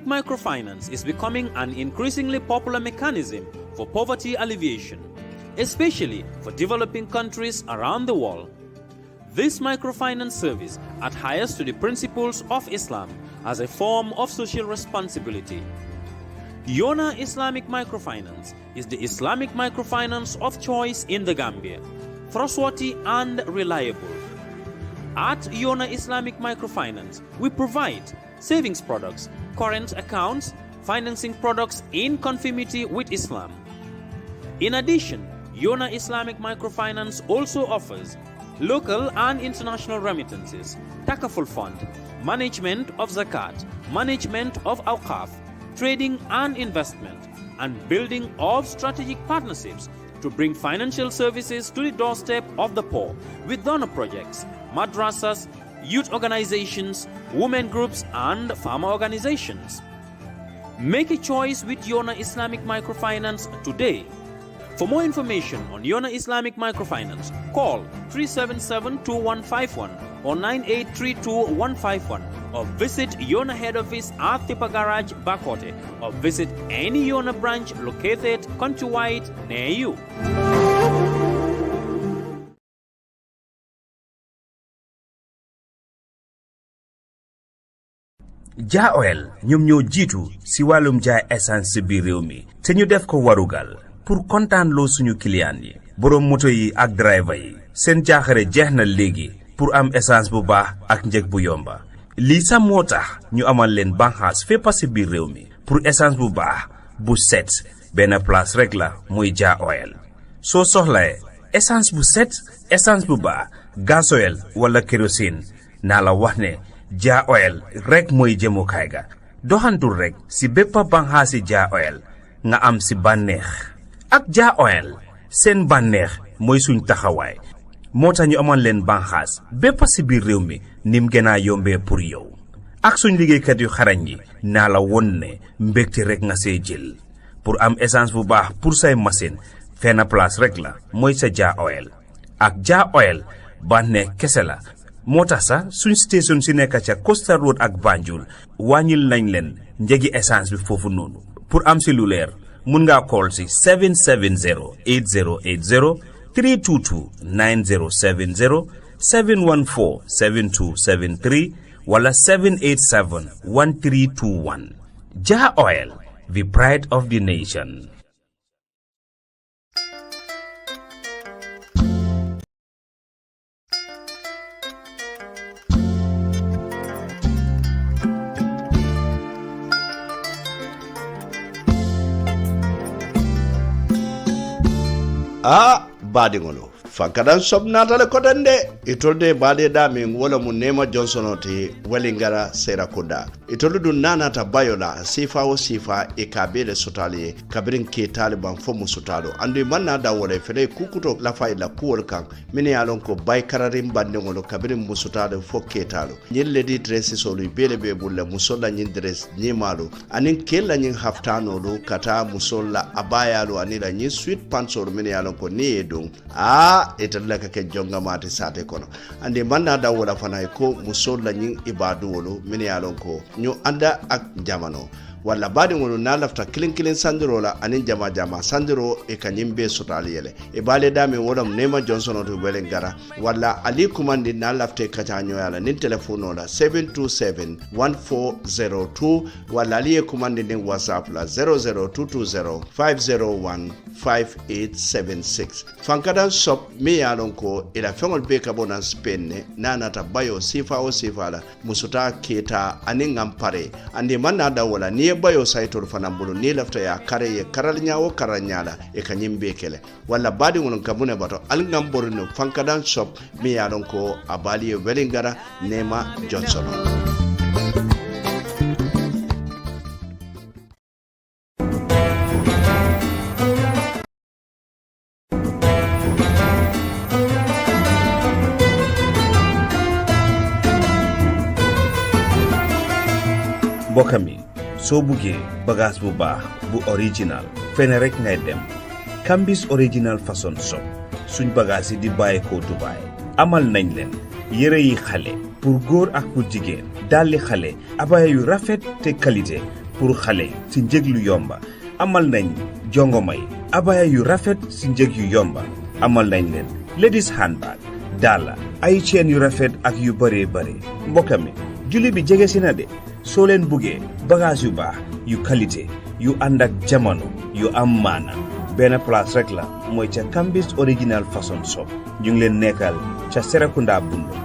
Islamic microfinance is becoming an increasingly popular mechanism for poverty alleviation, especially for developing countries around the world. This microfinance service adheres to the principles of Islam as a form of social responsibility. Yona Islamic Microfinance is the Islamic microfinance of choice in the Gambia, trustworthy and reliable. At Yona Islamic Microfinance, we provide savings products, current accounts, financing products in conformity with Islam. In addition, Yona Islamic Microfinance also offers local and international remittances, takaful fund, management of zakat, management of awqaf, trading and investment, and building of strategic partnerships to bring financial services to the doorstep of the poor with donor projects, madrasas, youth organizations, women groups, and farmer organizations. Make a choice with Yona Islamic Microfinance today. For more information on Yona Islamic Microfinance, call 377-2151 or 9832-151 or visit Yona head office at Tipa Garage, Bakote, or visit any Yona branch located countrywide near you. Ja Oil ñoom ñoo jiitu si wàllum jaay essence si biir réew mi te ñu def ko warugal pour kontaan loo suñu client yi borom moto yi ak driver yi seen jaaxare jeex na léegi pour am essence bu baax ak njëg bu yomba lii sax moo tax ñu amal leen banxaas fépp si biir réew mi pour essence bu baax bu set benn place rek la muy Ja Oil soo soxlae essence bu set essence bu baax gasoil wala kérosine naa la wax ne Ja Oil rek mooy jëmukaay ga doxantul rek si bépp banxaasi Ja Oil nga am si bànneex ak Ja Oil seen bànneex mooy suñ taxawaay moo tax ñu amoon leen banxaas bépp si biir réew mi nim gën a yombee pour yow ak suñ liggéeykat yu xarañ yi naa la won ne mbégte rek nga see jël pour am essence bu baax pour say machine fenn place rek la mooy sa Ja Oil ak Ja Oil bànneex kese la moo tax sax suñ station si nekk ca Costa Road ak Banjul wàññil nañ leen njëgi essence bi foofu noonu pour am si lu leer mun ngaa call si 770-8080 322-9070 714-7273 wala 787-1321 Ja Oil, the pride of the nation. Badingolo fankadan sob natale kotande itolde bade dami wala mu Nema Johnson oti welingara serakuda itolu dun nanata bayola sifa o sifa e kabele sotali kabirin ke taliban fomu sotalo andi manna da wala fele kukuto la fayla kuwol kan mini alon ko bay kararim bandingolo kabirin musutalo fo ke talo nyelle di dress solu bele be bulle musolla nyin dress nyimalo anin kella nyin haftano lo kata musolla abayalo anila nyin sweet pants or mini alon ko ni edon italla ka ke jonga mati sate kono ande manna da wala fana ko musolla nyin ibadu wolo mini alon ko nyo anda ak jamano wala badi ngolo na lafta kilin sandiro la anin jama sandiro e kanyimbe sotali yele e bale dame wodam Nema Johnson to belengara wala ali kumandi na lafte katanyo yala nin telefono la 727-1402 wala ali kumandi nin WhatsApp la 00220-501-5876 fankadan shop mi yalon ko ila fengol be kabona spenne nanata bayo sifa o sifa la musuta keta anin ngampare ande manna da wala ni bayo saitol fanambulu ni lafta ya kare ye karal nyawo karanyala e kanyimbe kele wala badi ngon kabune bato alngam borno fankadan shop mi yalon ko abali e welingara Nema Johnson. Bokami soo buggee bagage bu baax bu original fene rek ngay dem Kambis original fashion shop suñ bagage yi di bàyyi ko Dubai amal nañ leen yére yi xale pour góor ak pour jigéen dalli xale abaya yu rafet te qualité pour xale si njëg lu yomba amal nañ jongomay abaya yu rafet si njëg yu yomba amal nañ leen ladies handbag dala ay chain yu rafet ak yu bare bare mbokami julli bi jege si na de soo leen buggee bagage yu baax yu qualité yu ànd ak jamono yu am maana benn place rek la mooy ca Cambis original fashion shop ñu ngi leen nekkal ca Serekunda Bundu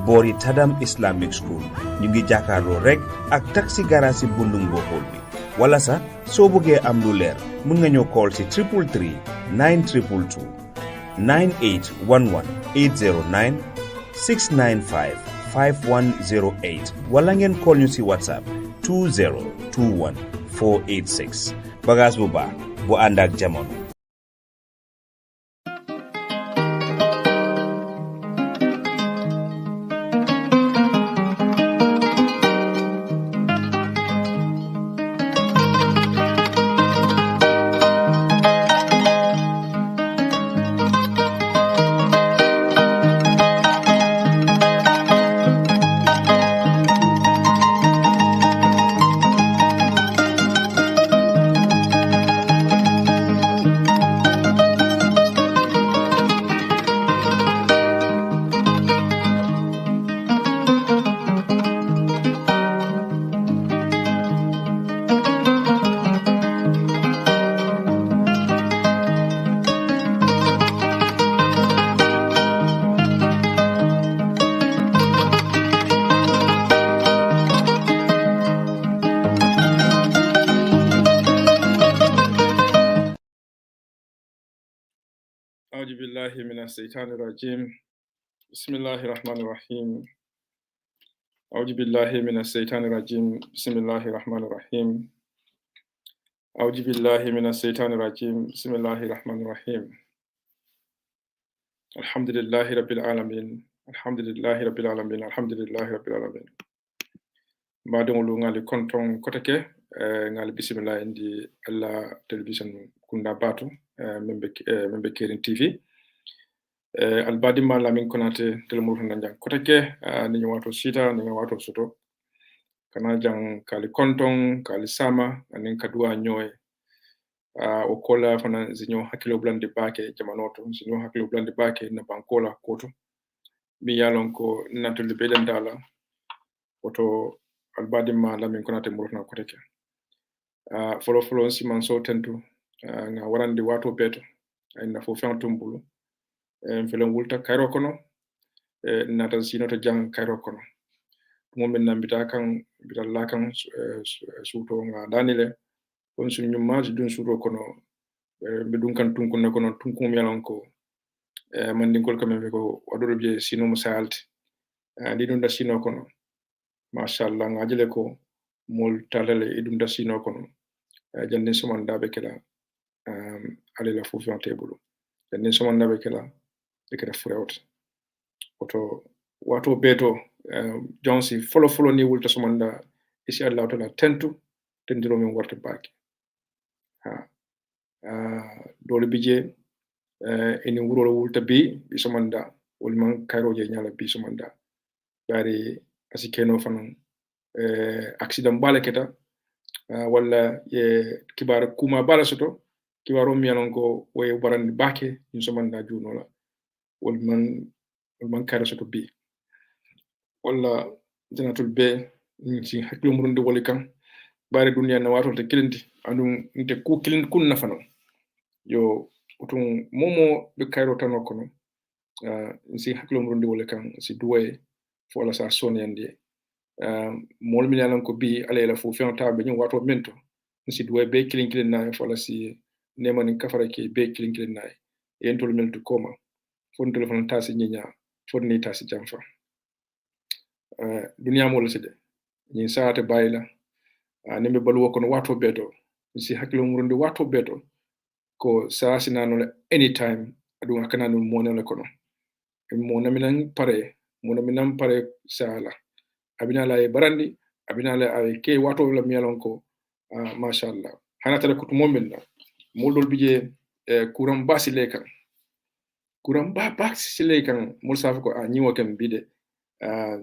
boori Tadam Islamic School ñu ngi jàkkaarloo rek ak taxi garage si Bundung Bohol bi wala sax soo buggee am lu leer mun nga ñëw call si 333 9222 9811 809 695 5108 wala ngeen call ñu si WhatsApp 2021 486 bagage bu baax bu ànd ak jamono. أعوذ بالله من الشيطان الرجيم بسم الله الرحمن الرحيم أعوذ بالله من الشيطان الرجيم بسم الله الرحمن الرحيم أعوذ بالله من الشيطان الرجيم بسم الله الرحمن الرحيم الحمد لله رب العالمين الحمد لله رب العالمين الحمد لله رب العالمين بعدين لو ngali konton kotake ngali bismillah indi alla television kunda batu membe Kerin TV albadi mala min konate telemur nanjang kotake ni wato sita ni wato soto kana jang kali konton kali sama anin kadua nyoy o kola fana zinyo hakilo blande bake jamanoto zinyo hakilo blande bake na bankola koto mi yalon ko natul beden dala oto albadi mala min konate murna kotake follow si man so tentu nga warandi wato beto ay na fo fentumbulu felen wulta kayro kono nata sinoto jang kayro kono mo men nambita kan bitalla kan suto nga danile on suñu maji dun suto kono be dun kan tunkun na kono tunkun yalan ko man dinkol kam be ko wadoro be sino musalti di dun da sino kono mashallah ngajele ko mol talale idun da sino kono jande somanda be kala ale la fusion tebulu jande somanda be kala be kala furewt oto wato beto jonsi follow ni wulta somanda isi Allah to la tentu tendiro min warta baki ha dole bije eni wuro wulta bi somanda wol man kayroje nyala bi somanda bari asikeno fanan accident baleketa wala ye kibar kuma bala soto kibaro mi yanon ko way barandi bake in somanda junola wol man kayro soto bi wala janatul be ci haklo murundi woli kan bare dunya na wato te kilindi andum nte ku kilin kun nafano yo utum momo be kayro tanoko no ci haklo murundi woli kan ci duwe fo la sa soniyandi mol mi yalan ko bi alela fu fenta be ñu wato mento ci duwe be kilin na fo la si nemani kafara ke be kilin na yentol meltu koma fon telefon tasi ñinya fon ni tasi jamfa dunia mo laside ñi saate bayila nembe balu ko no wato beto si hakilo murundi wato beto ko saasi nano anytime adu akana no mo ne ko no mo naminan pare sala abina la e barandi abina la ay ke wato la mielon ko mashallah hana tale ko mo minna mo dol bije kuram basi lekan kuram ba basi lekan mo safa ko ñiwo kam bide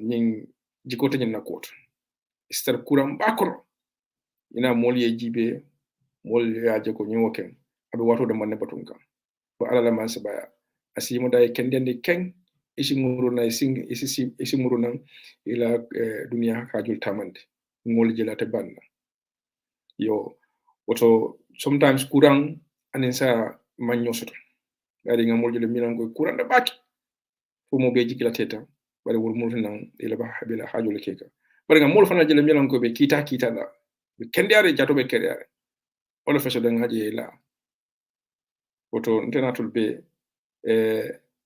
ñing jikote ñin na koto istar kuram ba kono ina mol ye jibe mol ya je ko nyowo ken abe wato da manne batun kan ko alala man sabaya asimo day kendende ken isi muruna isi muruna ila dunia hajul tamande ngol jelate banna yo woto sometimes kurang anin sa manyo soto bari nga mol jele milan ko kurang da baki fo mo be jikila teta bari wol muruna ila ba habila hajul keka bari nga mol fana jele milan ko be kita da be kendare jato be kendare wala feso da ngaje la woto internatul be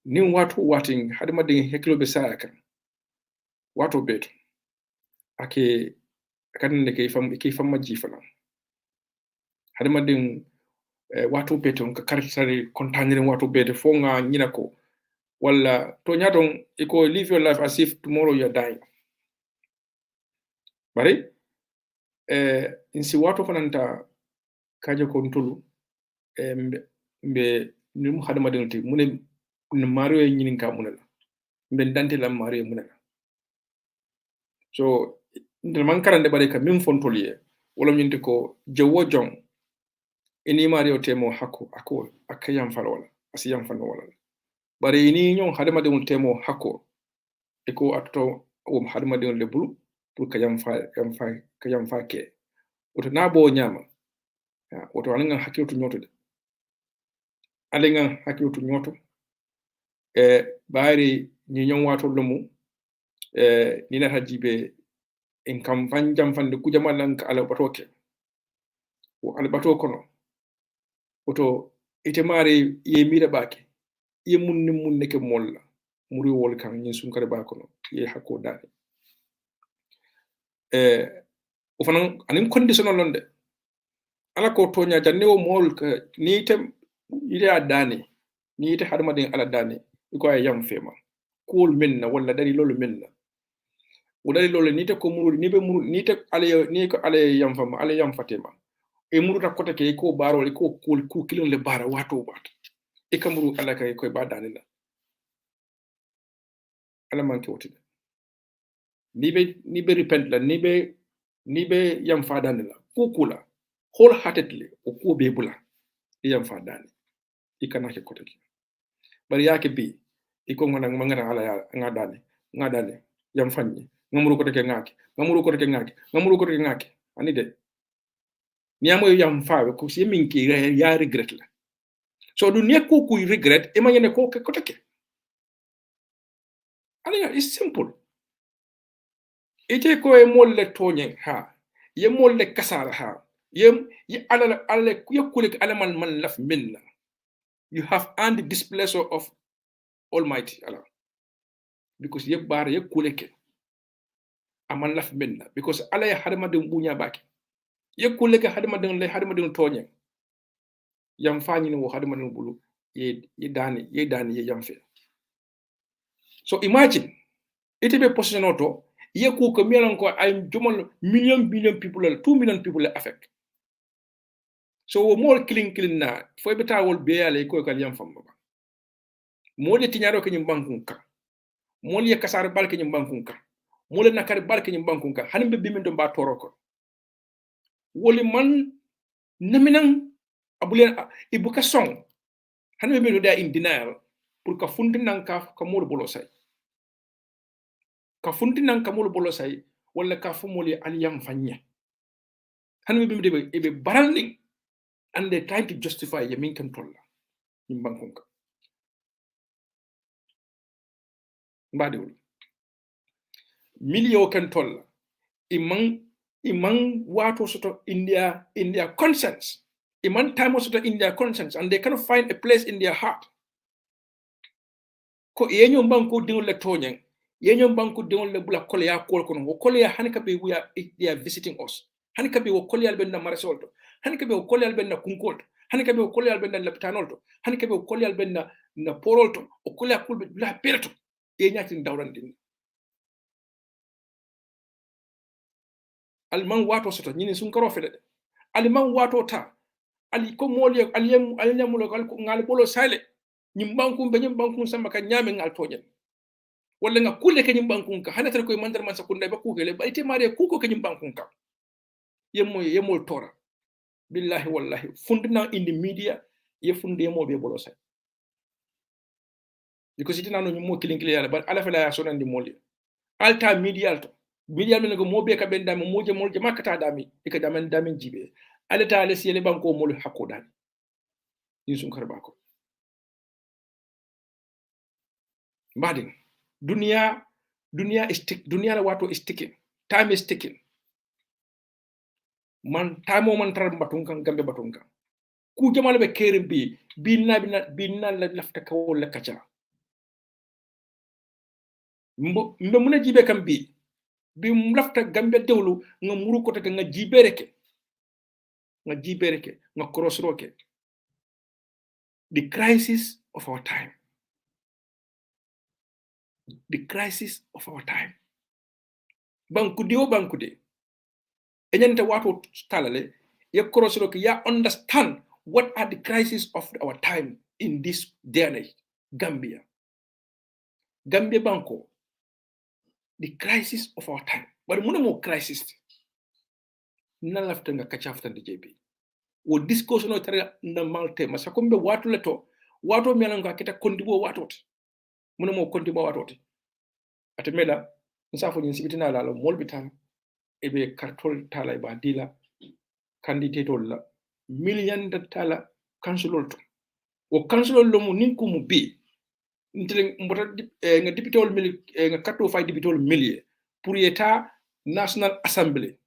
nin watu watin hade madin hekilo be saya kan wato beto ake kan ne ke fam maji fana hade madin wato beto ka kartare kontanire wato beto fo nga nyina ko walla to nyaton iko live your life as if tomorrow you're dying bari insi wato fananta kaje ko ntulu mbe nim hade madin ti mune mario e nyinin ka munala mbe dante lam mario munala so ndel man karande bare ka min fontoliye wala nyinte ko jewo jong ini mario temo hako ako akayam falwala asiyam falwala bare ini nyon hadama de temo hako eko atto hadama de le bulu pour kayam fa ke oto nabo nyama oto alinga hakiyoto nyoto de alinga hakiyoto nyoto bari ni nyon wato lumu ni na hajibe en kam fanjam fande kujamalan ka ala batoke o ala bato kono oto ite mare ye mira bake ye munne ke molla muri wol kan ni sun kare ba kono ye hakko dani o fanan anin conditional londe ala ko tonya janne o mol ka ni tem ide adani ni ite hadma den ala dani ko ay yam fema kul minna wala dari lolu minna udari lolu ni te ko muru ni be muru ni te ale ni ko ale yam fama ale yam fatema e muru ta kota ke ko barol ko kul ku kilon le bara wato bat e kamuru ala kay ko ba dani la ala man ke woti ni be repent la ni be yam fa dani la ku kula wholeheartedly o ko be bula yam fa dani ikana ke kota ke bari yake bi iko ngona ngana ala ya ngadani yam fanyi ngamuru ko te ngaki ani de ni amo yam fa ko si min ki ya regret la so du ne ko ku regret e ma yene ko te ke ani it's simple ite ko e molle tonyen ha ye molle kasara ha ye ala yakule ala man laf minna you have earned the displeasure of Almighty Allah because ye bar ye kuleke aman laf minna because Allah ya hadama de bunya baki ye kuleke hadama de tonye yam fani no hadama de bulu ye dani ye yam fe so imagine it be position auto ye ku ko mielon ko ay jumal billion people 2 million people affect so more killing na fo be tawol be yale ko kal yam fam ba mo de tinyaro ke nyim bankun ka mo le kasar balke nyim bankun ka mo le nakari balke nyim bankun ka hanbe bimindo ba toroko woli man naminan abulen ibuka song hanbe be do in denial pour ka fundinan ka mo bolo say ka fundinan ka mo bolo say wala ka fu mo le aliyam fanya hanbe be be baralning and they try to justify yamin control nyim bankun ka mbadiwul milio kan tolla imang wato soto India conscience iman time soto India conscience and they cannot find a place in their heart ko yenyo banko dingol le tonyen yenyo banko dingol le bula kolya kol kono wo kolya hanika be they are visiting us hanika be wo kolya ben na marasolto hanika be wo kolya ben na kunkolto hanika be wo kolya ben na lapitanolto hanika be wo kolya ben na porolto o kolya kulbe la perto e ñatin dawrandin alman wato soto ñini sun karo fele alman wato ta ali ko moli alyamulo ko ngal bolo sale ñim bankum samba ka ñame ngal toñen wala nga kulle ke ñim bankum ka hanata ko mandar man sakunda ba kugele ba ite mare kuko ke ñim bankum ka yemo tora billahi wallahi fundina in the media ye funde mo be bolo say because itina no mo killing yalla but ala fela ya sonandi moli alta media alto media men ko mo be ka ben dami mo je mol je makata dami e ka dami jibe ala ta ala siyele banko mol hakko dani yusum karba ko mbadin dunia is dunia la wato is ticking time is ticking man time man tar batun kan gambe batun kan ku jamal be kerim bi binna la lafta kawol la kacha mbe muna jibe kam bi lafta gambe dewlu nga muru ko taka nga jibereke nga crossroke the crisis of our time bankude enyanta wato talale ya crossroke ya understand what are the crises of our time in this day and age. Gambia banko the crisis of our time but muna mo crisis na lafta nga kachafta de JB wo discussion o tara na malte masakombe watu leto watu mialango akita kondibo watu muna mo kondibo watu atemela nsafo nyin sibitina la molbitan ebe kartol tala ba dila candidate la million de tala councilor to o councilor lo mu ninku mu bi ntele mbota nga député ol mili nga katto fay député ol millier pour état national assembly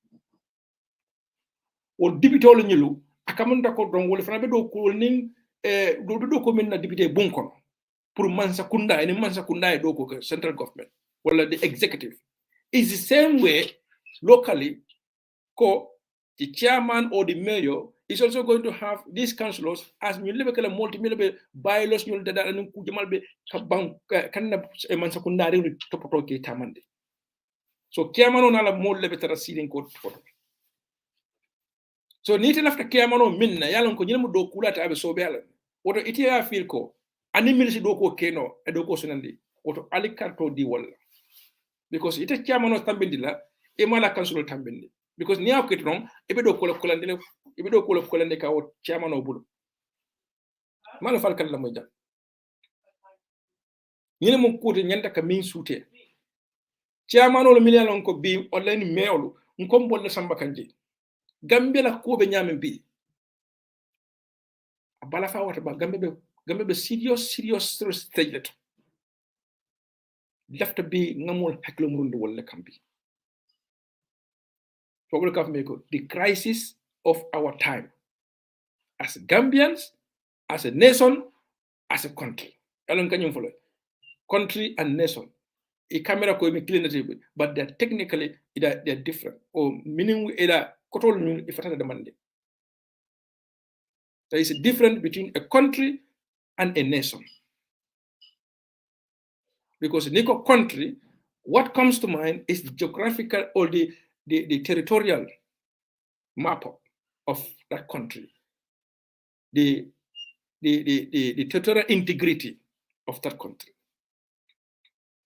o député ol ñilu akamanta ko don wol fana be do ko ning do ko min na député bunkon pour mansa kunda e do ko central government wala the executive is the same way locally ko the chairman or the mayor is also going to have these councillors as ñu lebe kala multi bylaws ñu dada ñu ku jamal be ka ban kan na man sakunda rew topoto ke tamande so chairman on ala mo lebe tara silin ko photo so niti lafta chairman on minna yalla ko ñemu do kulata abe so be yalla woto iti ya feel ko ani milisi do ko keno e do ko sunandi woto ali karto di wala because ite chairman on tambindi la e mala councillor tambindi because ni akete non ebe do kolande ka o chairman o bulu mala fal kan la moy jam ñene mo kote ñanta ka min suute chairman o million ko bi online meewlu ngom bolle samba kanje gambe la ko be ñame bi bala fa wata ba gambe be serious stage let lafta bi ngamul haklo murundu wala kambi the crisis of our time as Gambians, as a nation, as a country. Country and nation. A camera could be clean, but they're technically they're different. Or meaning there is a difference between a country and a nation. Because in a country, what comes to mind is the geographical or the territorial map of that country, the territorial integrity of that country.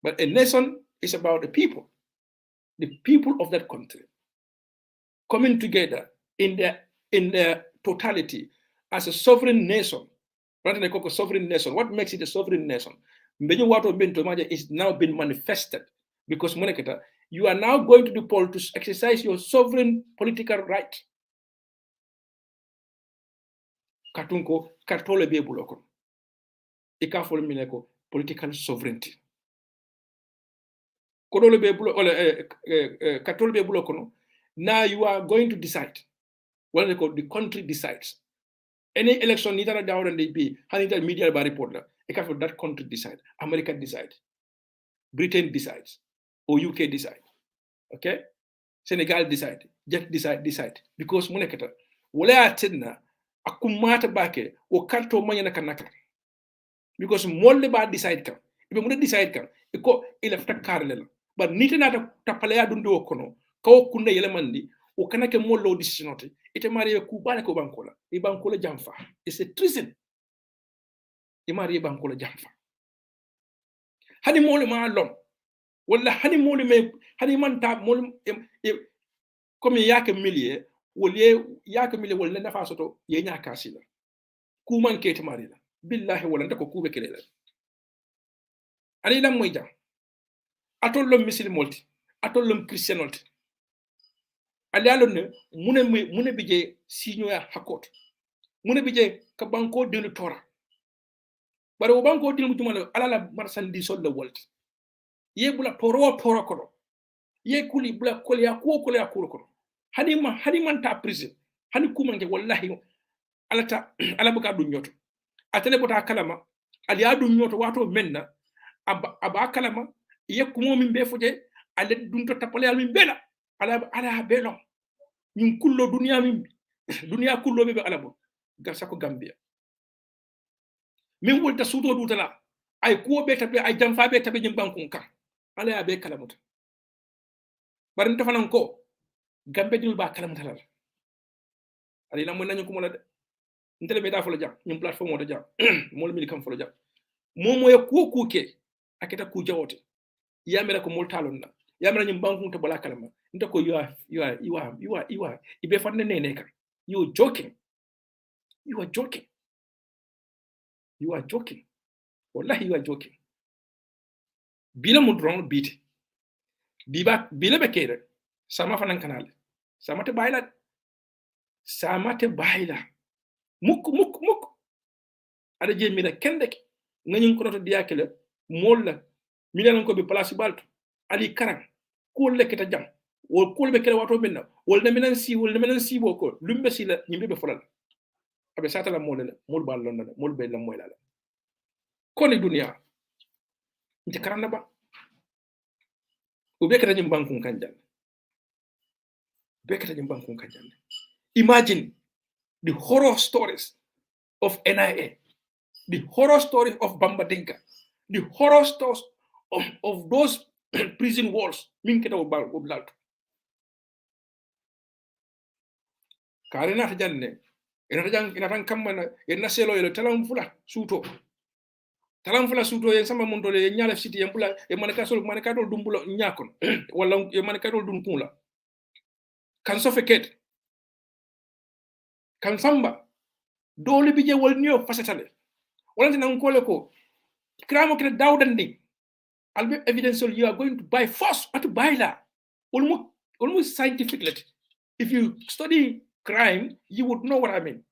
But a nation is about the people of that country coming together in their totality as a sovereign nation. Rather than a sovereign nation, what makes it a sovereign nation? Is now been manifested because you are now going to the poll to exercise your sovereign political right. Katunko kartole be bulokon. Ika fol mineko political sovereignty. Kodole be bulokon kartole be bulokon. Now you are going to decide. What they call the country decides. Any election neither down and they be handed media by report. Ika for that country decide. America decide. Britain decides. Or UK decide. Okay? Senegal decide. Jet decide. Because monekata. Wala atena akumata bake o karto manya nakanaka. Because molle ba decide kam. Ibe mune decide kam. Iko ila ftakar lela. But nite na tapalaya dundo kono. Kawo kunde yele mandi. O kanake mollo decisionote. Ite mari ku bale ko bankola. E bankola jamfa. It's a treason. E mari bankola jamfa. Hani mole ma lom. Wala hani mole me hani man ta mole comme yake millier wol ye yaka mile wol na fa soto ye nya kasila ku man ke tamari la billahi wala ndako kube kele la ani lam moy jam atol lom muslim molti atol lom christian molti ali alon mune bije sinyo ya hakot mune bije ka banko de tora bare o banko dil mutuma ala la marsandi sol la wolti ye bula toro kono ye kuli bula kolya ko hani man ta prison hani kuma nge wallahi ala buka du nyoto atele bota kalama ali adu nyoto wato menna aba kalama ye kumo min be fuje ale dum to tapale al min bela ala belo ñun kullo dunya kullo be ala bo gasa ko gambia min wolta suto dutala ay kuwo be tabe ay jamfa be tabe ñim bankun kan ala ya be kalamuta barin tafanan ko gambe dul ba kalamuta la ali la mo nañu ko mo la de ndele be da fa la jam ñum plateforme da jam mo le mi kam fa la jam momo ye ko ke aketa ku jawote yamira ko mol talon na yamira ñum bankun to bala kalama nda ko you are ibe fanne nene ka you are joking wallahi you are joking bila mu drone beat bila be kere sama fanan kanal sama te bayla muk ada je mi da kendek ngani ko to diakele molla mi lan ko be place balto ali karang ko leketa jam wol ko be kele wato benna wol na minan si bo ko lumbe si la nyimbe be fulal abe satala mol bal lon na mol be la moy la ko ni dunia nti karanda ba ubekata nyim bankun kanjan imagine the horror stories of NIA, the horror stories of Bamba Dinka, the horror stories of those prison walls. Minketa oblalt. Karena tajanne, ina tan kamana, ina selo yelo talam fula suto yen sama montole yen nyala city yen pula e manakatol dumbulo nyakon wala e manakatol dum kula kan suffocate kan samba dole bije wol niyo fasatale wala tan ko le ko kramo kre dawdandi albe evidence you are going to buy force or to buy la almost scientifically. If you study crime you would know what I mean.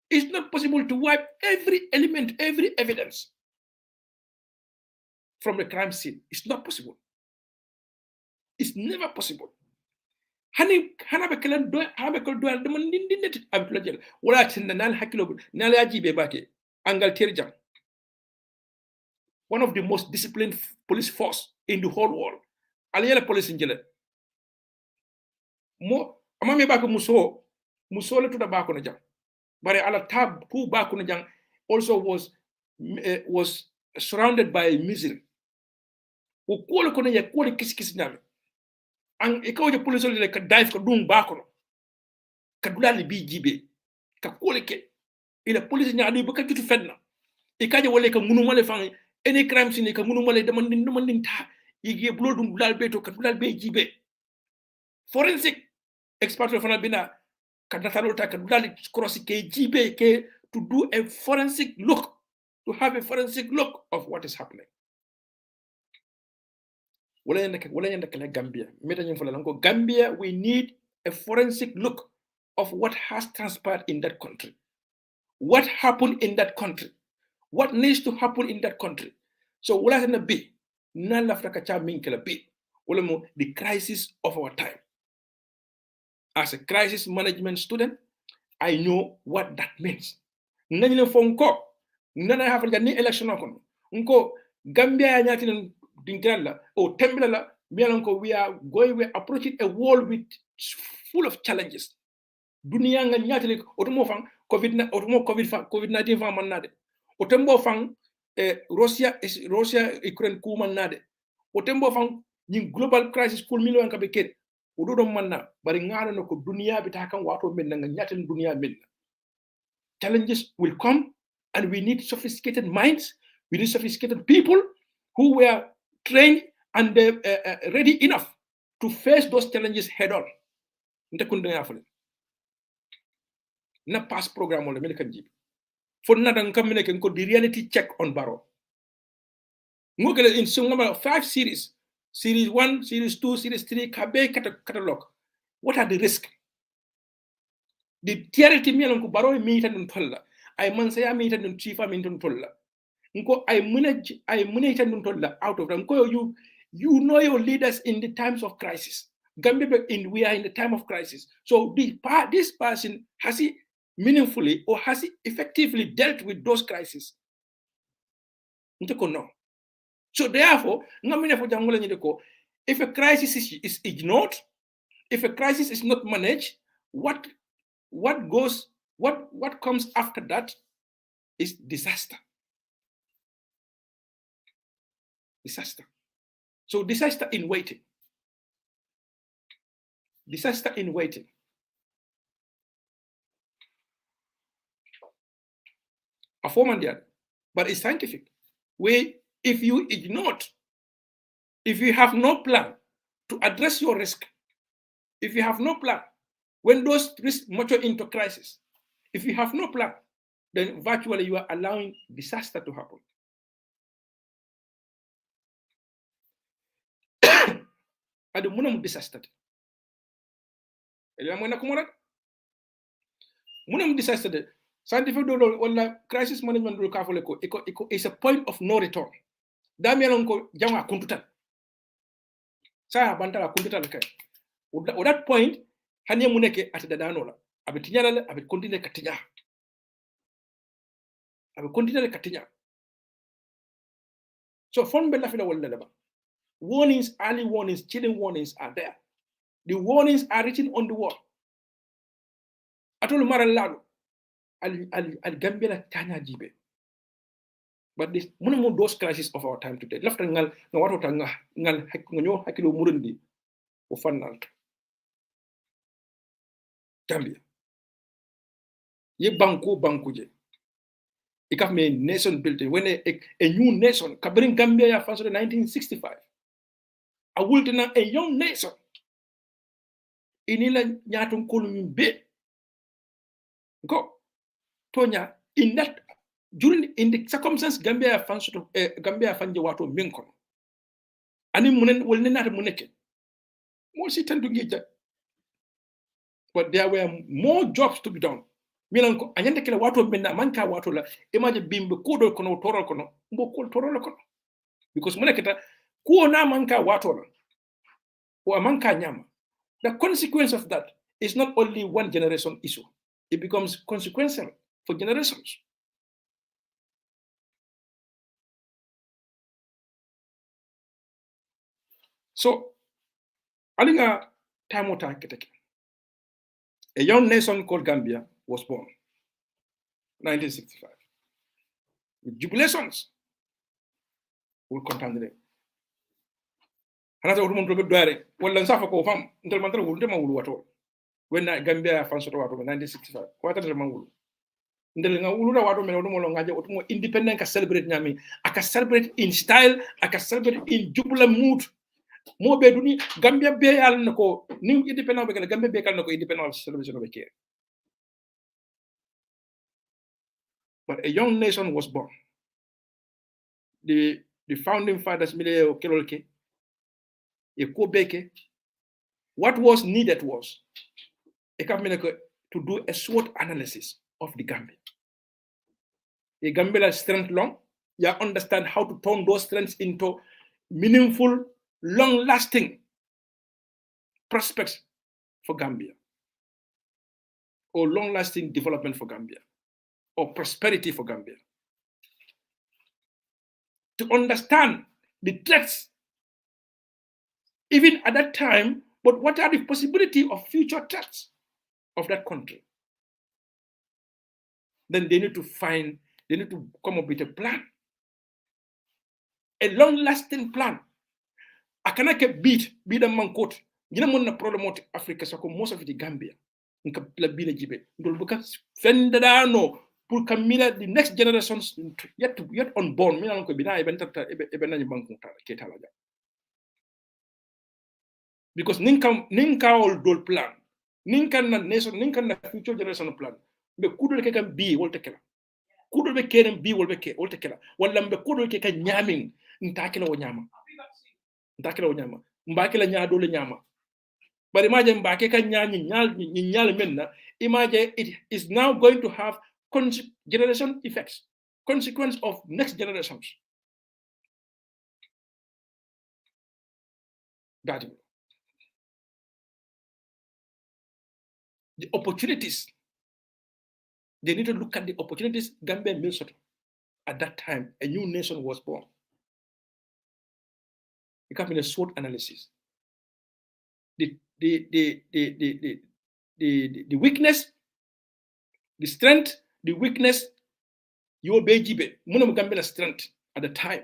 It's not possible to wipe every element, every evidence from the crime scene. It's not possible. It's never possible. Hana bekalan do habekol do dama ndinnet abtula jël wala tinna nal hakilo nal yajibe bake Angleterre jam. One of the most disciplined police force in the whole world. Aliyela police njele. Mo amame bako muso le tuda bako na jam. But ala tab ku bako na jam also was surrounded by misery. Ukole kono ya kole kisi nyame. Ang ikaw je police le ka dive ko dum bakono ka dulali bi jibe ka kole ke ila police nyaani bu ka gitu fenna ikaje wala ka munu male fan any crime scene ka munu male demandin ta yigi blo dum dulal beto ka dulal be jibe forensic expert fana bina ka datalo ta ka dulali cross ke jibe ke to do a forensic look, to have a forensic look of what is happening. Gambia, we need a forensic look of what has transpired in that country. What happened in that country? What needs to happen in that country? So, the crisis of our time. As a crisis management student, I know what that means. Gambia we are approaching a world with full of challenges. Dunia nga nyatili otomo fang COVID-19 fang manade. Otembo fang Russia Ukraine ku manade. Otembo fang ning global crisis full million ka beket. Ododo manna bari ngalo no ko dunia bitakan wato men nga nyatili dunia men. Challenges will come and we need sophisticated minds. We need sophisticated people who were trained and ready enough to face those challenges head on. na pass programme wala mele kan jibi fo na dan kam mele ko the reality check on Barrow ngogele in so ngama 5 series 1 series 2 series 3 kabe catalog what are the risks the theory mi ko Barrow mi tan tolla ay man saya mi tan chifa mi tan tolla nko ay mune tan tolla out of them ko you know your leaders in the times of crisis Gambia we are in the time of crisis. So this person, has he meaningfully or has he effectively dealt with those crises? No. So therefore, if a crisis is ignored, if a crisis is not managed, what comes after that is disaster. Disaster. So disaster in waiting. Disaster in waiting. A form but it's scientific. If you ignore, if you have no plan to address your risk, if you have no plan, when those risks mature into crisis, if you have no plan, then virtually you are allowing disaster to happen. Adu munam disaster. Munam disaster. Scientific crisis management is a point of no return. Damian ko jama kuntutan. Sa bantala kuntutan kay. At that point, hanya muneke at dadanola. Abe tinyala abe continue katinya. Abe continue katinya. So phone bella fila wala laba. Warnings, early warnings, chilling warnings are there. The warnings are written on the wall. Atolu maralado. Al Gambia tanya jibe. But this one of those crises of our time today. Left ngal wato ngal nyo hakilo murundi o fanal. Gambia. Ye banku je. Ikaf me nation building when a new nation kabring Gambia ya France in 1965. A wultina a young nation. Inila nyatum kolum be. Go. Tonya in that in the circumstance Gambia fanje wato minkon ani munen wol nenata muneke mo si tandu ngija but there were more jobs to be done milan ko anyande kala wato menna manka wato la imaje bimbe kodo kono torol kono mbo ko torol kono because muneketa ko na manka wato la o manka nyama the consequence of that is not only one generation issue, it becomes consequential for generations. So, alinga timota keteke. A young nation called Gambia was born, 1965. With jubilations, we'll contend them. Another woman to be doing, well, and suffer go from until Mantra will do at all. When Gambia found sort of 1965, what a Mangulu. Ndele nga ulura watu mena udumo longaje utumo independent ka celebrate nyami aka celebrate in style aka celebrate in jubilant mood mo be duni Gambia be yal nako ni independent be Gambia be kal nako independent celebration be care. But a young nation was born. The founding fathers Mile Kelolke Ekobeke, what was needed was to do a SWOT analysis of the Gambia. A Gambia strength long, you understand how to turn those strengths into meaningful, long-lasting prospects for Gambia, or long-lasting development for Gambia, or prosperity for Gambia. To understand the threats, even at that time, but what are the possibility of future threats of that country? Then they need to come up with a plan, a long-lasting plan. I cannot get beat a man coat. You know, the problem of Africa, so most of it Gambia. Nka la bile jibe. Ndolbuka fendada no pour kamila the next generations yet unborn. Mina nko bina ebena ni banku ketala ja. Because ninka all dol plan. Ninka na nation, ninka na future generation plan. be kudol ke kam bi wolta kala kudol be keren bi wolbe ke wolta kala walla be kudol ke kan nyamin ntakila wo nyama mbakila nyaado le nyama bari maje mbake kan nyal menna imaje it is now going to have generation effects, consequence of next generations. That the opportunities, they need to look at the opportunities Gambia and Minnesota. At that time, a new nation was born. You come in a SWOT analysis. The weakness, the strength, the weakness, your baby, Munam Gambia strength at the time.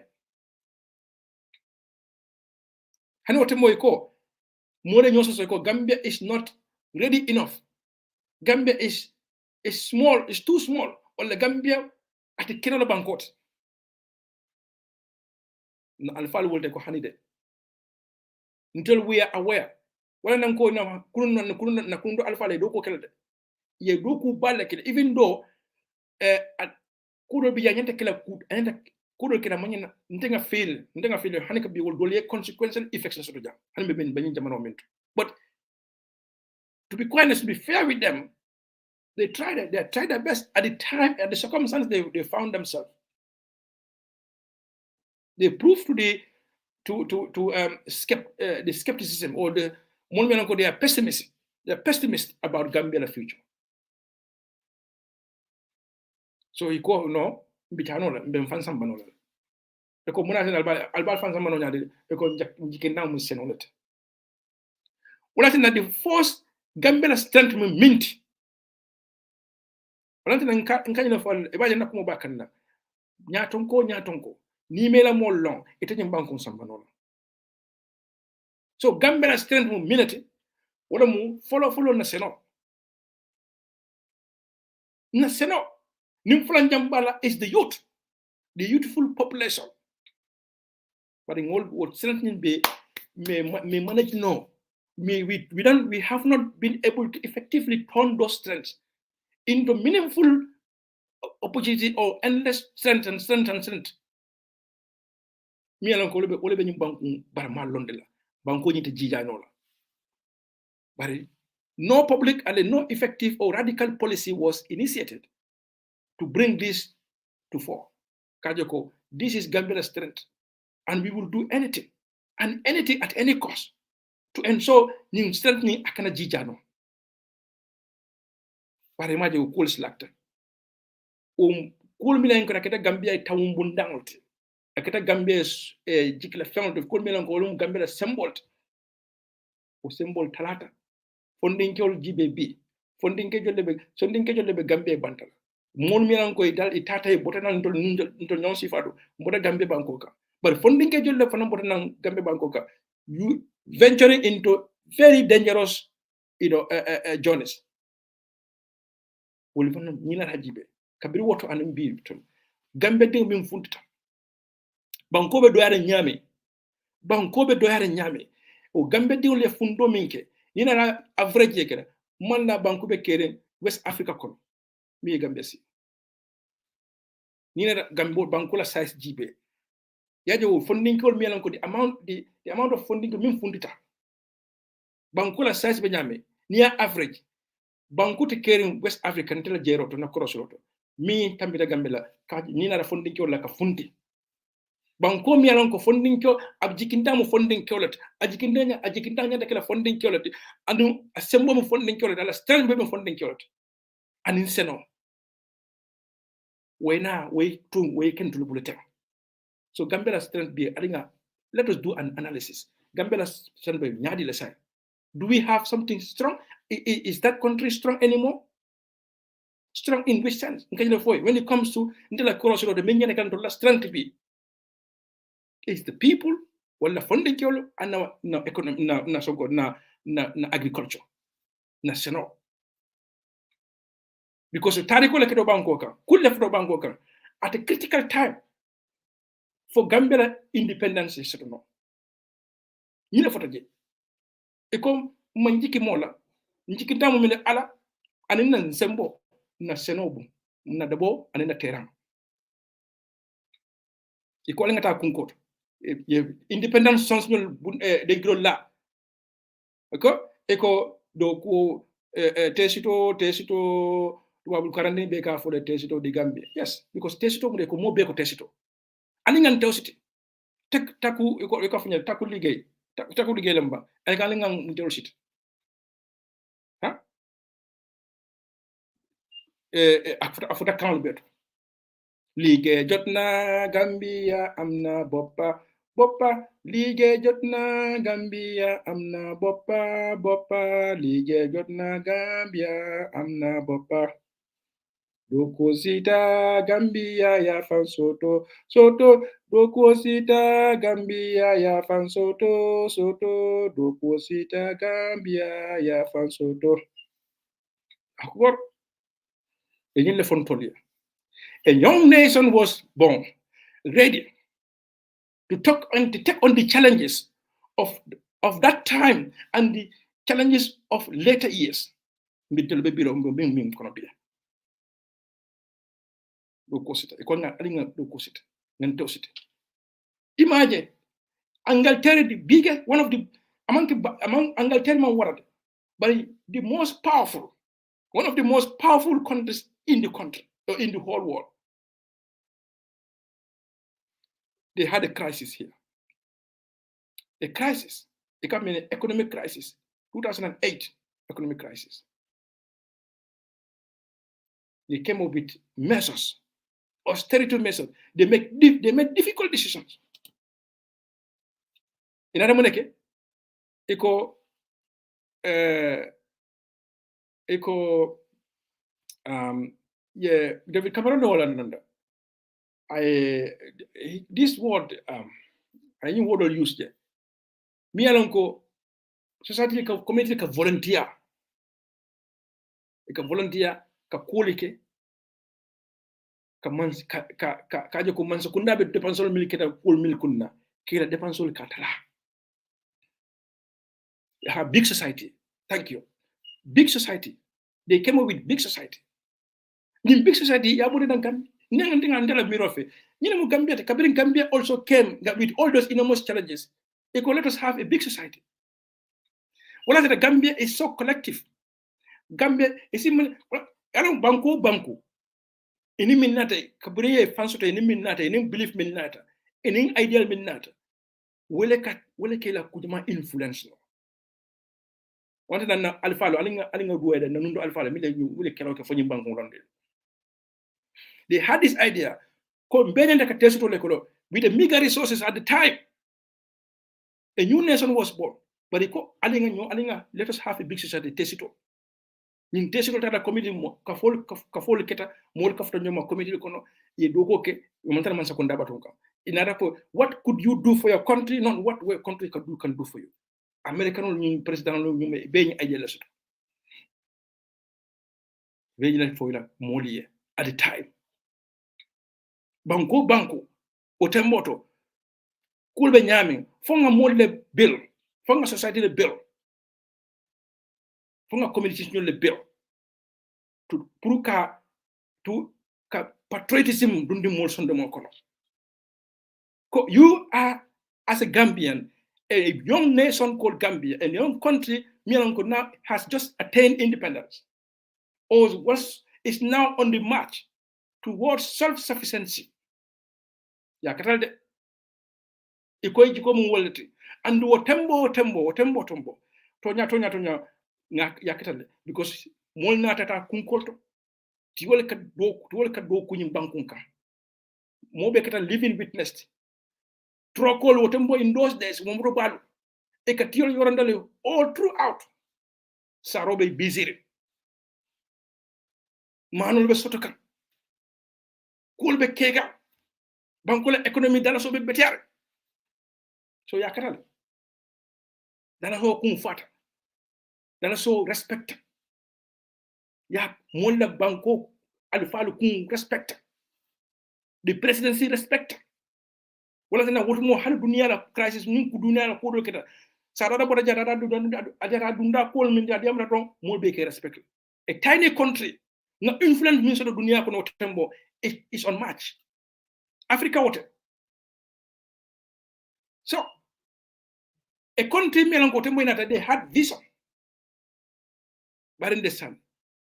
And what more Gambia is not ready enough. Gambia is small, it's too small. Or the Gambia at the Kerala Bankot. Alpha will take a honey until we are aware. When I'm going now, Nakundo Alpha Doko Kelade. Ye Doku Balak, even though could be a killer could and could get a money, nothing fail, Hanika be will do consequential effects of the job. And been Benjamin. But to be quite honest, to be fair with them, they tried their best at the time, at the circumstance they found themselves. They proved to the skepticism or the they are pessimistic. They are pessimist about Gambia's future. So he go no, bitano ben sam banola. Eko muna albal fansa mano nyade eko jikenda mu senolet. Wala tin the first Gambia strength mint. Wala tin nka na fol e ba jena ko bakanna. Nyatonko ni mela mo long ite nyam bankum sam banola. So Gambia strength mu minute wala mu follow na seno. Na seno Nimflanjambala is the youth, the youthful population. But in all what strengthening may manage no. We have not been able to effectively turn those strengths into meaningful opportunity or endless strength. Me alone ko lebe nyim banku bar ma londela banko nyite jija no la. But no public and no effective or radical policy was initiated to bring this to fore. Kajoko, this is Gambia's strength, and we will do anything, and anything at any cost, to ensure new strengthening akana jijano. Pare maje ukul slakta. Kul milan ko raketa Gambia tawum bundangote. Aketa Gambia jikla family kul milan ko Gambia symbol. O symbol talata. Fonding kyol GBB. Fonding kejolebe Gambia bantala. Mon milan ko dal itata e botanan to nyon sifado mbota Gambia bankoka but funding ke jolle fana botanan Gambia bankoka you venturing into very dangerous journeys wol fana ni la hajibe kabiri woto anan bi tum Gambia ding min funtita bankobe do yare nyame o Gambia ding le fundo minke ni na average yekere man la bankobe keren West Africa kono mi Gambia si Nina Gambo Bankola size GB. Yajo funding call me along the amount of funding to min fundita. Bankola size benyame near average. Banku to carrying West African tell jero to na cross road. Me tambita Gambela nina funding call like a fundi. Banko mi along ko funding call abjikinda mo funding collet. Ajikindanya da kala funding collet. Anu assemble mo funding collet ala stand be funding collet. And in seno. We can do bulletin. So Gambia strength be aringa. Let us do an analysis. Gambia strength be nyadi lesai. Do we have something strong? Is that country strong anymore? Strong in which sense? When it comes to the main strength be is the people, well the funding and now economy na so good na agriculture. National. Because tariko lekedo bankoka, could left bankoka at a critical time for Gambia independence is no. Yine fotaje. E kom manjiki mola, njiki tamu mine ala anin sembo. na senobu na dabo anena terang iko ngata kunkoto independent sons de grol la eko do ko tesito wabul karande be ka for the tesito di Gambia. Yes, because tesito mo ko mo be ko tesito ani ngan tesito tek taku iko fanya taku ligay lamba ay ka ngan tesito ha afuta kan beto liggéey jotna Gambia amna boppa liggéey jotna Gambia amna boppa liggéey jotna Gambia amna boppa doko sita Gambia ya fan soto doko sita Gambia ya fan soto doko sita Gambia ya fan soto akor e ñin le fon tolia. A young nation was born, ready to take on the challenges of that time and the challenges of later years. Imagine Angleterre, the biggest, one of the among Angleterre, but the most powerful, one of the most powerful countries in the country, or in the whole world. They had a crisis here. A crisis. It came in an economic crisis. 2008 economic crisis. They came up with measures, austerity measures. They made difficult decisions. In other words, David Cameron Holland. This word I new word use there. Me alonko society ka community ka volunteer. Ka volunteer ka kolike ka man ka je ko man so kunda be depensol milketa pol milkunna kira depensol katala. You have big society. Thank you. Big society. They came up with big society. In big society, ya bude dan kan Gambia also came with all those enormous challenges. Let us have a big society. Well, the Gambia is so collective. Gambia is banku. Ini minata kaburiye fansuta ini minata ini belief minata ini ideal minata. Wele kela kujuma influence no. Wante na alfalo alinga duwede na nundo alfalo mi wele kela ke fonyi banku ronde. They had this idea with the meager resources at the time. A new nation was born. But let us have a big society. Tesito. In Tesito, that committee, Kafol Keta, more Kafton committee, ye dogo ke, Montana Sakunda Batonka. In other words, what could you do for your country? Not what your country can do for you. American president being idealist. Very for Molier at the time. Banco, otemboto, kulbe nyami, fonga mole bill, fonga society le bill, fonga community le bill, to patriotism dundi mol sonde mo kono. You are, as a Gambian, a young nation called Gambia, a young country, now has just attained independence, or is now on the march towards self-sufficiency. Yakatalde ikoy jiko mum wallati andu o tembo tonya yakatalde because mol natata kunkolto ti wala kat do kunyim bankun kam mo be kata living witness trokol o tembo in those days mo ro balu e ka tiol yorandale all throughout sarobe bizire manul be sotokan kulbe kega bankola economy dala so be betiare so yakatal dala ho kun fata dala so respect ya molla banko alfalu kun respect the presidency respect wala tana wotu mo hal dunia la crisis mun ku dunia la ko do keta sarada boda jarada dunda kol min dia diamra ton mo be ke respect a tiny country nga influence min soto dunia kono tembo is on match Africa wote. So a country melanko tembo inata they had vision but understand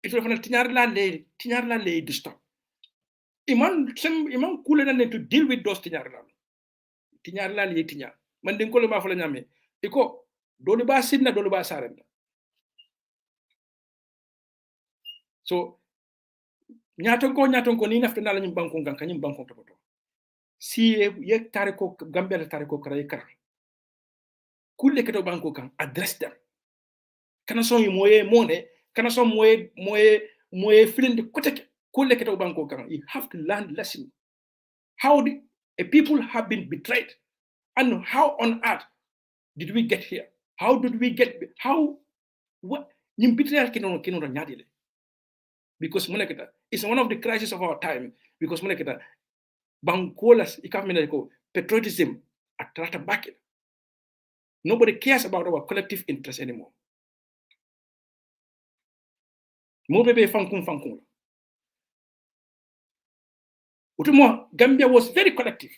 it will tinyar la le disturb iman kule na to deal with those tinyar la le tinyar man den ko le ma fa la nyame iko dolu ba sidna dolu ba sarenda. So nyaton ko ni nafta na la nyim banko ngan kanyim banko to si ye tare ko gambia tare ko kara kara kulle keto banko kan address them kana son moye mone kana son moye feeling de koteke kulle keto banko kan you have to learn lesson how a people have been betrayed and how on earth did we get here, how did we get what nyim betrayal kino nyadile because moneketa is one of the crises of our time because moneketa bankolas ikamene ko patriotism atrata back. Nobody cares about our collective interest anymore. Mobebe fankun. Utumo, Gambia was very collective.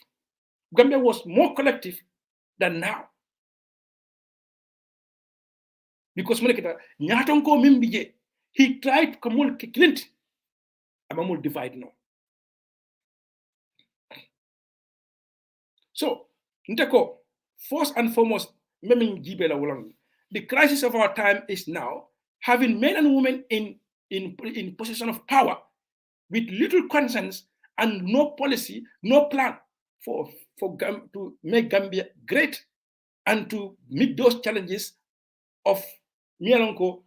Gambia was more collective than now. Because Nyatonko Mimbije, he tried to come Clint. Amamul divide no. So, Nteko, first and foremost, the crisis of our time is now having men and women in position of power with little conscience and no policy, no plan to make Gambia great and to meet those challenges of Mialonko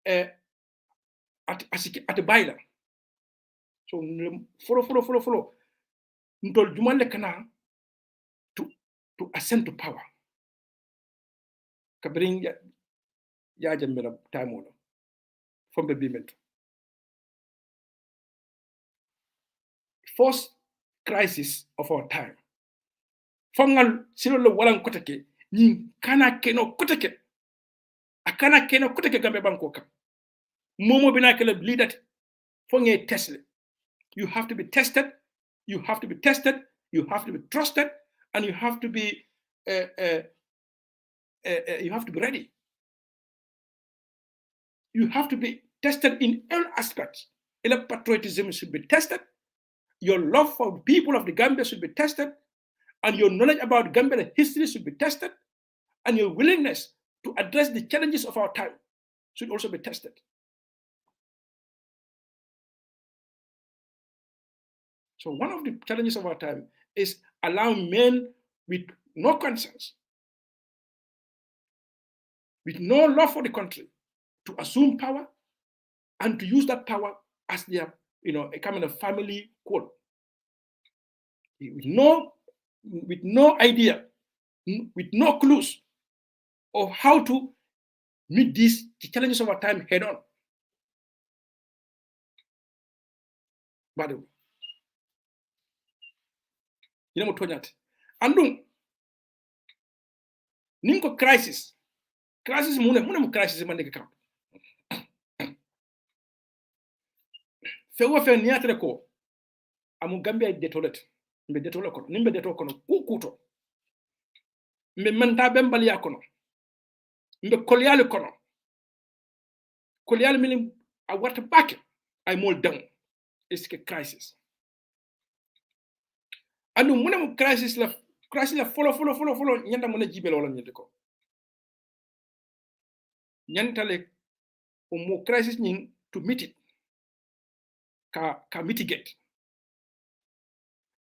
at the baila. So follow. Ntol jumale kana to ascend to power. Kabring ya jambela time from the moment. First crisis of our time. Fongal silo lo walang koteke ni kana keno koteke. Akana keno koteke gambe banko kam. Momo binakele leader fonge Tesla. You have to be tested. You have to be tested. You have to be trusted, and you have to be ready. You have to be tested in all aspects. Patriotism should be tested. Your love for the people of the Gambia should be tested, and your knowledge about Gambian history should be tested, and your willingness to address the challenges of our time should also be tested. So one of the challenges of our time is allowing men with no conscience, with no love for the country, to assume power and to use that power as their, a kind of family quote. With no idea, with no clues of how to meet the challenges of our time head on. By the way, andung ninko crisis mune crisis mande kam fewo fe niatre ko amu Gambia detolet mbe detolo kono nimbe deto kono kukuto mbe manta bembal ya kono mbe kolyal kono kolyal mini a warta back ay mol down is a crisis anu mune crisis la follow nyanda mune jibel wala nyinde ko nyantale mo crisis nyin to meet it ka mitigate.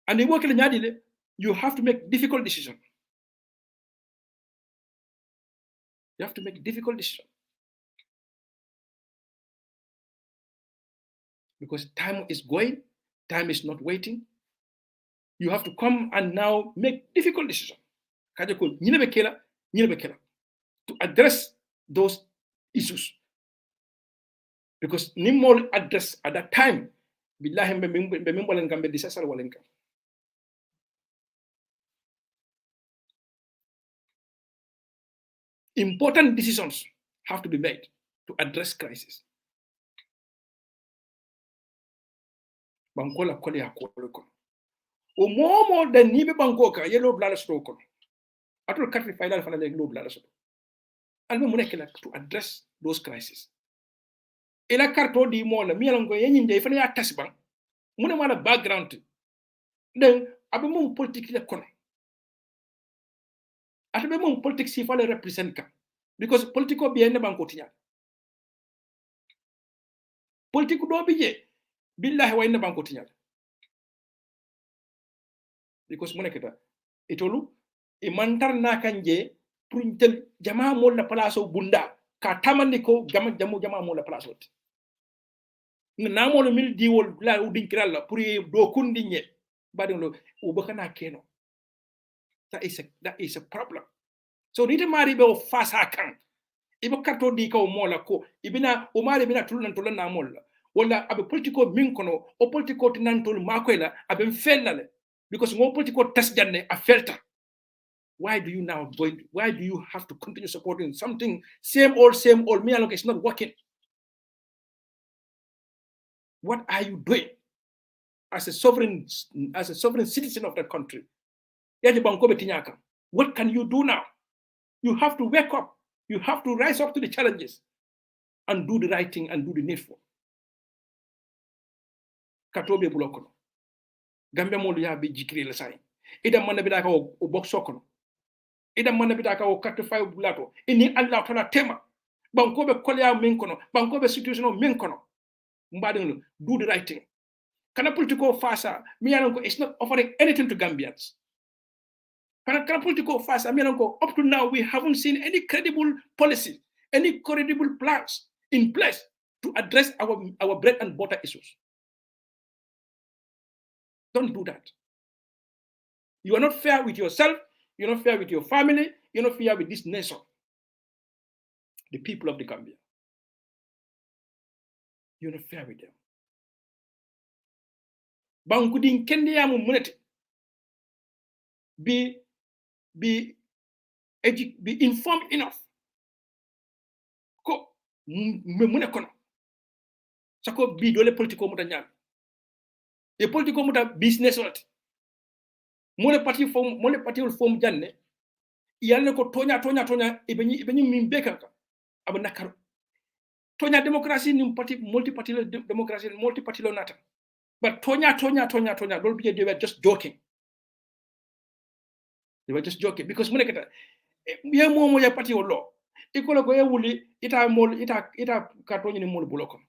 And in working in you have to make difficult decisions. You have to make difficult decisions. Because time is going, time is not waiting. You have to come and now make difficult decisions. To address those issues. Because Nimol address at that time, important decisions have to be made to address crisis. banko la kole ya ko o momo da ni be banko ka yelo blala sto ko atul carte final fana le lo blala sto albe mu nekk la to address those crises ila karto di mo la mi yalango yenyin de fana ya tasban mu ne mala background den abe mum politique le kono atabe mum politique si fa le represent ka because politico bien ne banko tinya politique do biye billahi wa inna banko tinya because mu nekk ta itolu e mantar na kanje pour tel jama mo la place bunda ka tamandi ko jama mo la place na mo no mil diwol la udin kiralla pour do kundi nye badin o bakana keno that is a problem so nite mari be o fasa kan ibo karto di ko mola ko ibina o mari bina tulan na mola wala abe politiko min kono o politiko tinan tol makoyla abe fellale because mo politiko tas janne a felta why do you have to continue supporting something same old me along it's not working? What are you doing as a sovereign citizen of that country? What can you do now? You have to wake up. You have to rise up to the challenges and do the right thing and do the needful. Katobe bulokono. Gambia molu ya bi jikri la sai. Ida manna bi da ko o boksokono. Ida manna bi da ko 45 bulato. Ini Allah tala tema. Bankobe kolya min kono. Bankobe situation min kono. Mbadin do the right thing. Kana political fasa miyanko is not offering anything to Gambians. Kana political fasa miyanko up to now we haven't seen any credible policy, any credible plans in place to address our bread and butter issues. Don't do that. You are not fair with yourself, you're not fair with your family, you're not fair with this nation, the people of the Gambia. You're not fair with them. Bankudin kendi ya munete be informed enough ko mune kono sako bi dole politiko muta nyam e politiko muta business wati mole parti form janne yalla ko tonya e benyi min beka aba nakaro tonya democracy ni parti multi-party democracy multi-party lo nata. But tonya, they were just joking. They were just joking because muneketa ye momo ya party o law. Ikola go ye wuli ita kartonyi ni mol buloko.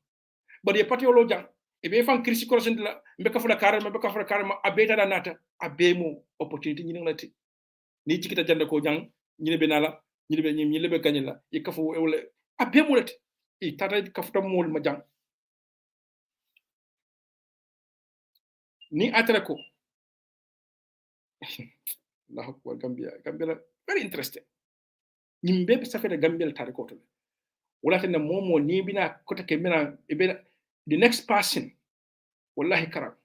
But ye party o law jang e be fan krisi korosent la mbeka fula karama abeta da nata abemo opportunity ni ngati. Ni cikita jande ko jang ñi be nala ñi be gagnela e kafu wala abemo lati e tata kafuta mol ma jang. Ni atrako Allah akbar Gambia very interesting nimbe sa fete Gambia tare ko to wala tan momo ni bina ko take mina the next person wallahi karam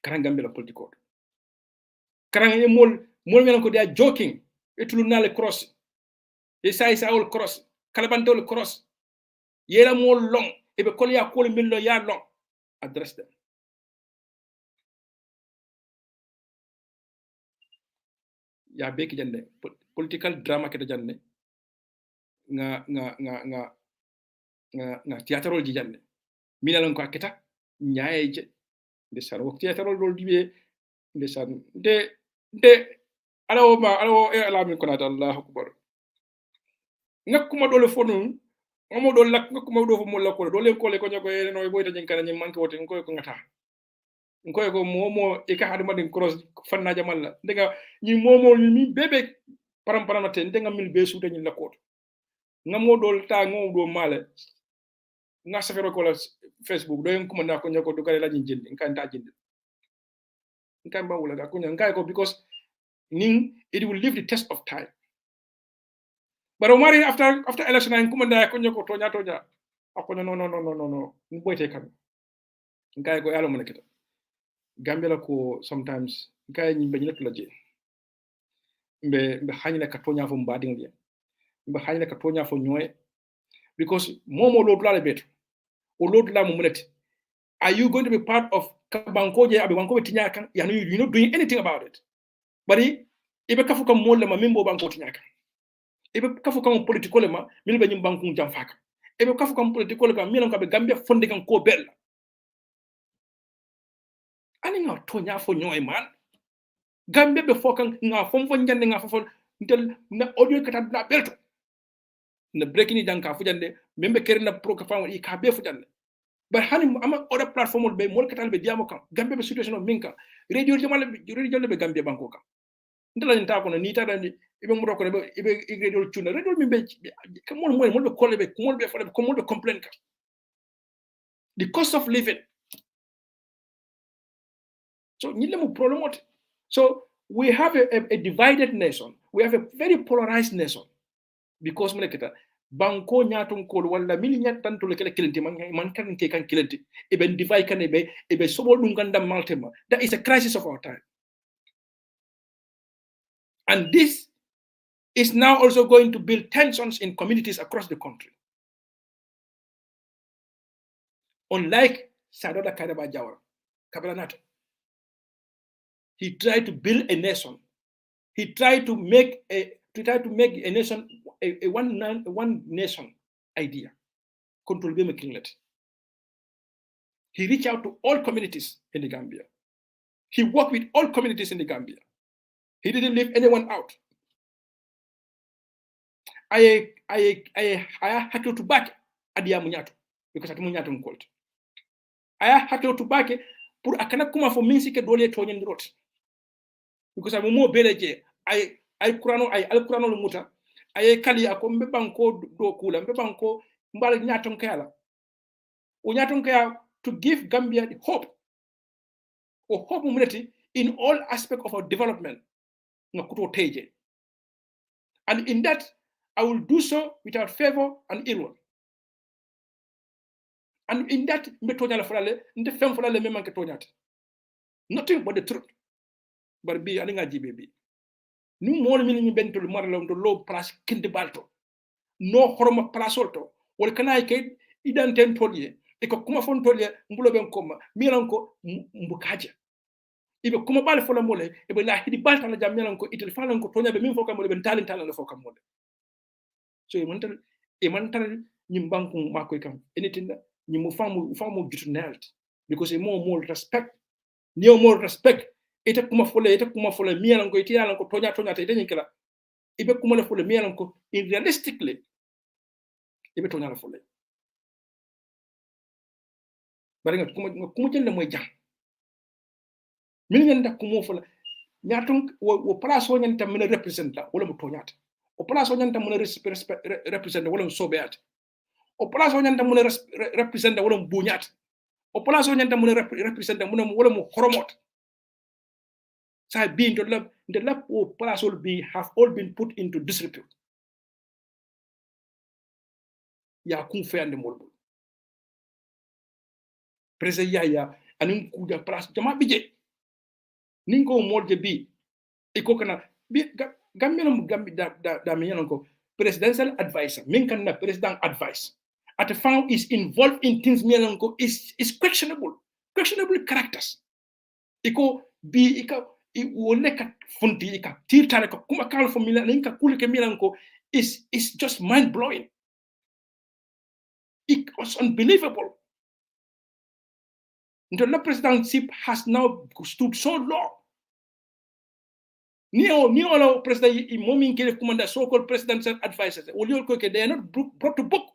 Gambia political karan e mol men ko dia joking etulu na le cross e sai all cross kalabantol cross yela mol long e be kol ya kol millo ya long address them. Ya beki jande political drama kete jande nga theatrol ji jande minalon ko aketa nyaaye de sar wok theatrol dol dibe de san de alawo ala min konata Allahu akbar ngakuma dole fonu momo dol lak ngakuma do fo mo lakko dole ko le ko nyako e no boyta jeng kana nyim manke wote ngoy ko ngata ngoy ko momo e ka haduma din cross fanna jamal la ndega ñi momo mi bebe param te ndenga mil be suuta ñi lakko ngamo dol ta ngom do male nga safero ko la Facebook do en kuma na ko nyako do kala la ñi jindi nkan ta jindi nkan ba wala ko nkan ko because it will live the test of time. But Omari after election en kuma na ko nyako tonya ako no ni boyte kan nkan ko yalo mo nekita Gambia ko sometimes kay ñi bañ la je mbe hañle ka tonya fo mbading dia mbe hañle ka tonya fo ñoy because momo lo dula beto o lo dula mo muneti Are you going to be part of Bankoje Banko Tinyaka? You're not doing anything about it. But ibe kafu kam molle ma mimbo Banko Tinyaka. Ibe kafu kam political ma milbe nyim banku jamfaka. Ibe kafu kam political ma milan ka be Gambia fonde kan ko bella. Ani nga tonya fo nyoy man. Gambia be fokan nga fom fo njande nga fo ntel na audio kata na belto. Na breaking ni janka fu jande membe kerna pro ka fam ka be fu jande. But hani ama other platform be mol katal be diamo kan Gambia be situation of minka radio be Gambia banko kan ndala ni ta ko ni ta dani ibe mo ko ibe radio tuna radio mi be ka mol be kolle be mol be fale ko mol be complain ka the cost of living so ni le mo problem ot so we have a divided nation, we have a very polarized nation because mo leketa banko nyaton ko wala mili nyatan to lekele kilenti man kan ke kan kilenti e ben divide kan e be sobo dum ganda maltema. That is a crisis of our time, and this is now also going to build tensions in communities across the country. Unlike Sadoda Kadaba Jawara Kabalanat, he tried to build a nation. He tried to make a nation a one nation idea. Control be making it. He reached out to all communities in the Gambia. He worked with all communities in the Gambia. He didn't leave anyone out. I had to back Adia Munyato because Munyato called. I had to back pour akana kuma for minsi ke dole to nyen rot because I'm more beleje I kurano I al kurano lu muta ay kali akombe banko do kula mbe banko mbal nyaton kala o nyaton kaya to give Gambia the hope or hope humanity in all aspects of our development ngakuto teje, and in that I will do so without favor and ill will. And in that, nothing but the truth. But be aninga GBB. Nu more meaning bentul marlon to low plus kindibalto. No horoma plasolto. Wal kana ke idanten tolye. Eko kuma fon tolye mbulo ben koma. Miranko mbukaja. Ibe kuma bal fola mole ebe la hidi balta na jam miranko itel falanko tonya be min foka mole ben talin talan foka mole. So e mantal nyimbanku makoy kam anything that you famu jutunality because more respect neo more respect ita kuma fole mialan ko itialan ko tonya te denyin kala ibe kuma le fole mialan ko realistically ibe tonya la fole bari nga kuma jende moy jang min ngenda kuma fole nyaton wo place wo nyanta mena represent la wala mo tonyata o place wo nyanta mena represent wala mo sobeat o place o nyanta muna represent wala buñat o place o nyanta muna represent muna wala mu horomot sa being the lab o place will be have all been put into disrepute ya kun feyande molbo prese ya anin ku da place jama bije ningo molje bi e ko kana bi gambi da mi ko presidential advisor min kan na president advice at the found is involved in things mielanko is questionable characters iko bi ika wole ka funti ika tirtare ko kuma kala fo milan ka kulike mielanko is just mind blowing. It was unbelievable. The presidency has now stood so low. Neo president momin kele kumanda so-called presidential advisors. They are not brought to book.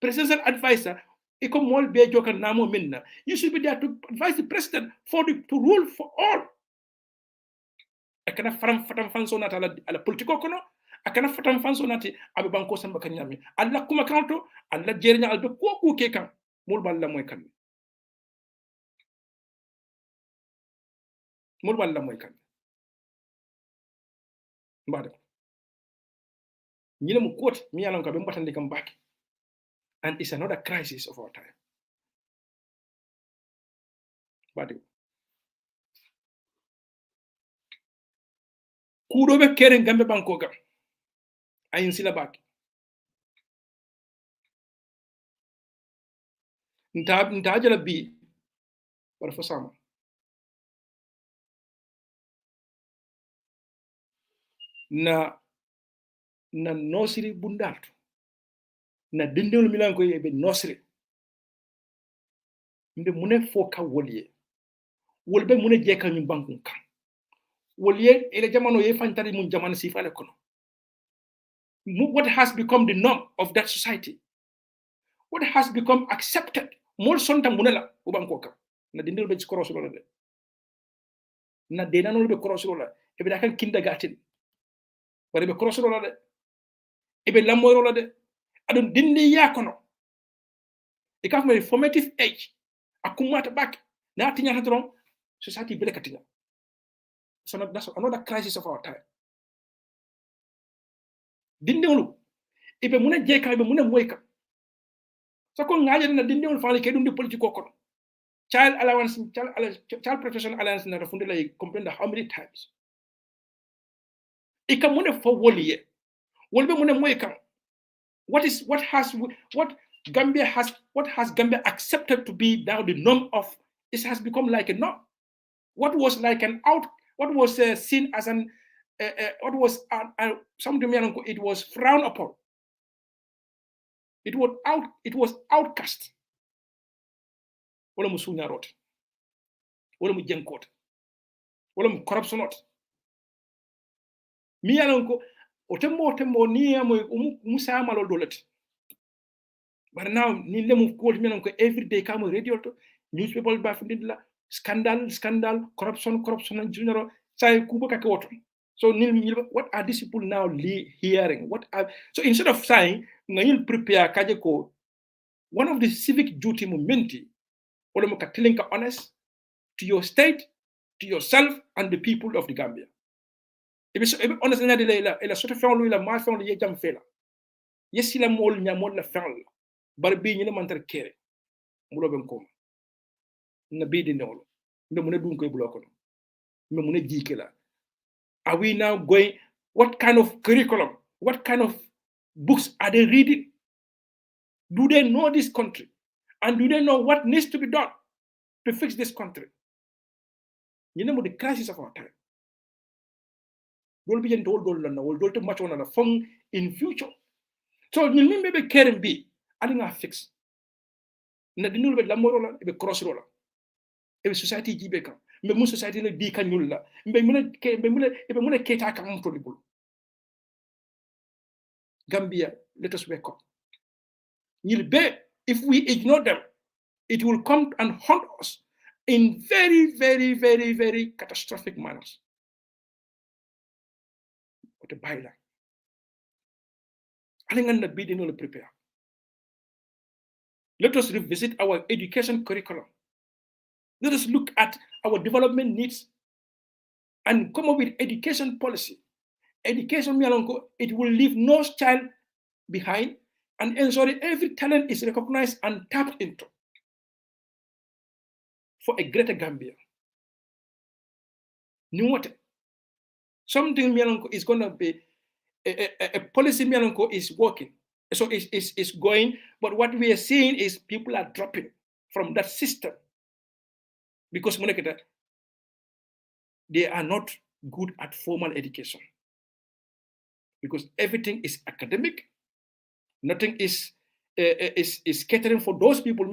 Presidential advisor, you should be there to advise the president to rule for all. Akana fatam fanso nata ala politiko kono, akana fatam fanso nati abe banko samba kanyami. Alla kuma kanto, alla jerinya albe ko ke kan, mul balla moy kan. Mul balla moy kan. Mbade. Nyile mu quote mi yalan ko be mbatande kam back. And it's another crisis of our time. Mbade. Kudo be keren gambe banko gam. Ayin sila back. nta jala bi wala fo sama na nosiri bundalto na dindol milan ko be nosiri mbe mune fo ka woliye wolbe mune je ka ñu bankun kan woliye ele jamano ye fantari mun jamano sifale kono what has become the norm of that society, what has become accepted mol sonta munela ubanko ka na dindol be korosolo la de na de nanol be korosolo la e be dakan kindergarten wala be korosolo la de e be lamoyro la de adon dindi ya kono e ka fa formative age akumata back na tinya hatron society be katinga. So that's another crisis of our time. Dindewlu ibe muna jeka ibe muna moyka so ko ngaje na dindewlu faale ke dum di politiko kono child allowance child protection allowance na funde lay comprendre how many times ika muna fo woliye wolbe muna moyka what Gambia accepted to be now the norm of it has become like a norm. What was like what was seen as an what was something it was frowned upon. It was outcast. Wala mu sunya rot. Wala mu jenkot. Wala mu corruption not. Mi yalanko otembo ni amoy musa malo dolati. But now ni lemu ko mi every day kamo radio to newspaper ba fundilla scandal, corruption and general. So what are these people now hearing? So instead of saying, "Ngayil prepare kajeko," one of the civic duty momenti, wala mo katilinka honest to your state, to yourself, and the people of the Gambia. If honest na de la soto fenlo la ma fenlo ye jam fela. Yes la mol nya mol la fenlo. Bar bi ñu mantar kéré. Mulo ben ko. Na bi di newlo. Are we now going, what kind of curriculum, what kind of books are they reading? Do they know this country? And do they know what needs to be done to fix this country? You know the crisis of our time. We'll be too much on the phone in future. So you maybe caring be, I think I fix. Na dinul be lamoro be cross rola. E society jibe kan. Mbe mu society le di kanyul la. Mbe mune keta kan mtolibul. Gambia, let us wake up. If we ignore them, it will come and haunt us in very, very, very, very catastrophic manners. What a Bible. I think I'm be the prepare. Let us revisit our education curriculum. Let us look at our development needs and come up with education policy. Education, it will leave no child behind, and ensure every talent is recognized and tapped into for a greater Gambia. New what? Something is going to be a policy is working. So it's going, but what we are seeing is people are dropping from that system because they are not good at formal education. Because everything is academic, nothing is catering for those people.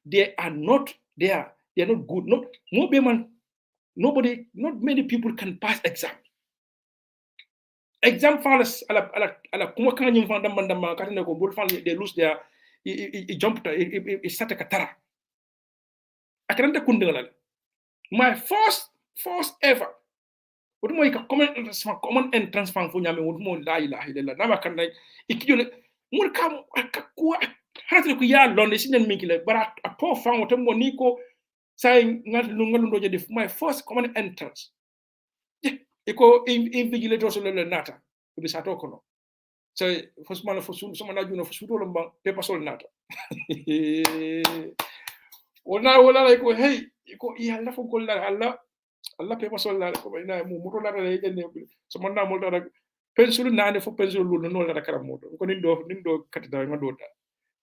They are not there. They are not good. Not many people can pass exam. Exam falas ala kuma kan yin fanda mandama katane ko bol they lose their jump start katara. Akaranta kundala. My first ever. What mo ika common entrance fan fo nyame what mo la ilaha illallah na makan nay ikijole mo kam akku hatre ko ya londe sinen minki le bara a to fan woto mo ni ko say ngalundo je def my first common entrance iko invigilator so le nata ko bisa to kono so fosmana fosu so mana juno fosu to lomba pepa sol nata wala ko hey ko yalla fo ko la Allah pe masol la ko ina mu muto la le jenne so man na mo dara pensul nane fo pensul lu no la karam mo ko nindo katida ma do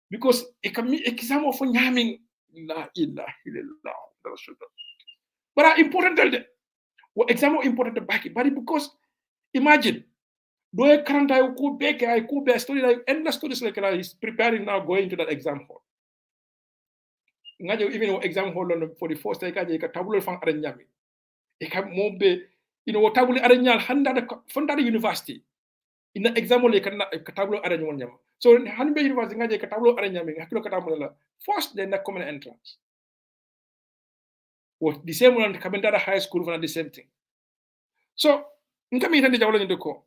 because e kam exam fo nyamin La ilaha illallah. But important exam important to back it. But because imagine do a current I could bake I could be a story like endless stories like I is preparing now going to that exam hall. Ngajo even exam hall for the first time ka tableau fan ara nyami. E ka mombe tableau ara nyal handa da university. In the exam hall ka tableau ara nyama. So hanbe university ngaje ka tableau ara nyami hakilo ka tableau la. First then the common entrance. What the same one Kabendara High School for the same thing. So nkami tande jawlo nyinde ko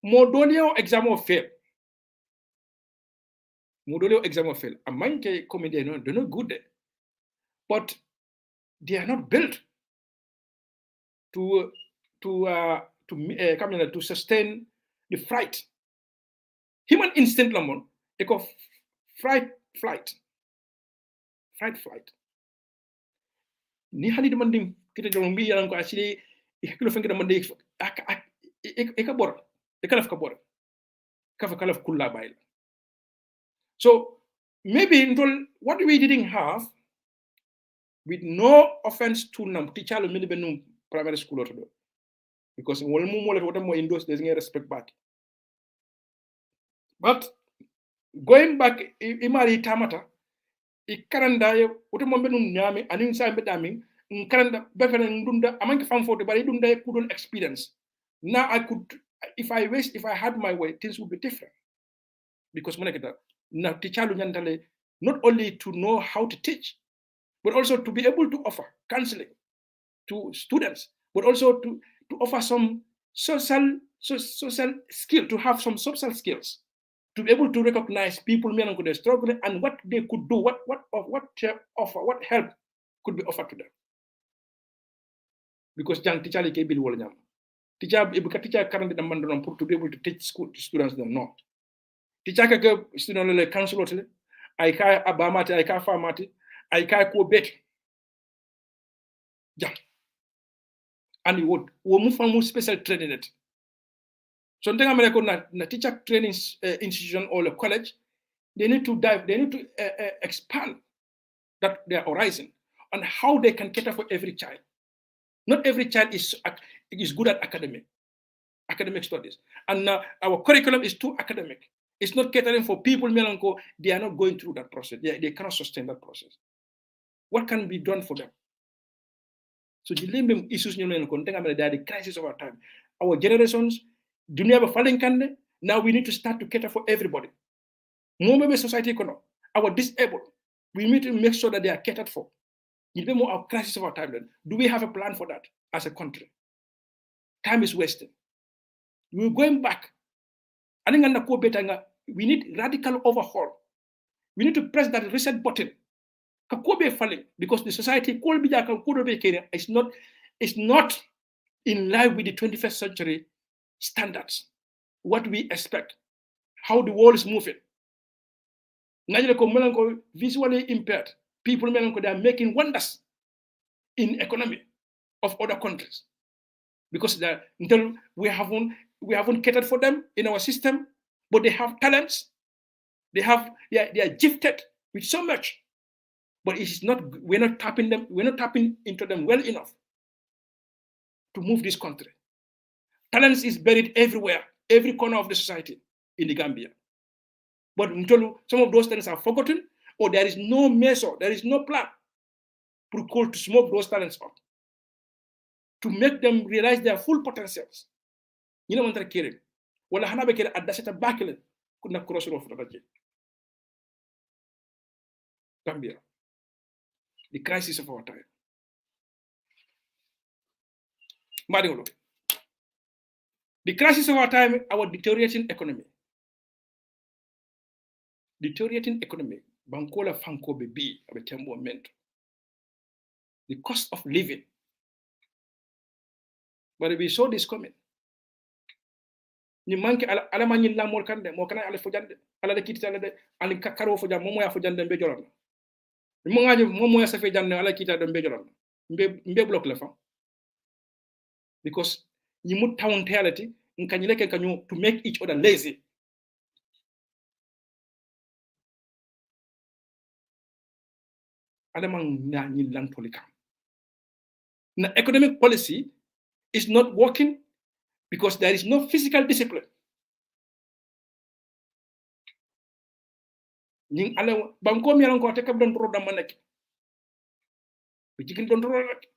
modolio exam of fail. Modolio exam of fail. Amanke comedy no they're not good. But they are not built to sustain the fright. Human instinct lamon eko flight. Ni hani demanding kita jong bi yalan ko asili ikilo fengi demanding ekabor ekalaf kabor kafa kalaf kulla bayil. So maybe what we didn't have, with no offense to nam teacher lo mini benum primary school oto because wol mo mo le mo indos there's no respect back. But going back imari tamata ikaranda yo woto mo benum nyami anin sa bedami karanda befere ndunda amanke fam photo bari dunda couldn't experience. Now I could, if I had my way, things would be different. Because now teacher not only to know how to teach, but also to be able to offer counseling to students, but also to offer some social skill, to have some social skills, to be able to recognize people who are struggling and what they could do, what help could be offered to them. Because young teacher like able to teacher currently demand to be able to teach school students them no. Teacher ka student le counsel hotel ay ka abamati ay ka famati ay ka ko bet. Yeah. And what we move special training it. So na teacher training institution or a college, they need to expand that their horizon on how they can cater for every child. Not every child is good at academic studies. And our curriculum is too academic. It's not catering for people, they are not going through that process. They cannot sustain that process. What can be done for them? So the issues they are the crisis of our time. Our generations, do we have a falling candle? Now we need to start to cater for everybody. More society, our disabled, we need to make sure that they are catered for. More our crisis of our time. Then. Do we have a plan for that as a country? Time is wasting. We're going back. We need radical overhaul. We need to press that reset button. Because the society is not in line with the 21st century standards. What we expect, how the world is moving. Visually impaired people, they are making wonders in economy of other countries because until we haven't catered for them in our system, but they have talents. They are gifted with so much, but it is not. We're not tapping them. We're not tapping into them well enough to move this country. Talents is buried everywhere, every corner of the society in the Gambia. But some of those talents are forgotten, or there is no measure, there is no plan to smoke those talents up, to make them realize their full potentials. You know what I'm saying? Well, I have a data back could not cross off the Gambia. The crisis of our time. The crisis of our time, our deteriorating economy. Deteriorating economy. Bankola Fanko Baby, the cost of living. But we saw this coming. Ni manke ala manyi la mol kande mo kana ala fojande ala de kitita ala de ala kakaro fojam mo ya fojande be jolon mo ngaji mo ya safe jande ala kitita de be jolon mbe block la fa because ni mut town reality nkanyi leke kanyu to make each other lazy. adamang na ñi lang polika na economic policy is not working because there is no physical discipline. Ning ala banko mi ko te kab don program manak bi jigin don rek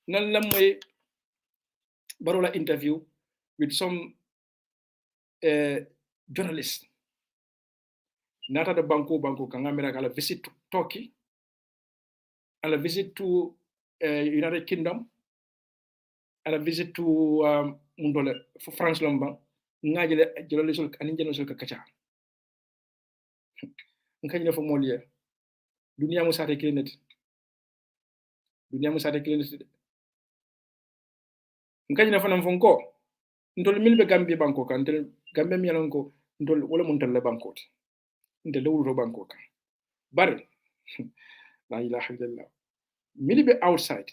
nan lam may barola interview with some journalists nata the banko kan America ala visit to Turkey, ala visit to United Kingdom, ala visit to mundole France lamba ngajele jolole sol ani jeno sol ka kacha ngani fa molier dunia musate klinet ngani na fanam fonko ndol milbe gambi banko kan tel gambe mi yalan ko ndol wala mun talle banko ndel wuro banko kan bari la ilaha illallah milbe outside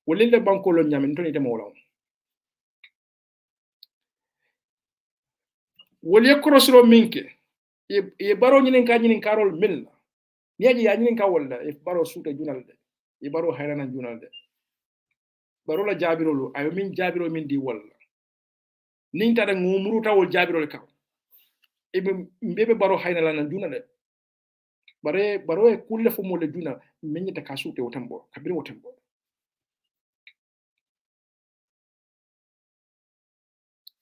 wala le banko lo nyame ndoni dem wala wala korosro minke e baro nyinen karol milna niaji ya nyinen ka wala e baro suta junalde e baro hayrana junalde baro la jabirolo ayo min jabiro min di wala nin tada ngumuru tawol jabirol ka e mbebe baro hayrana nan junalde baro e kulle fo mo le juna menyita ka suta wotambo kabiri wotambo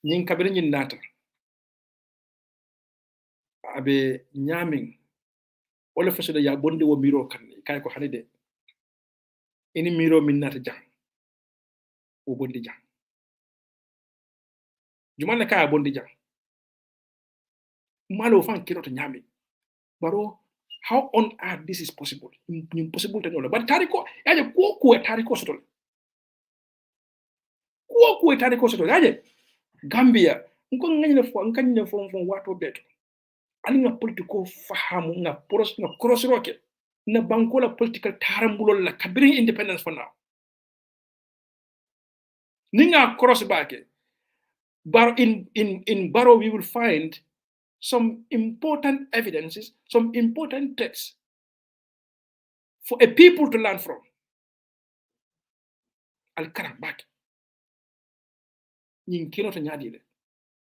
nyin kabiri nyin nata abe nyamin wala fasada ya bonde wo miro kan kay ko hanide ini miro min nata jang o bondi jang jumana kaya bondi jang malo fan kilo to nyami baro how on earth this is possible impossible to know but tariko yaje ko tariko sotol ko tariko sotol yaje Gambia nko nganyine fo wato beto ali nga politiko fahamu nga cross roke na banko la political tarambulol la kabiri independence for now ninga cross back but in Barrow we will find some important evidences, some important texts for a people to learn from. Al-Karabak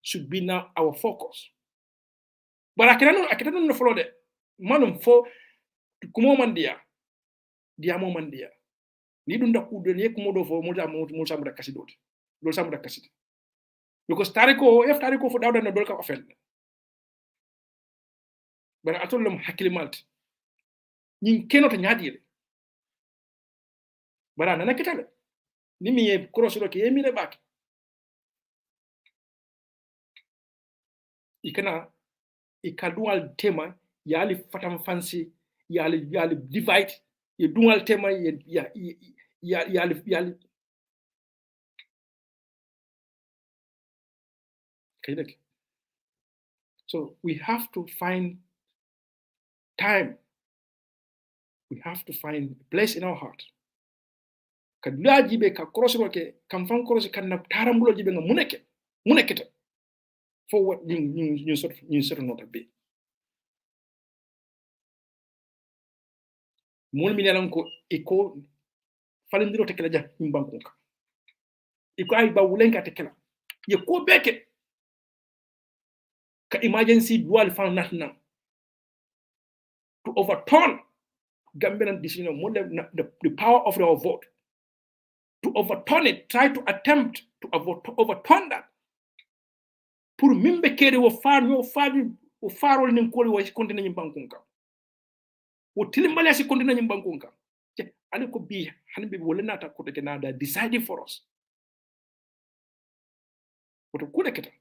should be now our focus. But I cannot follow that. Manum for kumo mandia, diamo mandia. Ni dunda kudo ni kumodo for mulsa muda kasidot. Dolsa muda kasid. Because if tariko for dawda na dolka offend. But I told them hakili malt. Nin cannot nyadile. But anana kitale. Ni mi cross roke yemi le back. Ikadual tema yali fatam fancy yali divide ye dual tema yali okay. So we have to find time, we have to find a place in our heart kadula jibe ka cross roke kam fan cross kan na tarambulo jibe nga muneke for what you sort of not a bit. Mon minalan ko iko falindiro tekela ja imbankunka. Iko ay ba wulenka tekela. Ye ko beke ka emergency dual fan natna to overturn Gambian decision, the power of our vote. To overturn it, try to attempt to overturn that. Pour mimbe kere wo farol nin koli wo kontina nyimbankunka wo tilimbali asi kontina nyimbankunka ali ko bi hanbe wala nata ko de nada deciding for us woto kude keta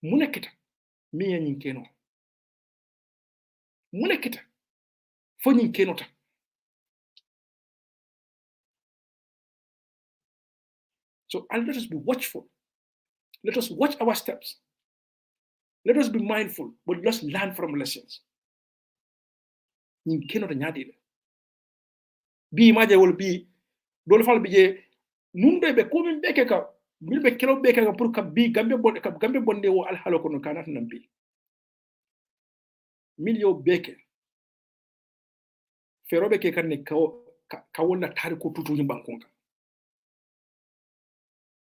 muneketa mi nyin keno muneketa fo nyin keno ta so let us be watchful. Let us watch our steps. Let us be mindful, but let's learn from lessons. You cannot nyadi. Be maje will be dol fal bije nunde be ko min beke ka mil be kelo beke ka pour ka bi gambe bonde wo al halo kono kanat nambi. Mil yo beke ferobe ke kan ne ka wala tari ko tutu ni bankunka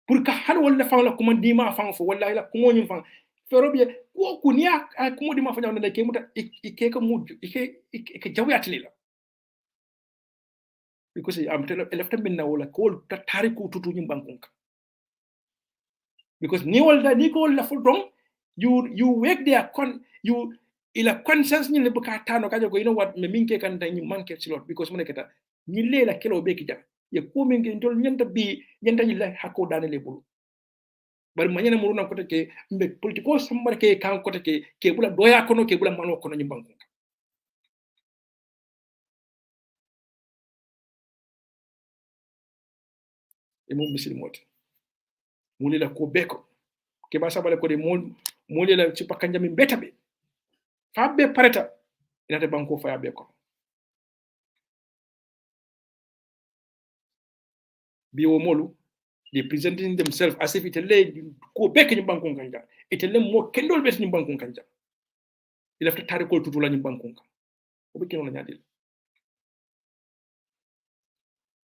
pour ka har wala fa la kuma di ma fa fo wallahi la kuma ni fa ferobe ko kunya kuma di ma fa nyawna ke muta ke ka muju ke jawyatli la because am tele lefta minna wala ko tari ko tutu ni bankunka because ni wala ni ko wala fo don you wake their you ila conscience ni le buka tano kaje ko you know what me minke kan tan ni manke slot because mo nekata ni lela kelo be ki jam ye ko minke ndol nyanta bi nyanta ni la hakko dane le bulu bari manyana mo na ko te mbe politiko sambar ke kan ko te ke bula doya kono ke bula mano kono ni banku e mo misil mot mo lela ko beko ke ba sabale ko de mo lela ci pakanja mi beta be fabbe pareta inate banko faya be ko biwo molu they presenting themselves as if itelle ko beke ni banko kanja itelle mo kendol bet ni banko kanja il afta tari ko tutula ni banko kanja o be kenola nyadil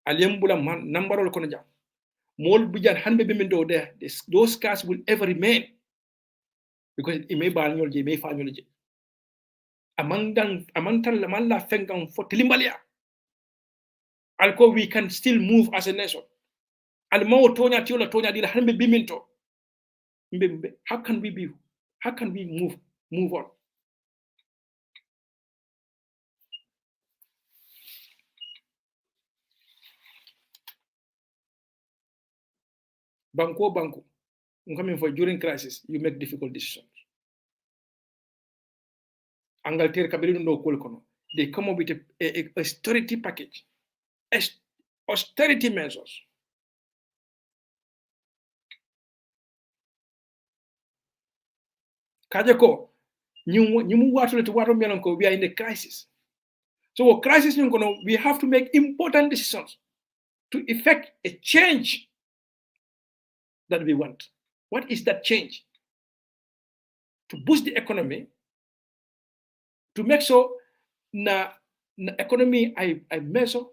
aliyem bula man nambarol kono jam mol bujan hanbe be min do there those cars will ever remain because it may ba nyol je may fa nyol je amantan la man la fengan fo tilimbalia alko we can still move as a nation al mawo tonya tiola tonya dila hanbe biminto mbembe how can we move on banko coming for during crisis you make difficult decisions Angleterre kabili no kol kono they come up with a austerity package austerity measures kaje ko nyimu watu to watu melan ko we are in a crisis so a crisis we have to make important decisions to effect a change that we want. What is that change? To boost the economy, to make sure na economy I measure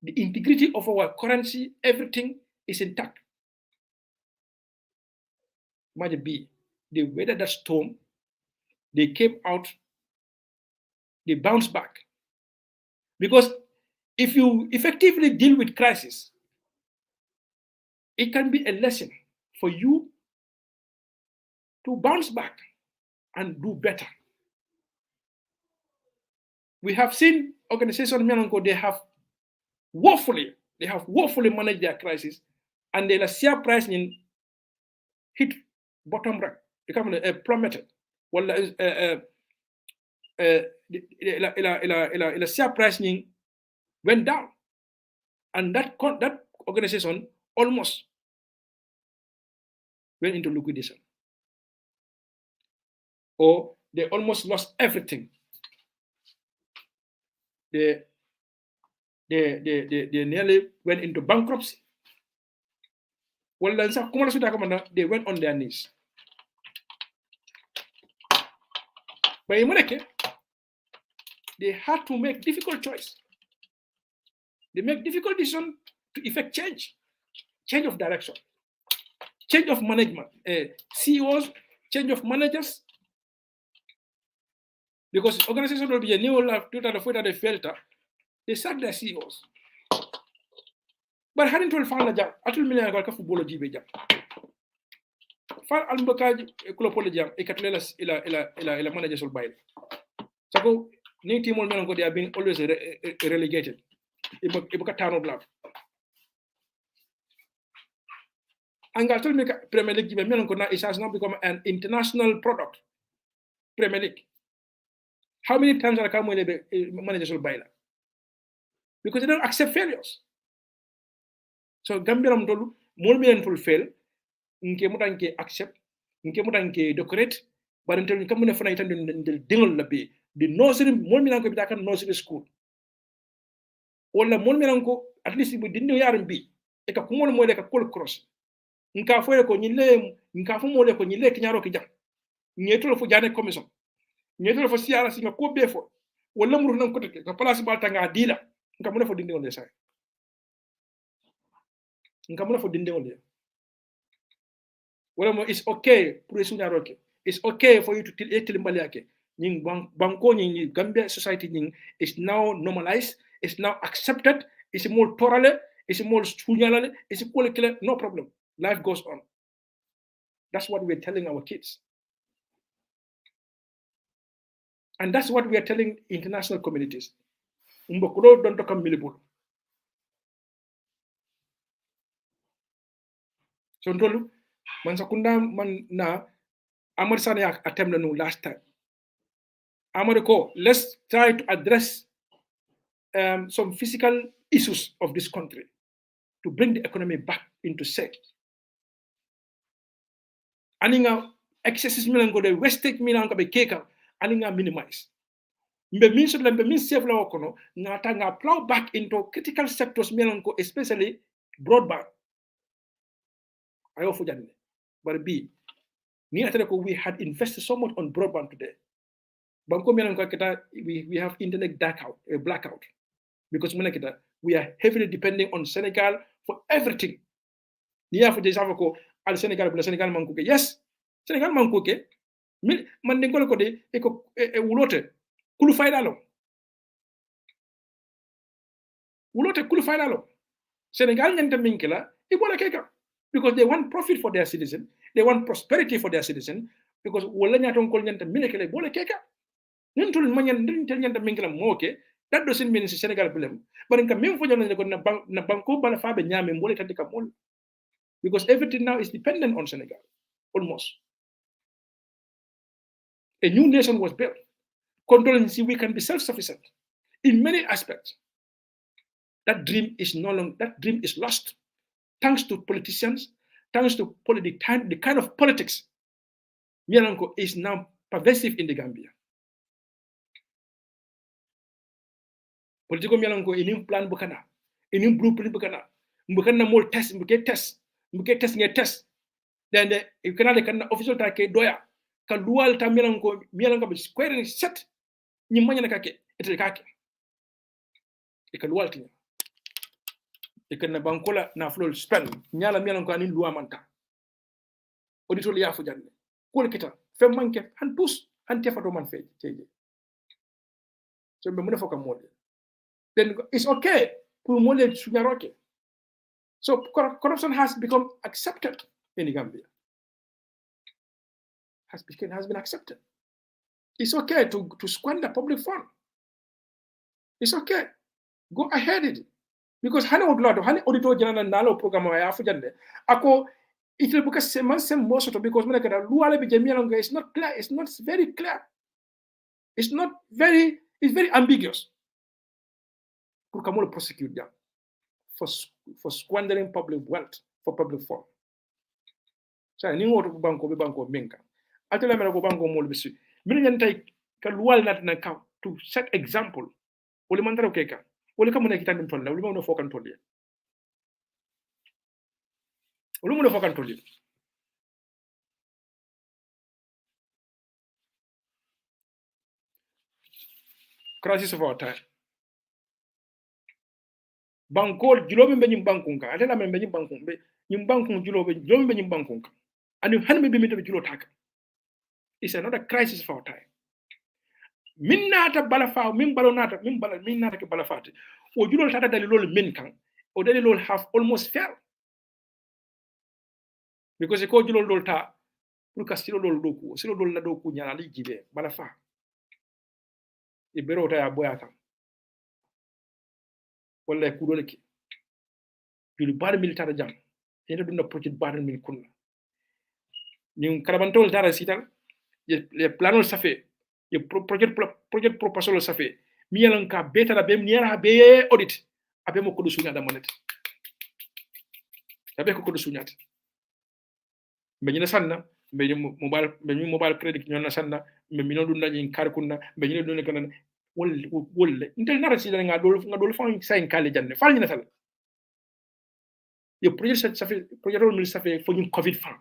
the integrity of our currency, everything is intact. Might be they weathered that storm, they came out, they bounced back. Because if you effectively deal with crisis, it can be a lesson for you to bounce back and do better. We have seen organizations, they have woefully managed their crisis, and the share price hit bottom rank, become plummeted. Well, the share price went down, and that organization almost went into liquidation, or they almost lost everything. They nearly went into bankruptcy. Well, they went on their knees. But in Moneke, they had to make difficult choice. They make difficult decisions to effect change of direction, change of management, CEOs, change of managers. Because organizations will be a new life, they felt they sacked their CEOs. But hadn't told Fan Jam, I told me I got a football GB Jam. Fan Albaka Kulopoli Jam, a Catlela managers will buy it. So, new team will they have been always relegated. Ibuka town of love. And I told me Premier League it has now become an international product. Premier League. How many times are come when managers will buy that? Because they don't accept failures. So Gambia mtolu mol mi len fail nke mutanke accept nke mutanke decorate but until you come in fana itan del dingol la be the nursery mol mi nanko bitaka nursery school wala mol mi nanko at least bu dinno yaram bi e ka kumol mo le ka kol cross nka fo ko nyile nka fo mo le ko nyile kinyaro ki jam nyetolo fo jane commission nyetolo fo siara singa ko be fo wala muru nan kotake ka place balta nga dila nka muna fo dinde on sai nka muna fo dinde on wala mo it's okay pour sunya roke it's okay for you to tell mbali yake nying banko nying Gambia society nying is now normalized, is now accepted, is more torale, is more sunyalale, is equal no problem. Life goes on. That's what we're telling our kids. And that's what we are telling international communities. Mbokuro don't talk milibul. So ndolu man sakunda man na amar sana attempt no last time. Americo, let's try to address some physical issues of this country to bring the economy back into shape. Aninga excesses milango de wastage milango be keka aninga minimize. Mbe min so lembe min save la okono ngata nga plow back into critical sectors milango, especially broadband. Ayo fujanne. But B, we had invested so much on broadband today. Banko milango kita we have internet blackout because we are heavily depending on Senegal for everything. Niya for desava ko al Senegal bla Senegal manko ke yes Senegal manko ke man dengol ko de e ko wulote kulu faydalo Senegal nyanta minkela e bola keka because they want profit for their citizen, they want prosperity for their citizen, because wala nyaton ko nyanta minekele bola keka nuntul manyan ndintel nyanta minkela moke. That doesn't mean it's Senegal problem. But in Kamim for na banko bala fabe nyame mbole tatika mol. Because everything now is dependent on Senegal. Almost. A new nation was built. Condolences, we can be self-sufficient in many aspects. That dream is no longer, that dream is lost. Thanks to politicians, thanks to the kind of politics Mialanko is now pervasive in the Gambia. Politiko mialanko inim plan bukana, inim blueprint bukana more test, mbuke test nge test. Then you can official take doya. Ka lual ta mialanko be square set ni manya na kake etre kake. E ka lual tinya. E ka na bankola na flow spell nyala mialanko anin luwa manta. Auditor ya fu janne. Ko kita fe manke han tous han tefato man fe teje. So be muna foka mode. Then it's okay pour mole sunyaroke. So corruption has become accepted in Gambia. Has been accepted. It's okay to squander public fund. It's okay. Go ahead it. Because hani auditor general nalo program ya fujande. Ako it will become sem most because when luale be jamiananga is not clear. It's not very clear. It's very ambiguous. Pour kamolo prosecute them for squandering public wealth for public fund. So ni woto banko minka. Atela mera ko banko mol bisi. Min nyantay ka luwal nat na ka to set example. Wole mandaro keka. Wole ka mona kitan tolle. Wole mo fokan tolle. Wole mo fokan tolle. Crisis of our time. Bankol julobe be nyim bankunka atela men be nyim bankun be nyim bankun julobe be nyim bankunka and hanbe be mito be julo taka. It's another crisis for our time. Min nata balafa min balonata min nata ke balafati o julo tata dalilol min kan o dalilol have almost fair because ko julo dol ta pour ka silo dol doku silo dol la doku nyala li jibe balafa e bero ta ya boya kan wala ku dole ki juli bar militaire jam ene dum na projet bar mil kunna ni karabantol dara sital les plans ça fait le projet proposal ça fait mi yalan ka beta la bem niera be audit abe mo ko do sunya da monet abe ko do sunya be ni sanna be mobile credit ñon na sanna be mi no dun na ñin kar kunna be ni do ne kan wolle intel nara si nga dol fa sen kale janne fal ni na sal le projet ça fait projet rôle ça fait fo ñu covid fan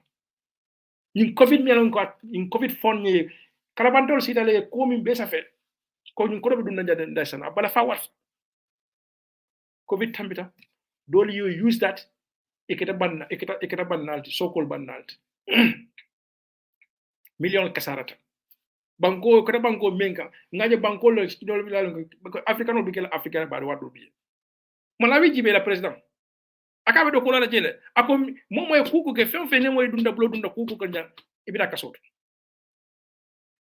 ñin covid mi yalan ko ñin covid fon ni karabantol si dalé ko mi be ça fait ko ñun ko be dum nanja ndaysan abala fa wat covid tambita dole you use that ikita bannalti so-called bannalti million kasarata banko kada banko menka ngaje banko le dole bilal ko africano bi kala africain ba wadu bi malawi jibe la president akabe do ko la jele ako mo moy kuku ke fen fen moy dunda blo dunda kuku ko njang ibida kasot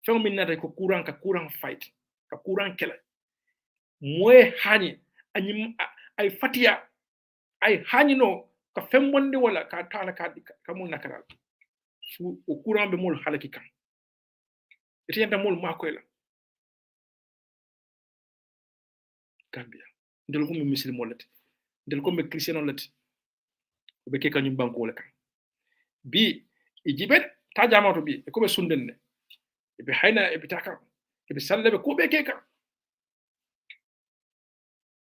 fen min nata ko courant fight ka courant kela moy hani anyim ay fatia ay hani no ka fen bonde wala ka tala ka mo nakaral fu o courant be mol halaki kan etienta mol makoy la Gambia ndel ko mi muslim molati ndel ko mi christian olati be ke kanyum banko la kan bi ijibet ta jamato bi ko be sundenne be hayna e bitaka e be sallabe ko be ke kan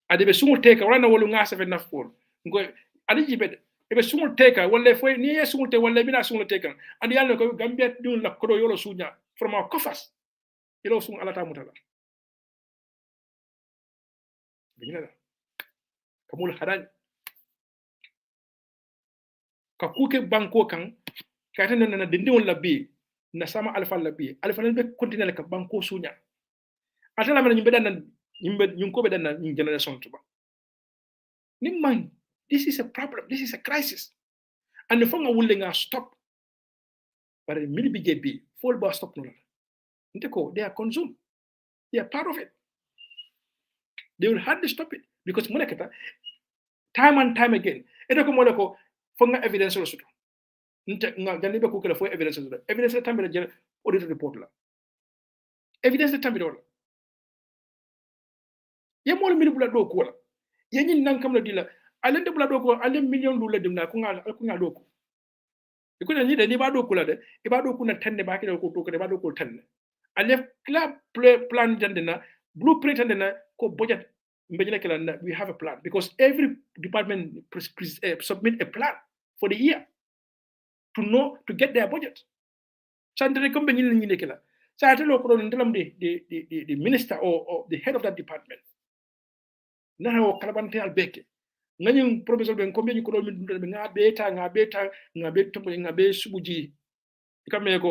ade be sumul teka wala wolu ngasa fe nafkor ngoy ali jibet e be sumul teka wala foy ni e sumul te wala bina sumul teka andi yalla ko Gambia dun la ko yolo sunya from our coffers ilo sum alata mutala binala kamul hadan ka kuke banko kan ka tan na dindi wala bi na sama alfa la bi alfa be continuer ka banko sunya atala man nyimbe dan nyimbe nyum ko be dan nyim generation tuba ni man this is a problem, this is a crisis, and the fonga wulle nga stop but mini bjb full bar stop no ndeko they are consumed, they are part of it, they will hardly stop it because monekata time and time again edo ko moleko fonga evidence lo suto nte nga gandi be ko kala fo evidence lo evidence tambe la jere audit report la evidence tambe do ye mol mini bula do ko la ye nyin nan kam la dila alen de bula do ko alen million lu la dimna ko nga do ko ko ni de ni ba do ko la de e ba do ko na tande ba ke ko to ko de ba do ko tande alen plan jandena blueprint jandena ko budget mbejele kala na we have a plan because every department submit a plan for the year to know to get their budget sandre ko benyin ni kala sa telo ko don delam the minister or the head of that department na ho kalabante al beke ngani professor ben ko benyi ko do min dum nga beta nga be subuji kamé ko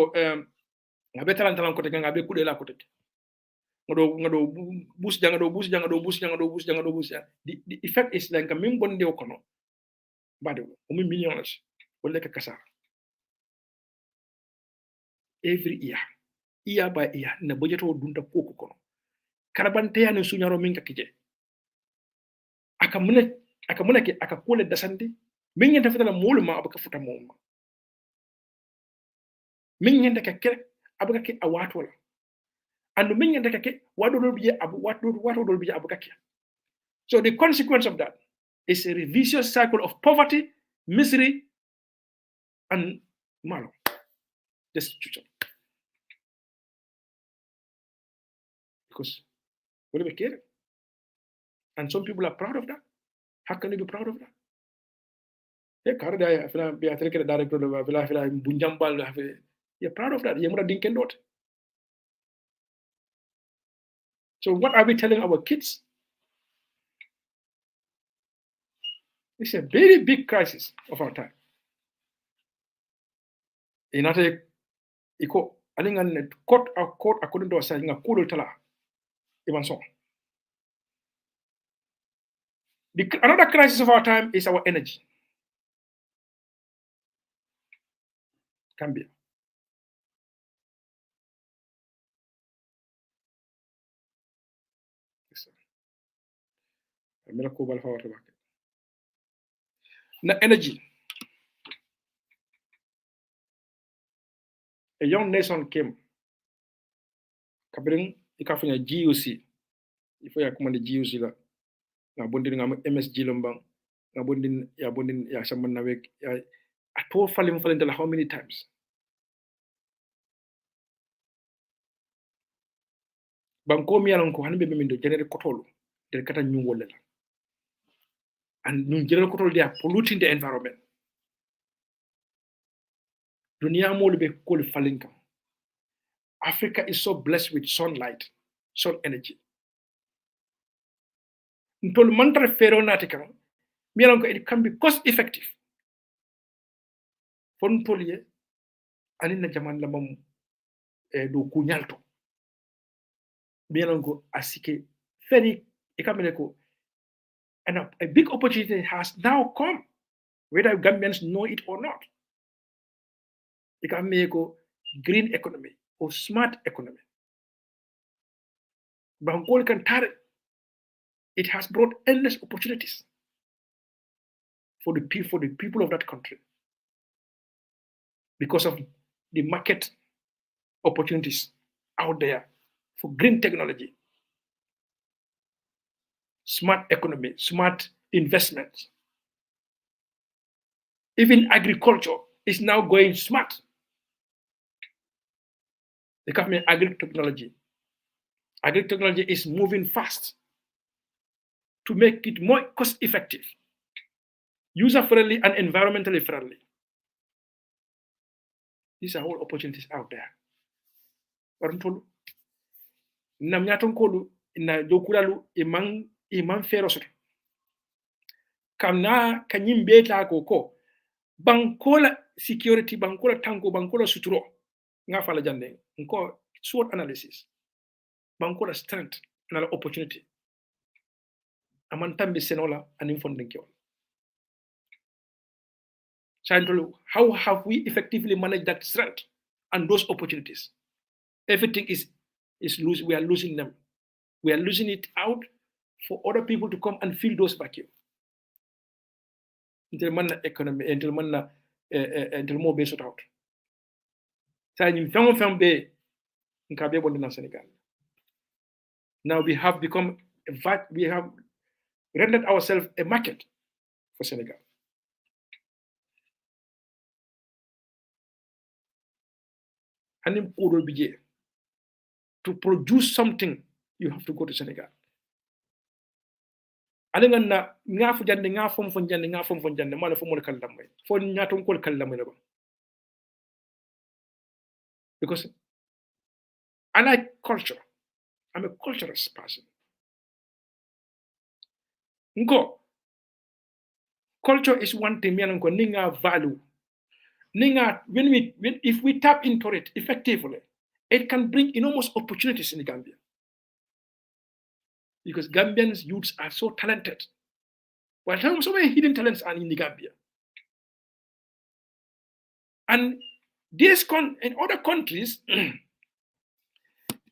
nga be talantalan ko te nga be kudela ko te ngado bus janga do the effect is like min bonde ko no bade o mi millions wala ka kasa every year by year na budget o dunta ko ko no karabante ya ne sunyaro min ka kije aka muna ke aka kole dasandi min yanta fitala molu ma abaka futa mo min yanta ka ke abaka ke awatola and min yanta ka ke wado do biye abu wado do biye abaka ke. So the consequence of that is a vicious cycle of poverty, misery, and destitution. Because what do we care? And some people are proud of that. How can you be proud of that? You're proud of that. You're So what are we telling our kids? It's a very big crisis of our time. Inate iko alingan court according to us nga kudo tala even so. Another crisis of our time is our energy. Gambia. Na energy. A young nation came. Kabring ikafanya GUC. Ifo ya kumande GUC la. Na bondin ngam MSG lombang. Na bondin ya saman na wek ya ato falim la how many times? Banko mi yalan ko hanbe mindo generate kotolo. Del kata ñu wolle la. And ñu generate kotolo they are polluting the environment. Dunia mo be ko falinka. Africa is so blessed with sunlight. sol energy ntol mantra ferronati kan milan ko it can be cost effective fon tolye anin na jaman la mom do kunyalto milan ko asike very ekamene ko and a big opportunity has now come whether Gambians know it or not. It can make a green economy or smart economy. Bangkok can target. It has brought endless opportunities for the people of that country because of the market opportunities out there for green technology, smart economy, smart investments. Even agriculture is now going smart. The company agri-technology. Agri-technology is moving fast to make it more cost-effective, user-friendly, and environmentally friendly. These are all opportunities out there. Na dokuralu imang ferosoto. Kamna kanyimbeta koko. Bankola security, bankola tango, bankola suturo. Nga fala jande. Nko SWOT analysis. Bankola strength and opportunity. Amantambi senola and infunding kyo. How have we effectively managed that strength and those opportunities? Everything is loose. We are losing them. We are losing it out for other people to come and fill those vacuums. Until man economy, until man until more based out. Now we have become we have rendered ourselves a market for Senegal. And to produce something, you have to go to Senegal. Alinga nga fu jande nga fom fon jande mala fo mo kallamay fo nyaton kol kallamay ba because I like culture. I'm a culturist person. Ngo culture is one thing ko ninga value ninga if we tap into it effectively, it can bring enormous opportunities in the Gambia. Because Gambians youths are so talented. Well, so many hidden talents are in the Gambia. And this in other countries,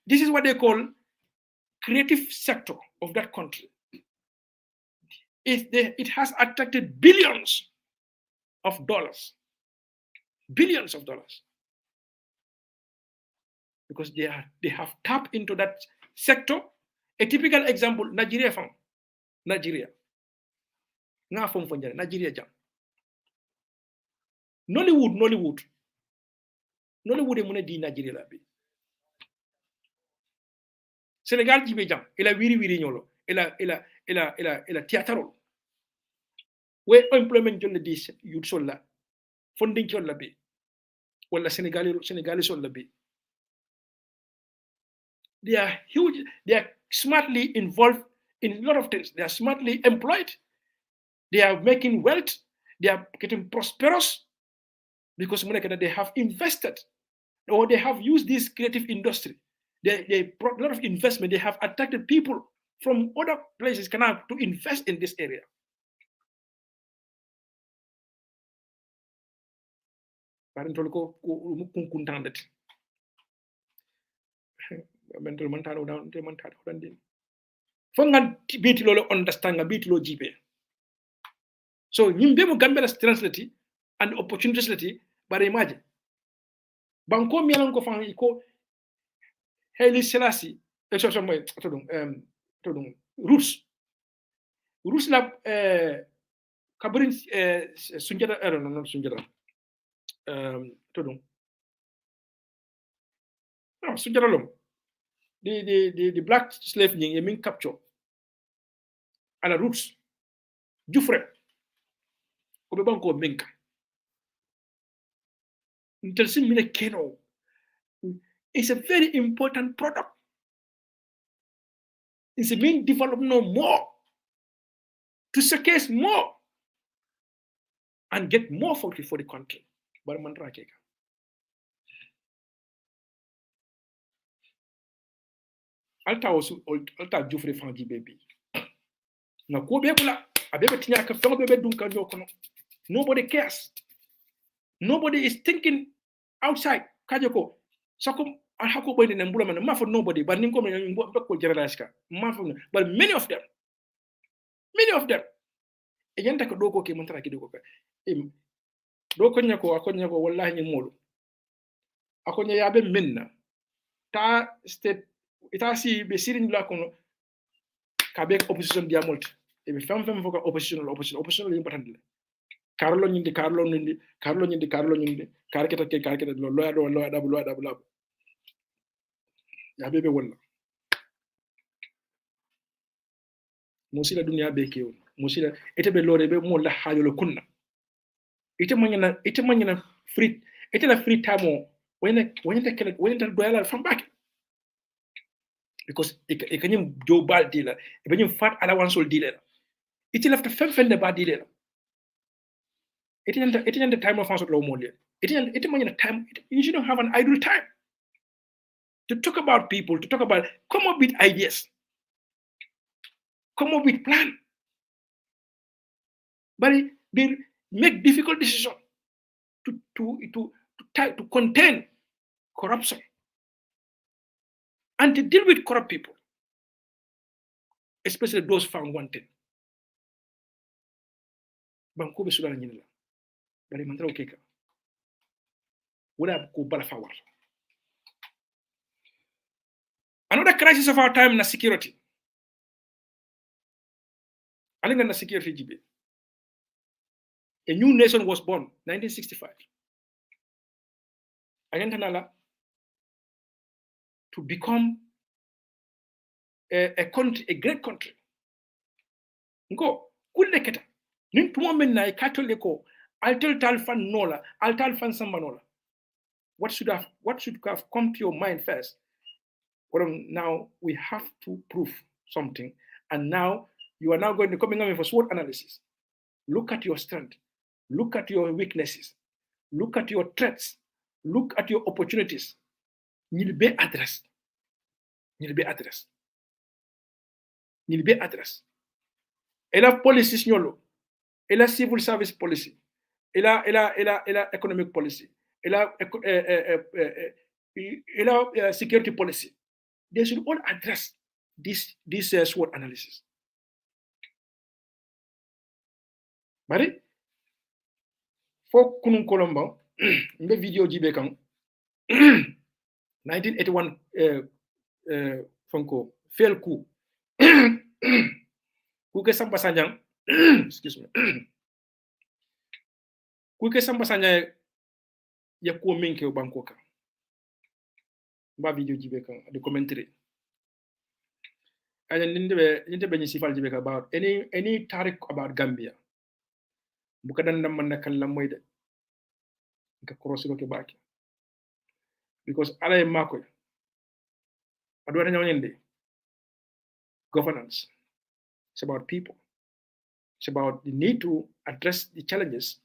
this is what they call creative sector of that country. It has attracted billions of dollars. Billions of dollars. Because they have tapped into that sector. A typical example, Nigeria found. Nigeria. Nigeria jam. Nollywood. Nollywood est di Nigeria la bi. Senegal jibe jam. Ela wiri nyolo. Ela théâtre. We employment jolle di youth sol la. Funding sol la bi. Wala Senegali sol la bi. They are huge. They are smartly involved in a lot of things. They are smartly employed. They are making wealth. They are getting prosperous because they have invested or they have used this creative industry. They brought a lot of investment. They have attracted people from other places to invest in this area. Understand so nyimbe Gambia translate and opportunities but imagine banko mialan ko fan ko Haile Selassie Rus la kabrin Sunjata non Sunjata Sunjata lom the black slave ñi min capture à la roots Jufre ko be banko minka intelsin mine keno is a very important product It's a mean develop no more, to showcase more, and get more for the country. But man rakeka. Alta jufre fangi baby. Na ko be kula abebe tinya ka fango bebe dunka nyokono. Nobody cares. Nobody is thinking outside. Kajoko. Sako alhako boy ne mbula man ma for nobody, but ninko me mbako generalize ka. Ma for, but many of them. Ejenta ko doko ke mantara ki doko ka. Doko nyako akonyako wallahi ni molo. Akonya yabe minna. Ta state ita si be sirin la kono ka be opposition dia multi e be fam foka opposition important le Carlo nyindi karketa lo loya do ya bebe wala musila dunia be kew musila ite be lore be mo la hajolo kunna ite manyana free ite la free time when do yala from back. Because it can do bad dealer, when you fat allowance dealer. It left a fem bad dealer. It isn't the time of answer low more. It isn't time. You shouldn't have an idle time to talk about people, to talk about, come up with ideas, come up with plan. But they make difficult decisions to contain corruption. And to deal with corrupt people, especially those found wanted. Banko be sudara nyinila. Bari mantra okeka. Wala ko bala fawar. Another crisis of our time na security. Alinga na security jibe. A new nation was born, 1965. Ayantanala to become a country, a great country. Ngo kulle keta. Nin tumo men na katole ko altel talfan nola, altal fan samba nola. What should have come to your mind first? Well, now we have to prove something, and now you are now going to coming up for SWOT analysis. Look at your strength, look at your weaknesses, look at your threats, look at your opportunities. You'll be addressed. Ela policies nyolo, ela civil service policy, ela economic policy, ela security policy. They should all address this SWOT analysis. Bari for kunun kolomba mbe video jibe kan 1981 Fonko fail coup. Kuke Samba Sanyang, excuse me. Kuke Samba Sanyang ya kuo minke Bangkoka. Ba video jibe kan the commentary. And ninde be sifal jibe ka about any tarik about Gambia. Bukadan na man nakalla moyde. Ka cross ko ke baki. Because ala e mako adwara nyawnyende governance. It's about people. It's about the need to address the challenges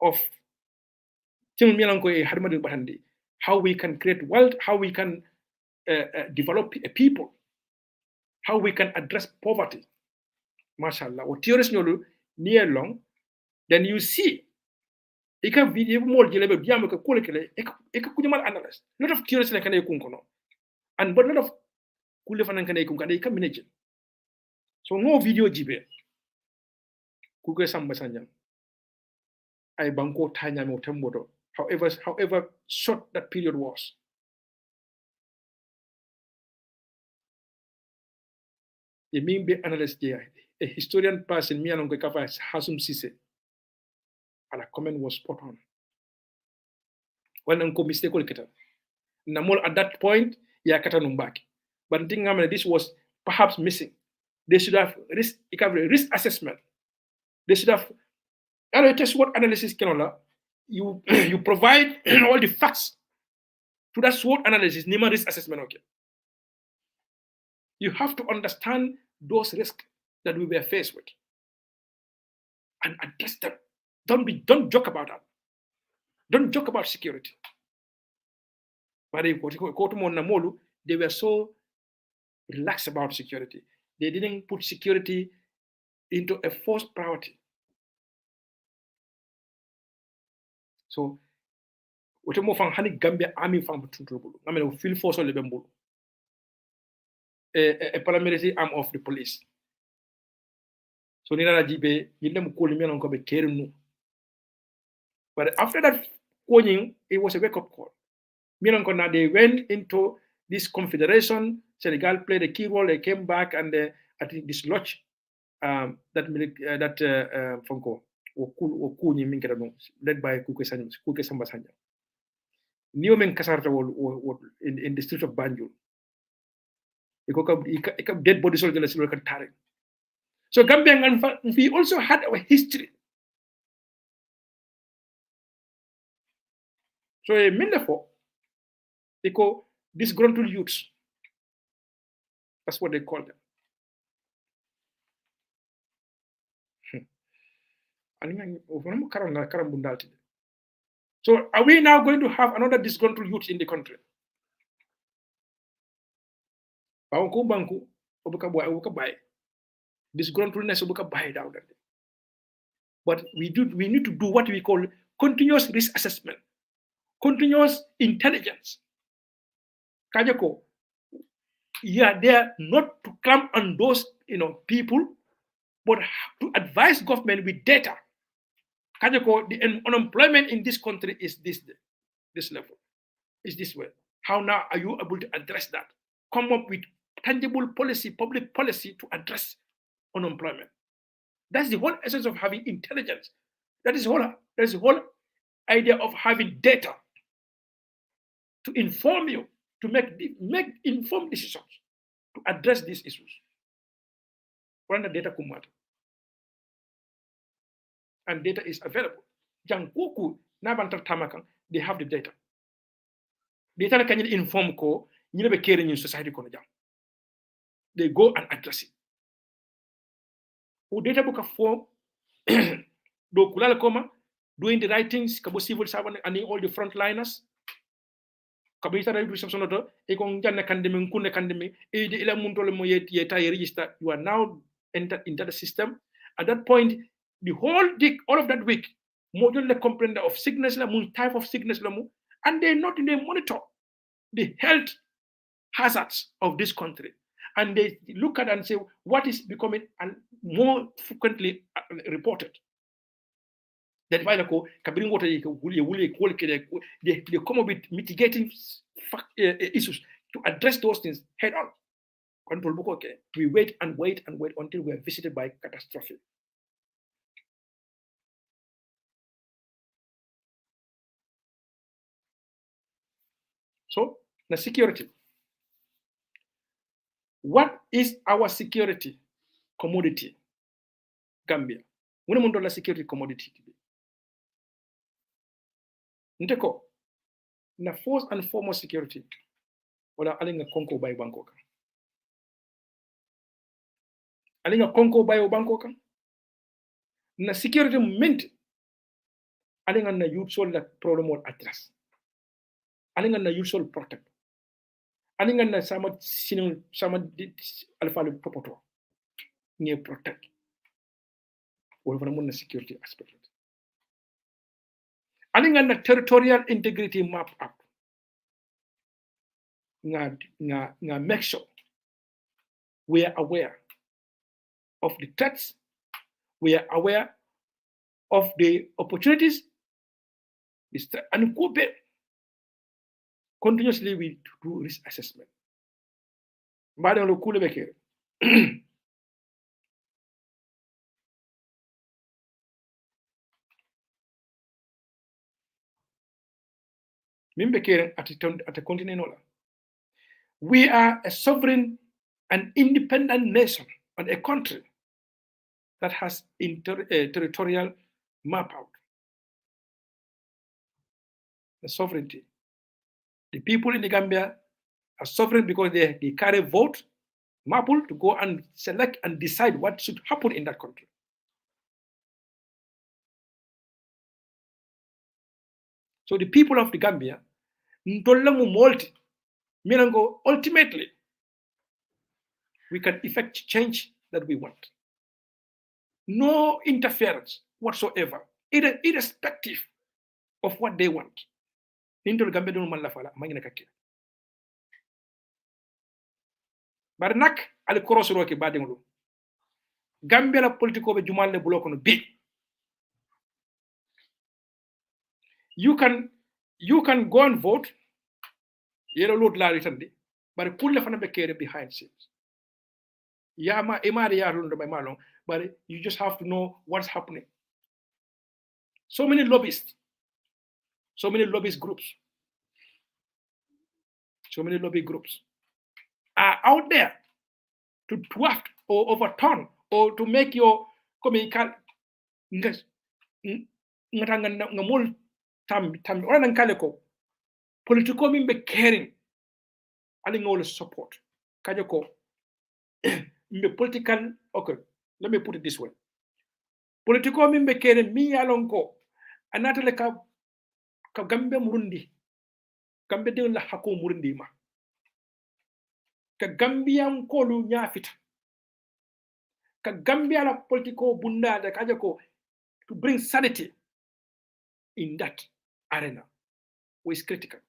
of how we can create wealth, how we can develop a people, how we can address poverty. Mashallah. What theorists know near long, then you see it can be more jelebe biamo ka kolekele e ka kujamal analyst. Lot of theorists na kana kunkono. And but lot of kule fanan kana kunkana e ka manage. So no video jibe. Kuke Samba Sanyang. I banko tanya mo tembodo. However short that period was. The main be analyst there. A historian person, me and Kafa Hasum Sise. And a comment was spot on. When Uncle mistake Namol at that point, yeah, back. But I think this was perhaps missing. They should have risk assessment. They should have test SWOT analysis. You provide all the facts to that SWOT analysis. Nima risk assessment. Okay. You have to understand those risks that we were faced with and address them. Don't joke about that. Don't joke about security. But they were so relaxed about security. They didn't put security into a first priority. So, what more from Hani Gambia Army from Tutubu? I mean, feel force on the a paramilitary arm of the police. So, Nina Jibe, you them call me on Kobe Kerunu. But after that warning, it was a wake up call. Now they went into this confederation. Senegal played a key role. They came back and I think dislodged that Fonko led by Kuke Samba Sanya. Niomen Kasarta in the street of Banjul. It dead body soldiers look at Tarik. So Gambian and we also had our history. So a therefore, they call disgruntled youths. That's what they call them. So are we now going to have another disgruntled youth in the country? Disgruntledness down. But we need to do what we call continuous risk assessment, continuous intelligence. Kajako, yeah, they are not to clamp on those people, but to advise government with data. Kajako, the unemployment in this country is this level, is this way. How now are you able to address that? Come up with tangible policy, public policy to address unemployment. That's the whole essence of having intelligence. That is the whole idea of having data to inform you, to make informed decisions to address these issues. When the data come out. And data is available. Jankuku, Nabantar Tamakan, they have the data. Data can inform ko, you never care in society. They go and address it. Data book of form, do kulala koma, doing the right things, kabo civil servant and all the frontliners. Kabita do something other, ekong janna kandemi, kunde kandemi, e de ila muntole mo yeta register. You are now entered into the system. At that point, the whole all of that week, module the complaint of sickness, type of sickness, and they monitor the health hazards of this country. And they look at and say what is becoming more frequently reported. That's why they come up with mitigating issues to address those things head on. We wait and wait and wait until we are visited by catastrophe. So, the security. What is our security commodity? Gambia. When we do security commodity, Nteko, na first and foremost security, wala alinga konko by Bangkok. Alinga konko by Bangkok. Na security meant alinga na youthful la problem or address. Alinga na youthful protect. Alinga na sama alpha propoto. Nye protect. Wala na security aspect. Alinga na territorial integrity map up. Nga make sure we are aware of the threats, we are aware of the opportunities, and continuously we do risk assessment. At a continent, we are a sovereign and independent nation and a country that has territorial map out. The sovereignty. The people in the Gambia are sovereign because they carry vote, Mapple to go and select and decide what should happen in that country. So the people of the Gambia, ultimately, we can effect change that we want. No interference whatsoever, irrespective of what they want. But nak al korosoro ke badingulu. Gambia la politiko be jumal le bloco no big. You can go and vote. Yellow load la ritandi. But kulle fana be kere behind scenes. Yama emari ya rundo by malong. But you just have to know what's happening. So many lobbyists, so many lobbyist groups, so many lobby groups are out there to thwart or overturn or to make your political mimbe caring alingol support kajako political. Okay, let me put it this way. Political mimbe caring mi yalonko anatale ka Gambia murundi Gambia de la hako murundi ma ka Gambia nkolu nyafita ka Gambia la political bunda de kajako to bring sanity in that arena is critical.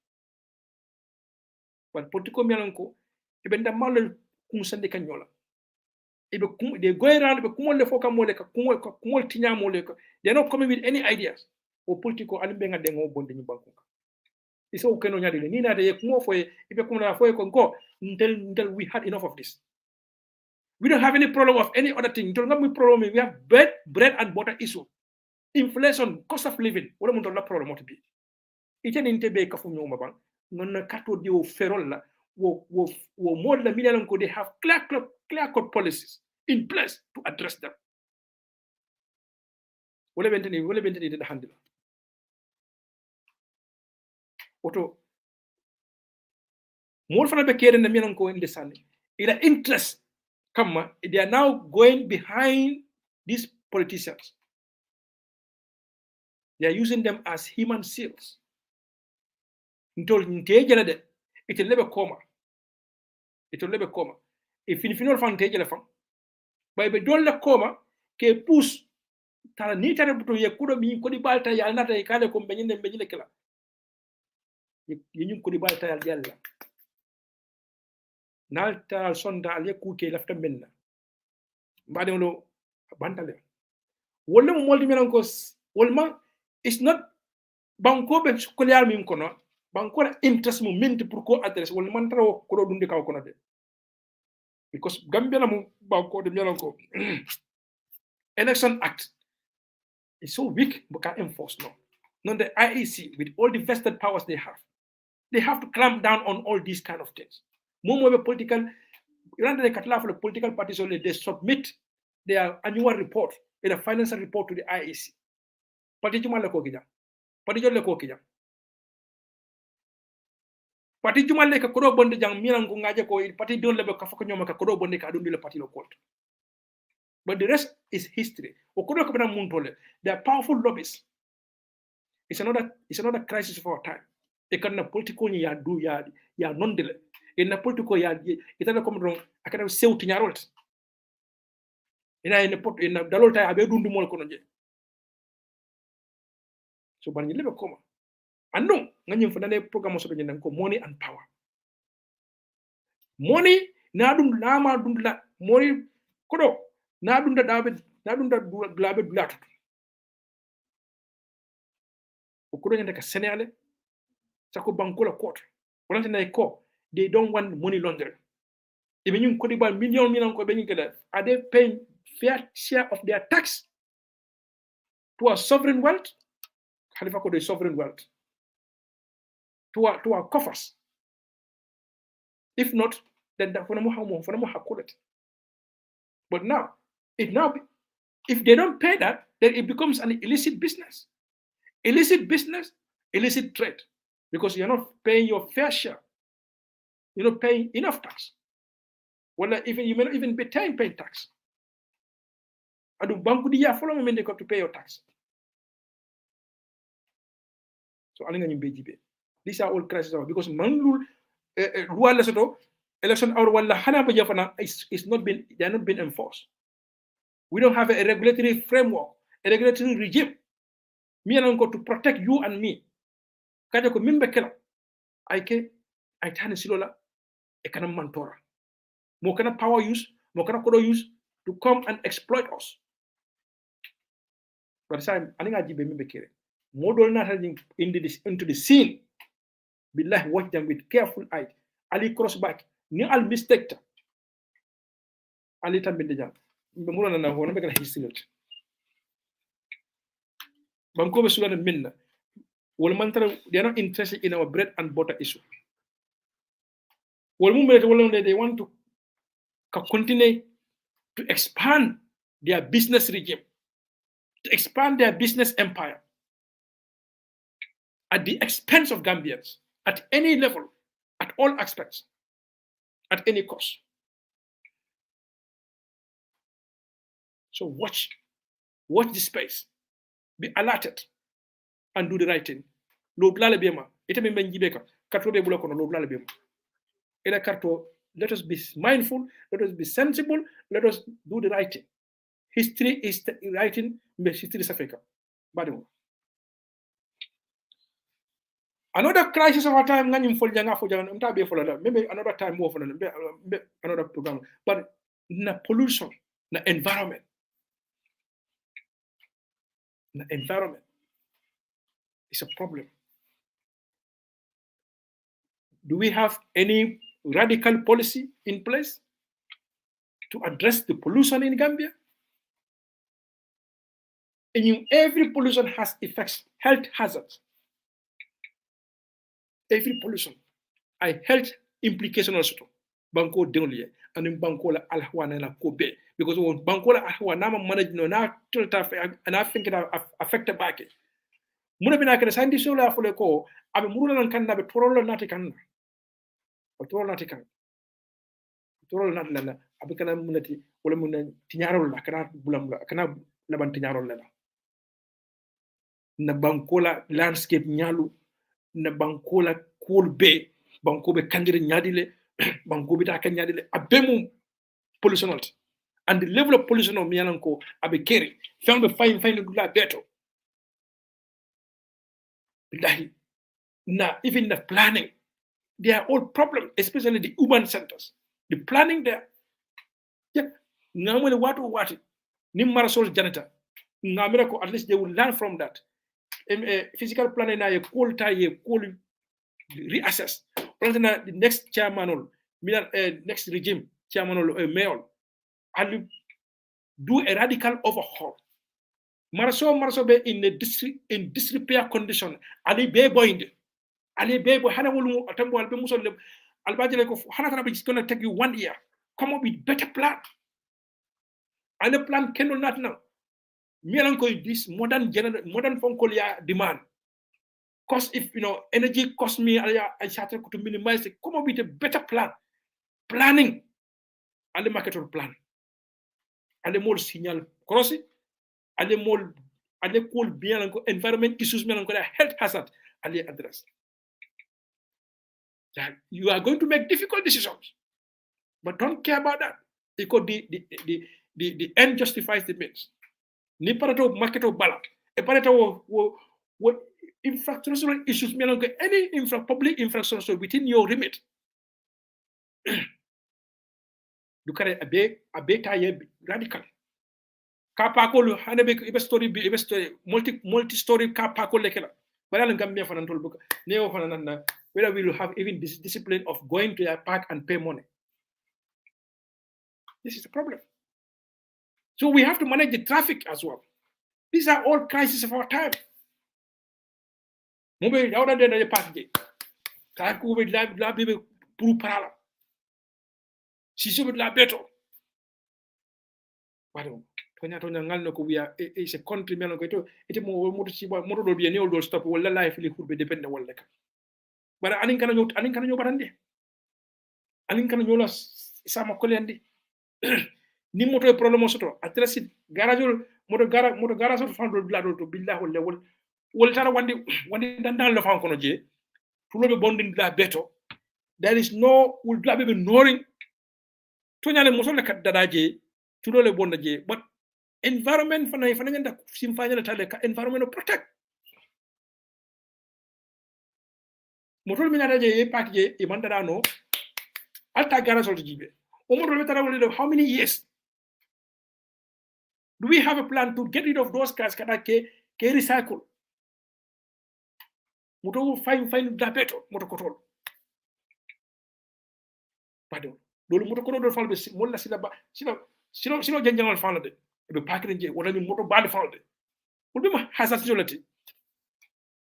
But political mialanko ibenda malo kumusande kanyola they go around kumole foka mole ka kumol tinya mole ka they are not coming with any ideas or political alimbenga dengo bonde ni banko iso ukeno nyadile ni na de kumo foye ibe kumna foye ko go until we had enough of this. We don't have any problem of any other thing. We have bread and butter issue, inflation, cost of living. What am I problem to be? It's an interbe kafu nyoma bang. Non kato di o ferola wo more than million ko they have clear cut policies in place to address them. Wole benteni de handle. Oto more fana be kere na mianon ko in the sani. Ila interest come, they are now going behind these politicians. They are using them as human seals. It will never come. It will never come. If in final fan take the by the dollar coma, ke push tara ni tara buto ye kudo mi ko di balta ya nata e kale ko benyin kala. Yenyum ko di balta ya yalla. Nalta sonda ale kuke lafta menna. Mbade lo bandale. Wolle mo moldi menon ko wolma it's not banko be sukulial mi kono. Banko la interest mo minti pour ko adresse wol man tara ko do dundi kaw kono de. Because Gambia la mo banko de menon ko Election Act is so weak but can't enforce no. Not the IEC with all the vested powers they have to clamp down on all these kind of things. More political, the political parties only they submit their annual report and a financial report to the IEC. Parti juma le ko kijam. Parti jole ko kijam. Parti juma le ka kodo bonde jang miran ko ngaje ko parti don le ka fako nyoma ka kodo bonde ka dundi le parti lo court. But the rest is history. Okodo ko bana muntole. They are powerful lobbies. It's another crisis of our time. E kan na political ni ya du ya nondele. In a political ya itana comme don akana sewti nyarolt. Ina in dalolta abe dundu mol kono je. So ban lebe koma. Ando nganyim fana programme so nyen ko money and power. Money na dum lama dum la money kodo na dum da glabe dulatu. Okodo nyanda ka Senegal sako bankola court. Wala na ko they don't want money laundering. Even you could buy million ko are they paying fair share of their tax to our sovereign wealth? Khalifa ko the sovereign wealth to our coffers. If not, then that but now if they don't pay that, then it becomes an illicit business. Illicit trade, because you're not paying your fair share. You're not paying enough tax. Well, even you may not even be paying tax. Adu banku di ya follow me to pay your tax. So alinga nyimbe jibe. These are all crises because manlul loi lesoto election hour wala hana ba jafana is not been they are not been enforced. We don't have a regulatory framework, a regulatory regime. Me and to protect you and me. Kaja ko mimbe kela. I tani silola e kana mantora. Mo kana power use, mo kana kodo use to come and exploit us. But time aninga jibe mimbe kere. Modol not into the scene. Billah, watch them with careful eye. Ali cross back. Ni al mistake. Ali tambinde jam. Mura na ho na be kana history. Banko be sugana minna. Wal mantara they are not interested in our bread and butter issue. Wal mumbe they want to continue to expand their business regime, to expand their business empire at the expense of Gambians, at any level, at all aspects, at any cost. So watch this space, be alerted, and do the right thing. Lo blale bema, ite me menjibeka, karto be bulo kono lo blale bema. Ela karto, let us be mindful, let us be sensible, let us do the right thing. History is writing, history is Africa. Another crisis of our time, maybe another time more for another program. But the pollution, the environment is a problem. Do we have any radical policy in place to address the pollution in Gambia? And every pollution has effects, health hazards. Every pollution, I health implication also. Banko denliye, and in banko la alhwana na kobe because when banko la alhwana na manage no na tulta and I think it affected back. Muna bina kena scientist la fole ko abe murula nan kan na be torolo nati kan. Torolo nati kan. Torolo nati la abe kana munati wala mun tinyarol la kana bulam la kana laban tinyarol la. Na banko la landscape nyalu na bankola cool be banko be kangire nyadile banko be ta kan nyadile abemu pollution and the level of pollution of miyananko abe keri fam be fine dula beto billahi na even the planning they are all problem especially the urban centers the planning there yeah ngamale watu ni marasol janata ngamira ko at least they will learn from that. Physical planning na ye cool reassess. The next chairman or next regime chairman or mayor, I'll do a radical overhaul. Maraso be in disrepair condition. Ali be boy hana wolu atambo albe musol albajele ko hana kana it's going to take you 1 year. Come up with better plan. And the plan cannot not now. This modern fonkolia demand. Cost if energy cost me I started to minimize it. Come up with a better plan. Planning. And the market plan. And the more signal crossing. And the more and the cool bien environment issues health hazard and the address. You are going to make difficult decisions. But don't care about that. Because the end justifies the means. Ni parato marketo bala e parato what infrastructural issues any public infrastructure within your remit du kare abe taye radical ka pa ko hanebe multi story ka pa ko lekela bala ngambia fanan tol buka neo fanan na whether we will have even this discipline of going to a park and pay money. This is the problem. So we have to manage the traffic as well. These are all crises of our time. Mube yawda de na party. Ka ko be la be pour parala. Si je veux la beto. Pardon. Tonya ngal no ko wiya is a country melo ko to ite mo ci mo do bien do stop wala life li kurbe depende wala ka. Bara anin kana ñoo batande. Anin kana ñoo la sama kolendi ni moto problème soto atresit garage moto garage soto fando blado to billahi wol tara wandi dandan lo fan kono je tulobe bondin la beto there is no will blabe be noring to nyale mo solle kat dadaje tulole bonda je but environment fana ngenda simfanya tale ka environment protect motol mi nata je e pak je e mandada no alta garage to jibe o motol betara wol how many years do we have a plan to get rid of those cars kada ke recycle moto fine da beto moto kotol pardon dolu moto kono do falbe molla sila ba silo janjangal falade be pakre je wala ni moto bali falde wol ma hasasjolati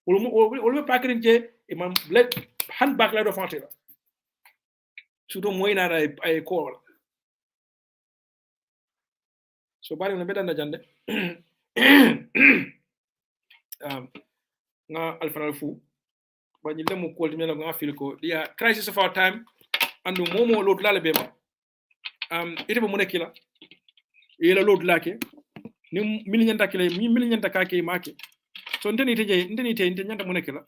wol pakre je e man black handbag la do faltira sudo moyna ay ko wala so bari no bedanda jande nga alfanal fu ba ñu lemu ko dimela nga fil ko dia crisis of our time andu momo lot la beba ite ba mu nekila yela lot lake ni min nyanta kile min nyanta kake make so ndeni te nyanta mu nekila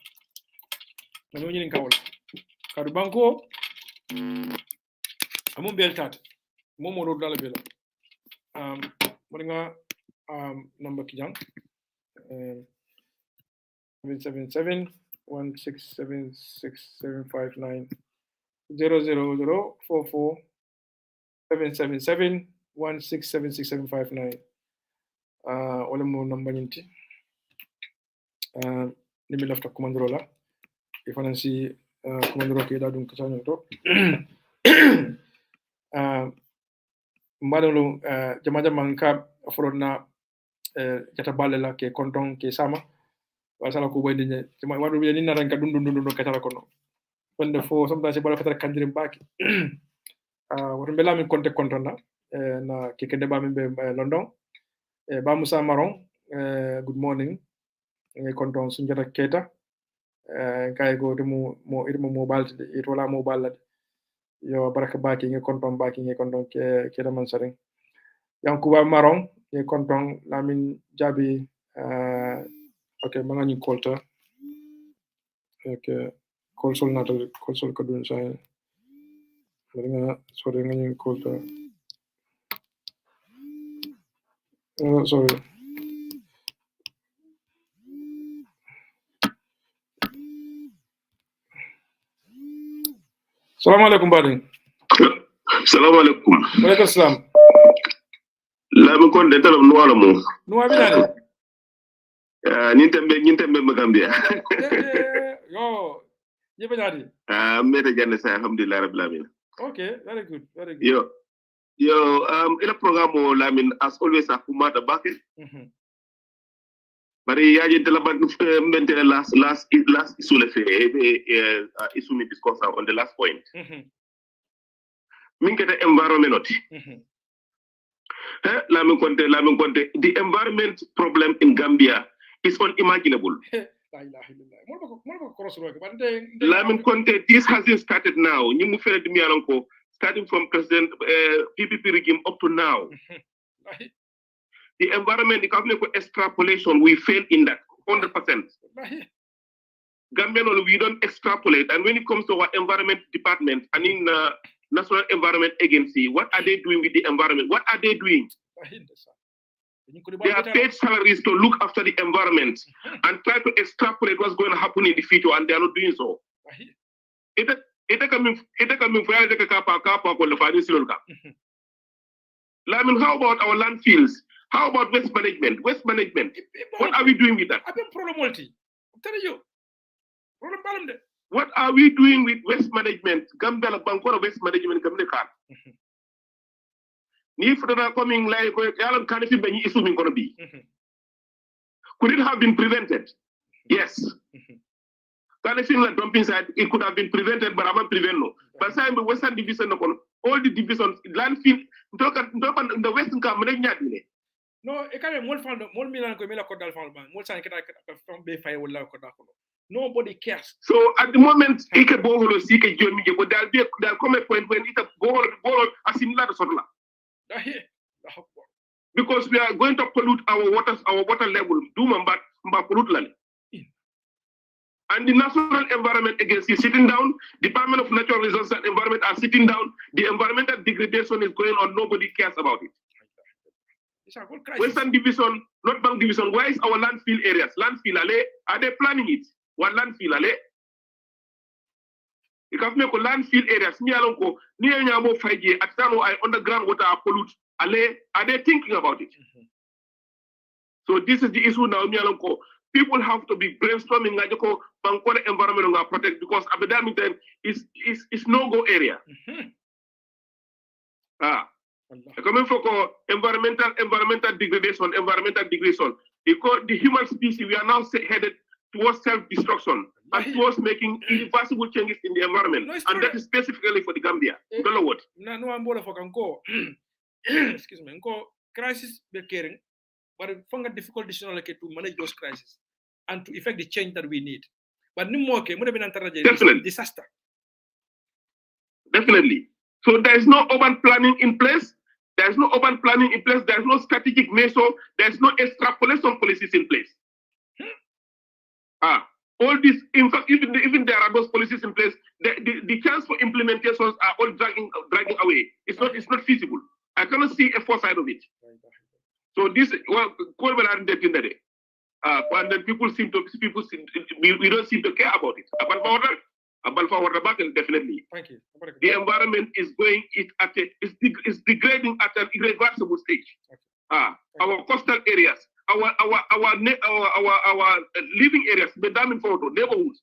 ngam ñu kawol kadu banko amum beltat momo lot la bela nga number kijang 777 1676759 00044 777 1676759 wala mo number nyinti nimi lafta commandro la ifanansi commandro ke da dum kachanyo to mbadolo jama nka forona jata balela ke konton ke sama wasala ko boyndi ne jama wadu bi ni naran ka dundun katara kono wonde fo somda se bala katara kandirim baki woto bela min konte kontona na ke kende ba min be London ba Musa Maron good morning konton sunjata keta kay go de mo balde it wala mo balade yo baraka baki nge konton ke da man saring Yankuba Maron nge konton Lamin Jabi okay manga kolta okay kolsol natal kolsol ko dun say nga sorry nga kolta sorry Assalamu alaikum badin Assalamu alaikum wa alaikum assalam la mi kon de talam no wala mo no wa binani nintembe Gambia yo yebe nyadi meta janne sa alhamdulillah rabbil alamin okay very good yo ila programme lamin as always akumata bake bari yaji de la ban mbente last issue le fe issue mi discuss on the last point min kete environment lamin konte the environment problem in Gambia is unimaginable. Lamin konte this hasn't started now. Nyimu fere di miyanko starting from President PPP regime up to now. The environment, the government extrapolation, we fail in that 100%. Gambian, we don't extrapolate. And when it comes to our environment department, and in National Environment Agency, what are they doing with the environment? What are they doing? They are paid salaries to look after the environment and try to extrapolate what's going to happen in the future, and they are not doing so. How about our landfills? How about waste management? What are we doing with that? What are we doing with waste management? Gambia Bangkok waste management Ni further coming like yalam kanifi bani isuming gonna be. Could it have been prevented? Yes. Kanifing like dumping side, it could have been prevented, but I'm not preventing. But say the Western Division, all the divisions, landfill, the Western Cameroon. No, e kare mol fando mol milan ko mila ko dal fando mol san kita from be fay wala ko da ko Nobody cares. So at the moment, it can go on see a journey, but there'll come a point when it go on a similar sort of. Because we are going to pollute our water level. And the National Environment Agency is sitting down, Department of Natural Resources and Environment are sitting down, the environmental degradation is going on, nobody cares about it. Western Division, North Bank Division, where is our landfill areas? Landfill, are they planning it? What landfill, you can make a landfill areas, near Nyamo 5G, at Tano, underground water are polluted. Are they thinking about it? So this is the issue now, people have to be brainstorming like the environment to protect because Abedamington is no-go area. Coming for environmental degradation, because the human species, we are now headed towards self-destruction and towards making irreversible changes in the environment. No, and that is specifically for the Gambia. Don't know what. No, I'm more for excuse me, crisis be caring, but find a difficult decision to manage those crises and to effect the change that we need. But definitely disaster. Definitely. So there is no urban planning in place. There is no urban planning in place. There is no strategic measure. There is no extrapolation policies in place. All this, in fact, even there are those policies in place, the chance for implementations are all dragging away. It's not feasible. I cannot see a foresight of it. So this, well, and then we don't seem to care about it. Definitely. Thank you. The environment is going it's degrading at an irreversible stage. Okay. Our coastal areas, our living areas, the damming photo, neighborhoods,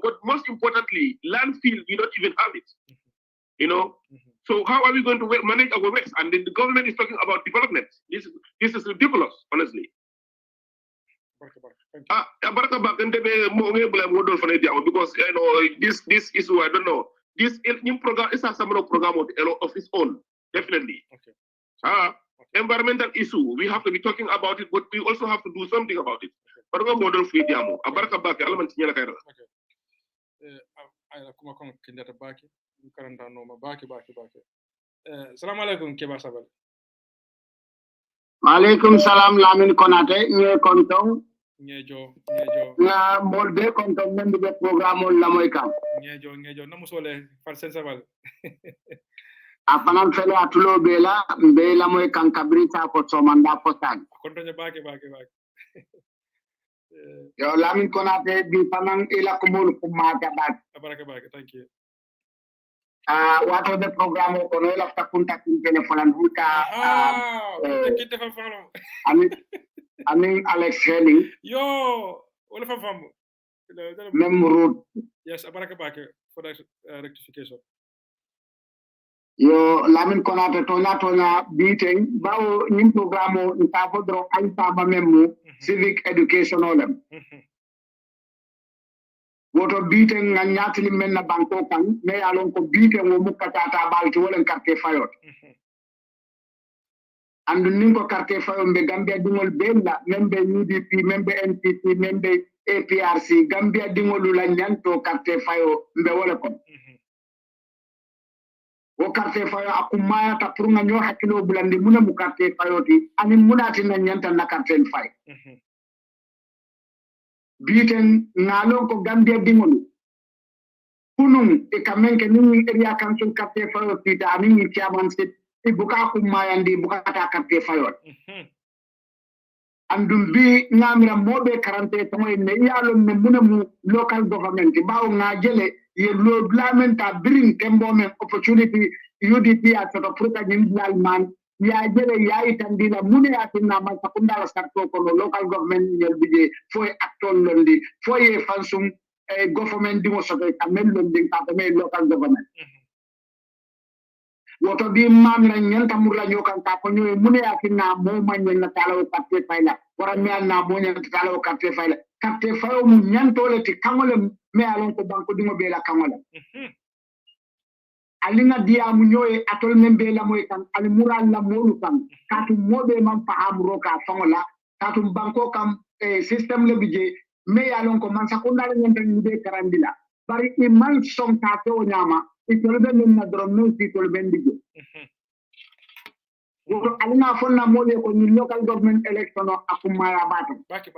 but most importantly, landfill, we don't even have it. So how are we going to manage our waste? And then the government is talking about development. This is ridiculous, honestly. Because this issue, I don't know. This new program is a similar program of its own, definitely. Okay. Environmental issue, we have to be talking about it, but we also have to do something about it. Assalamu alaikum, Keba Sabal. Alaikum salam Lamin Konate, nye kontong. Nyejo. Na molde kontong membi de programo lamoika. Nyejo, namusole farsen Sabal. Apanam fele atulo bela, mbela moy kan kabrita ko somanda potag. Kontonye bake. Yo Lamin Konate bi panang ila kumul kumata bak. Bake, thank you. What was the program of Konoel of Takunta in telephone I mean Alex Haley. Yo, what if I'm Memroot. Yes, Abarakabake for that rectification. Yo Lamin Konate Tonya beating Bao Nim Programo in Tapodro Aitaba Memu civic education on them. Woto beating nga nyatili menna banko kan me alon ko beating wo mukata balti wolen carte fayot andu ningo carte fayot be Gambia dingol bella membe UDP membe NPP membe APRC Gambia dingol la nyanto carte fayo mbe wala ko wo carte fayo akumaya ta pour nga ñoo hakilo bulandi muna mu carte fayoti ani munati na nyanta na carte fay Beaten ngalon ko Gambia dingolu kunum e kamenke ni area council carte fayo tita ani chairman sit e buka ko mayandi buka ta carte fayo andum bi ngamira mobe 40 tamoy ne yalo ne munamu local government bawo nga jele ye lo lamenta bring tembo men opportunity UDP at the fruta nyindal man ya jele ya itandila mune atina man sakunda la sarto ko local government yel bije foy acton londi foy fansum government dimo sobe kamel londi ka me local government woto bi mam la nyanta murla nyokan ta ko nyoy mune atina mo man na talo kapte fayla wara mi na mo nyanta talo kapte fayla kapte fayo mu nyanto le ti kamole me alon ko banko dimo be la kamole alinga dia mu nyoy atol membe la moy kan al mural la molu kan katu mobe man fa amro ka fangola katu banko kam system le bije me ya lon ko man sakunda le ngenta ni be karandila bari i man son ta to nyama i to be min na drum no ti to be ndigo woto alina fonna mole ko ni local government election akuma ya bato baki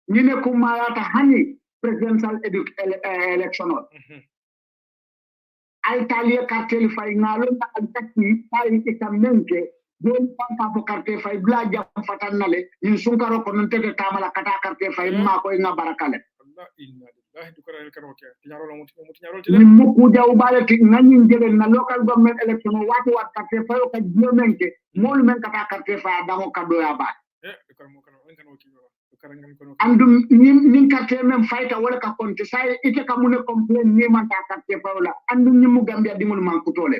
ni ne kuma ya ta hani presidential election Italia cartel fay ngalo na altaki fay ikamenke don pampa po cartel fay blaja fatanale in sunkaro ko non tete tamala kata cartel fay ma ko nga barakale Allah inna lillahi dukara el karoke tinyaro lo muti ni muku jaw balati ngani jele na local government election wati wat cartel fay ko jemenke mol men kata cartel fay damo kado ya ba dukara mo kano en kano kiwa andum nin carte même fayta wala ka konte say ite ka mune complain ni man ta carte fawla andum nyimu gambia dimul man ko tole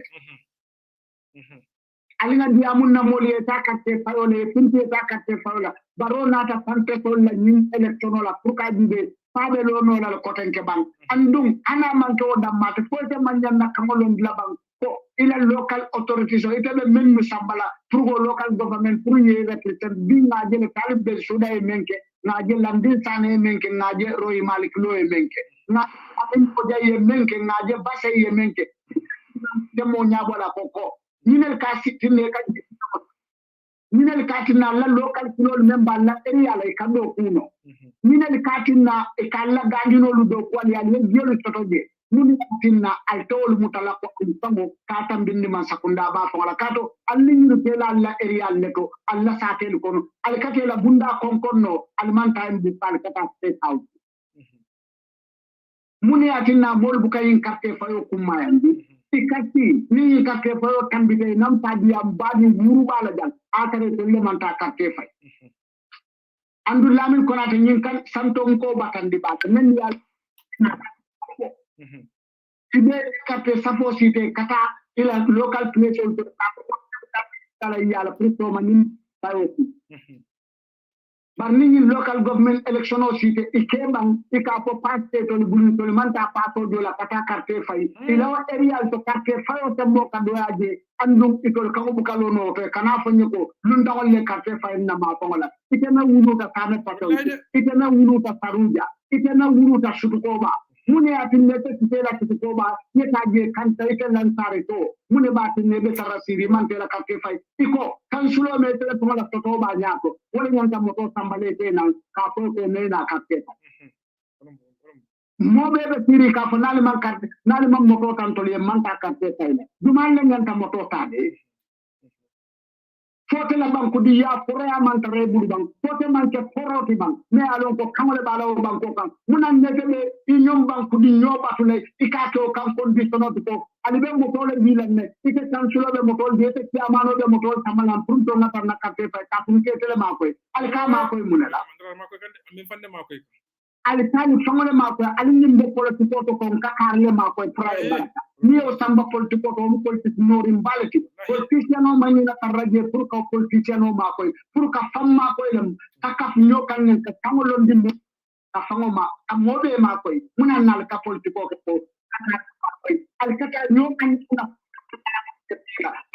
alina dia mun na moli ta carte fawla pinti ta carte fawla barona ta pante tol la nin election la pour ka dibe fabe lo no la ko tenke bang andum ana man to damma to ko te man janna kamolon la bang ko ila local authorities ite be men musambala pour local government pour yega ten binga jele talib be suda e menke ngaje landin sane menke ngaje roy malik lo e menke na atin ko jaye menke ngaje base ye menke demo nyabola koko minel ka sitine ka minel ka tinna la local kulol memba la area la kando kuno minel ka tinna e kala gandino lu do ko ya le jelo totoje muni tinna ay tawol mutala ko tango ka tambindi man sakunda ba fala kato alli ñu tela la area leto alla satel kono al katela bunda konkonno al manta en bi pal kata state house muni atinna bol bu kayin carte fayo kumayandi ikati ni carte fayo tambide nam tadi am badi muru bala jang akare to le manta carte fay andu lamin konata nyin kan santon ko batandi ba men ya ibe carte saposite kata ila local place to kala yala preto manin tayo bar ni local government election o site ikembang ikapo paste to bulu to manta pato do la kata carte fay ila area to carte fay o tembo kado aje andum itol kango bukalo no to kana fanyo ko lun dawal le carte fay na ma ko la itena wulu ta kame pato itena wulu ta saruja itena wulu ta sutukoba mune atinne te tela tutukoba yetaje kanta itelan sarito mune batinne be sarasiri mantela carte fay iko kansulo me tele to la totoba nyako wala nyanta moto sambale tena ka ko ko ne na carte mo be tiri ka fanali man carte nali man moto tanto le man ta carte fay dumal le nyanta moto tade fote la banku di ya pore amanta rebulu bang fote man ke poroti bang me alon ko kamole bala o banko kan munan nekele inyom banku di nyobatule ikato kan condition to ali be mo tole bilanne ite tansulo be mo tole dete kiamano be mo tole tamalan pronto na tan nakate fa ka punke tele makoy ali ka makoy munela makoy kan amin fande makoy ali tani fangole makoy ali nimbe politiko to kon kakarle makoy prae baraka niyo samba politiko to mo politik nori mbalati politiciano mani na taraje pour ka politiciano makoy pour ka famma koy lam takaf nyokan ne ka tamolon dimbu ka fangoma amobe makoy munan nal ka politiko ko al kata nyokan kuna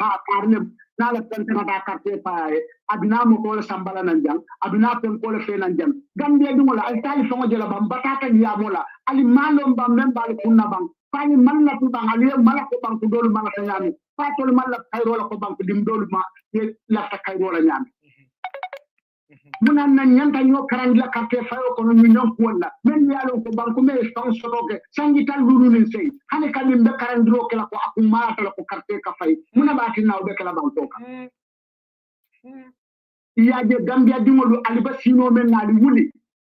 ha parle nala tantana da carte pae adina mo ko sambala nan jang adina pen ko le fe nan jang gambia dum la al tali fongo jela bam batata ya mola ali malom bam men bal kunna bam fani man la tu bang ali mala ko bang ko dol mala nyami fatol man la kayro la ko bang dim dol ma la ta kayro la nyami munan nan nyanta nyo karang la carte fayo ko ñu ñom ko wala men yalo ko bang ko me son sotoke sangi tal lulu ni sey hane kan be karang dro ke la ko akuma la ko carte ka fay muna baati naw be kala bang to ka iyaje gambia dingolu aliba sino men na li wuli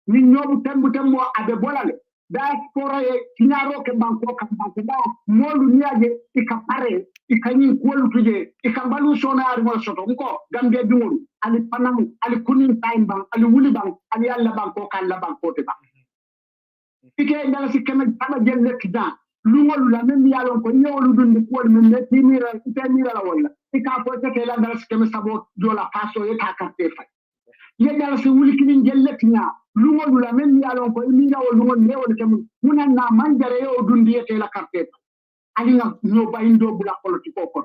ni ñobu tembo abe bolale diaspora e tinaro ke banko kan banko da molu niaje ikapare ikanyi kwolu tuje ikambalu sona ari mo soto ko gambia dingolu ali panam ali kunin time bang ali wuli bang ali alla banko kan la banko te bang ike dala si kemen tama jelle kidan lungolu la men yalon ko nyewolu dundi ko men ne timira la wala ika ko te la dala si kemen sabo jola paso e ka carte fa yedala si wuli kinin jelle tina lungolu la men yalon ko imina o lungol lewol kemen munan na manjare yo dundi e la carte ali nga no bayindo bula politiko ko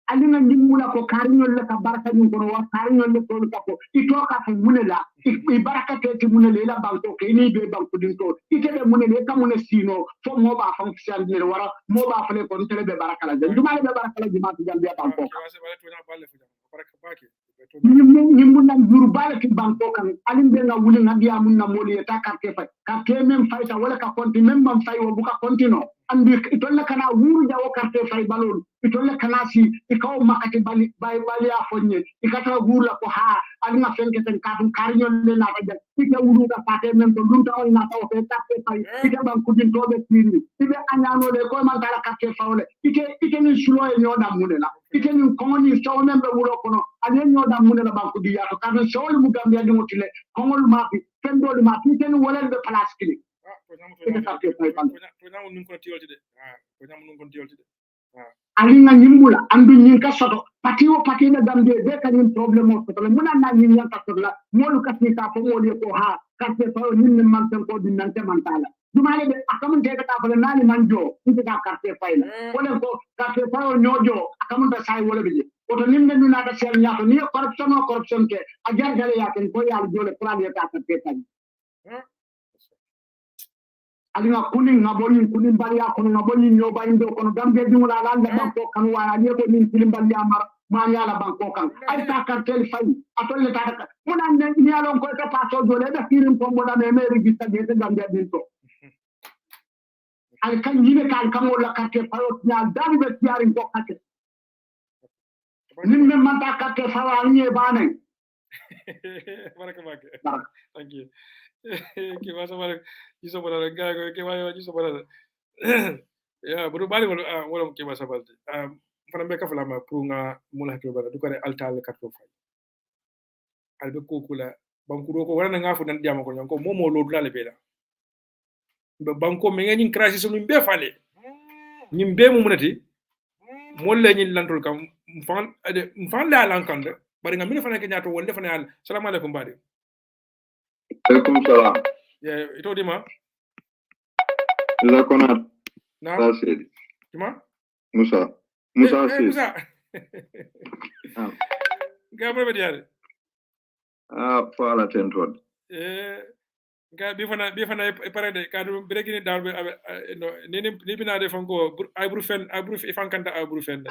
ali nga ndimula ko kariñol le ka barka ñu ko wa kariñol le ko ko ito ka fu mulela i barakate ti munele la banko ke ni be banko din to itele munele ka munele sino fo mo ba fonction ni wara mo ba fele ko tele be barakala de duma le be barakala juma ti jambe banko ni mun nan juru bala ki banko kan alim be na wuli na dia mun na moli ta carte fay carte même fay ta wala ka konti même bam fay wo bu ka kontino andi itolle kana wuru jawo carte fay balol itolle kana si ikaw makati bali bali a fonye ikata wuru la ko ha alina fenke ten kadum karnyon le na ta ite wuru ka pate même to dum ta na ta o fe carte fay ite ban kudin to be tini ite anyano le ko man tala carte fawle ite ni sulo e nyoda munela ite ni kongoni so membe wuro kono ani nyoda munela ban kudi ya to kadum so mu gambia di mutile kongol mapi fendo di mapi ite ni wolel be place kili alinga nyimbula andu nyinka soto patiwo patina gambe be kanin problem o soto muna na nyinya ta soto la molu kasni ta fo molu ko ha katte fa nyinne man tan ko dinante man tala dumale be akamun te ta fa nani manjo ite ka katte fa la wala ko katte fa nyojo akamun ta sai wala be oto nimbe nuna ta sel nyato ni corruption ke ajar gale ya ken ko yal jole plan ya ta katte fa alina kunin kunin bari akono ngaboni nyoba indo kono gambe dingula landa banko kan waya ni ko min filim bali amar ma nyala banko kan ay ta cartel fay atolle ta mona ni alon ko ta paso jole da firim ko moda me register de gambe dinto al kan yine kan kan wala cartel fayo nyal dali be tiarin ko kate nim me manta cartel fawa ni bane baraka thank you que vas a ver hizo para el gago que vaya hizo para ya buru bali wala que vas a ver para me ka flama pour nga mula to bara du ko altal karto fay albe ko kula banku do ko wana nga fu nan jama ko ko momo lo dula le bela banko me ngani crisis so mbe fale nyimbe mu munati molle nyi lantol kam mfan la lankande bari nga mi fa ke nyato wolle fa ne assalamu alaikum badi Alaikum salam. Ya, itu di mana? Musa Konat. Nah. Sasid. Di mana? Musa. Sasid. Musa. Gak berapa dia? Fala Tentrod. Gak bifana parade kadu beregini daw ni bina de fango abrufen ifan kanta abrufen.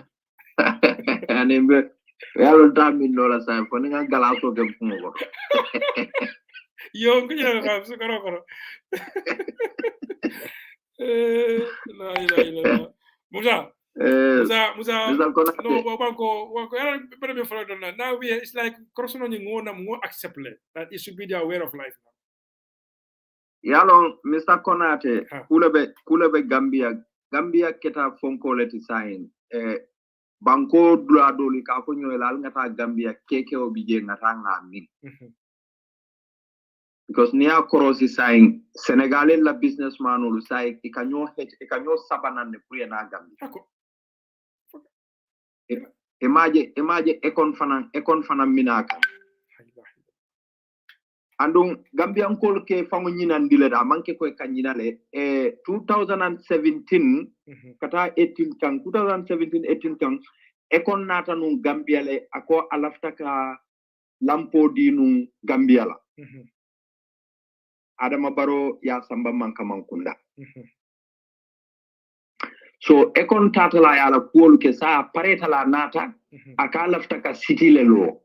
Ani be yalo dami lola sa ko nga galaso ke fumo. Yo kunya ka su koro la ila Musa no banko era premier for now we it's like crossing on ngona mo accept that it should be their way of life now. Yalo Mr. Konate kulabe Gambia keta fonko leti sign banko dula doli ka ko nyoela ngata Gambia keke obije ngata ngami. Because near Korosi saying Senegalese la businessman ulu say ikanyo sabana ne kuya na Gambia. Imagine ekon fana minaka. Andung Gambia nkol ke fango nyina ndile da manke ko kanyina le 2017 kata 18 kan 2017 kan ekon nata nu Gambia le ako alafta ka lampo di nu Gambia la. Adama Baro ya samba manka mankunda. So ekon tatala ya la kuolu ke sa pareta la nata aka lafta ka city le lo.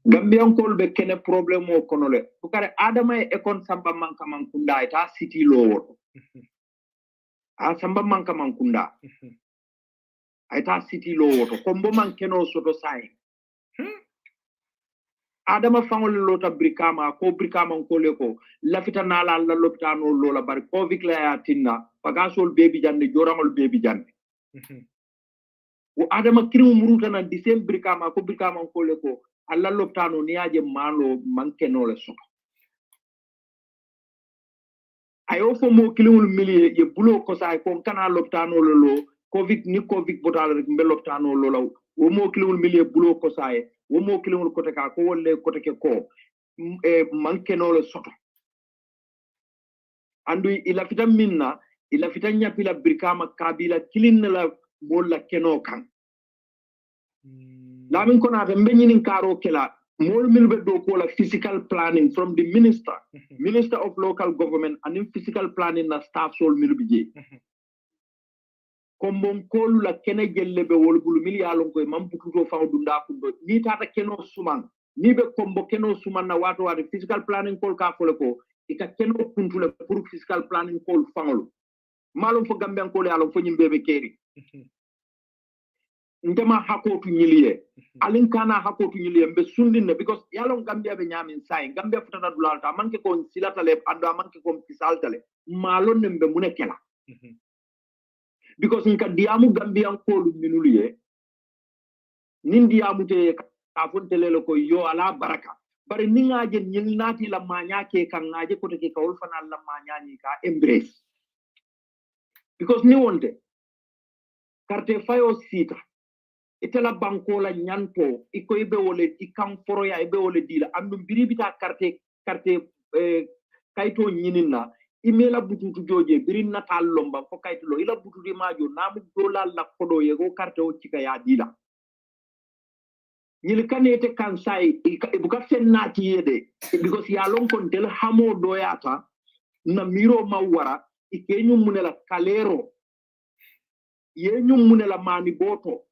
Gambian kol be kene problem o kono le. Bukare Adama e ekon samba manka mankunda ita city lo. Samba manka mankunda. Ita city lo to kombo mankeno soto sai. Adama fangol lota brikama nkole ko lafita nala la lopitano lola bari covid la ya tinna pagasol baby jande jorangol baby jande o Adama krimu muruta na disem brikama nkole ko alla lopitano ni aje malo mankeno le so ayo fo mo kilimul mili ye bulo ko say ko kana lopitano lo covid botal rek mbe lopitano lola wo mo kilimul mili ye bulo ko say wo mo kilingol kote ka ko wolle kote ke ko mankeno le soto andu ila fita minna ila fita nyapila brikama kabila kilin la bolla keno kan lamin ko na be nyinin karo kela More milbe do call a physical planning from the minister of local government, and in physical planning na staff sol milbije. Kombon kolu la kene gellebe wolbulu miliyalon koy mampututo fawdunda kundo ni tata keno suman ni be kombo keno suman na wato wa physical planning call ka fole ko ika keno kuntule pour physical planning call fangolo malum fo gambe ko le alon fo nyimbe keri ndema hakotu nyiliye alin kana hakotu nyiliye mbe sundinne because yalon gambia be nyamin sai gambia futata dulalta manke ko silata le ando manke ko pisaltale malon nembe munekela because nka diamu gambian kolu minuluye nin diamu te ka fontelelo ko yo ala baraka bari ningaje nyilnati la manya ke kan ngaje ko te ka wolfana la manya ni ka embrace because ni wonde carte fayo sita itela banko la nyanto iko ibe wole ikam foro ya ibe wole dila andum biribita carte kayto nyinina imela bututu joje birin natal lomba ko kaytulo ila bututu majo namu dolal la kodo yego carte o cika ya dila nyil kanete kansai ibuka fennati yede because ya lon kon del hamo doyata na miro mawara ikenyu munela kalero yenyu munela mani boto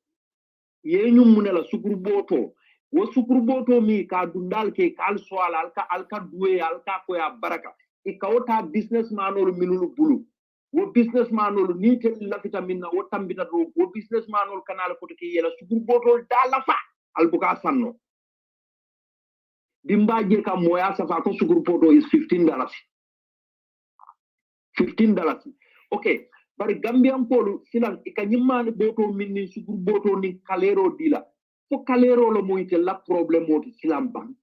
yenyu munela sukuru boto wo sukuru boto mi ka dundal ke kal swala alka duwe alka ko ya baraka ikawota businessman ol minulu bulu wo businessman ol ni tel la vitamin na wo tambita do wo businessman ol kanal ko ke yela sukuru boto dala fa albuka sanno dimbaje ka moya safa ko sukuru boto is $15 okay bari gambian polu silan ikanyimani boto minni sukuru boto ni kalero dila fo kalero lo moyte la problème moti silam bang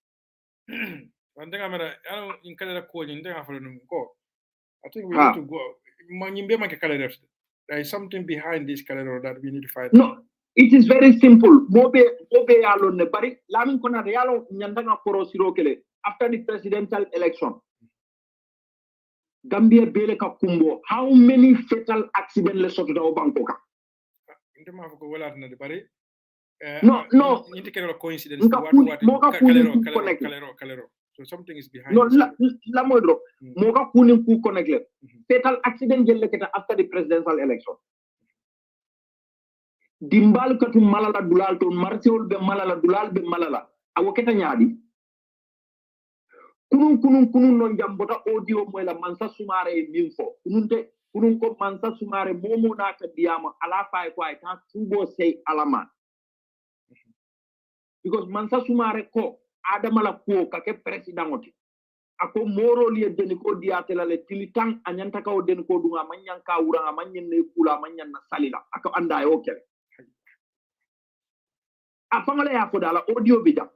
Wandega mera, in kalera ko ndega falo ko. I think we need to go. Manyimbe make kalera. There is something behind this kalera that we need to find. No, it is very simple. Mobe yalo ne bari lamin kona yalo nyandanga koro sirokele after the presidential election. Gambia bele ka kumbo. How many fatal accidents le soto da Bangkoka? Ndema ko wala na de bari. No. Indicator coincidence. Kalero. So something is behind. No, la modro. Moga kunin ku connect. Fatal accident jelle keta after the presidential election. Dimbal katu malala dulal to martiol be malala dulal be malala. Awo keta nyaadi. Kunun non jambota audio moyla mansa sumare minfo. Kunun ko mansa sumare momo na ka diama ala fay ko ay ta tubo say alama. Because mansa sumare ko adamala ko kake president oti ako moro liye deni ko diatela le tilitan anyanta ka o den ko dunga manyan ka wura manyan ne kula manyan na salila ako anda yo kele afangale ya fodala audio bija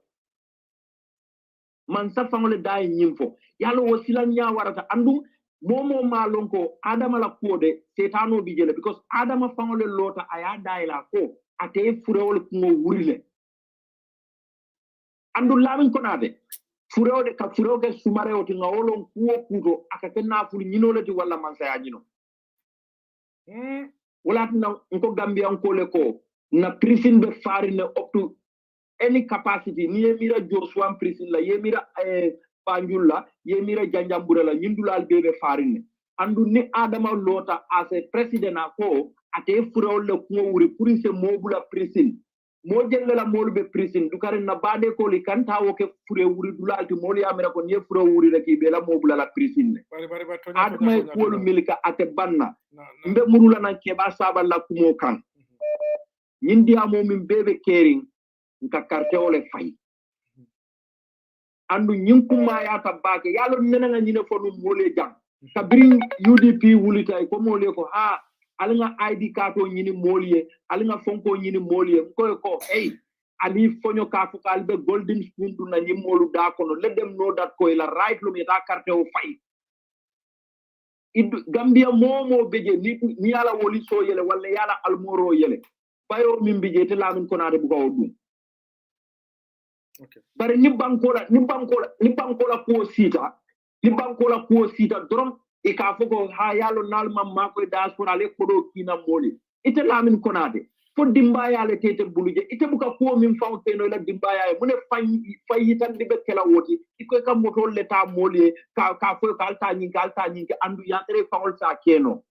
mansa fangale dai nyimfo yalo wasila nya warata andum momo malonko adamala ko de setano bijele because adama fangale lota aya daila ko ate furewol ko wurile andu lamin konade furewde ka furewge sumare oti ngawolon kuwo kuto aka kenna ful nyinolati walla man saya nyino wala tan ko gambian ko le ko na prison be farine up to any capacity ni yemira Joshua prison la yemira Banjul yemira Janjambura la nyindulal bebe farine andu ni adama lota as a president ko ate furewle ko wuri pour se mobula prison mo jelle la molu be prison du kare na bade ko li kan tawo ke fure wuri dulalti molu yamira ko ne fure wuri rek be la mobula la prison ne adma ko lu milika ate banna mbe murula nan ke ba sabal la kumo kan nyindi amo min bebe caring nka carte ole fay andu nyinkuma ya tabake yalo nenanga nyine fonu mole jam kabri UDP wulita ko mole ko ha alinga ID kato nyini molie alinga fonko nyini molie ko hey ali fonyo ka fu kalbe golden spoon du na nyimolu da kono let them know that ko ila right lu meta carte o fay Gambia momo beje ni ala woli so yele wala yala almoro yele bayo min beje te lamin konade bu ko dum okay bari ni bankola ko sita drom e ka foko ha yalo nal mamma ko diaspora le kodo kina moli ite lamin konade fo dimbaya le tete buluje ite buka ko min fawte no la dimbaya mu ne fayi tan dibe kala woti iko ka moto le ta mole ka fo ka alta nyi andu ya tere fawol sa keno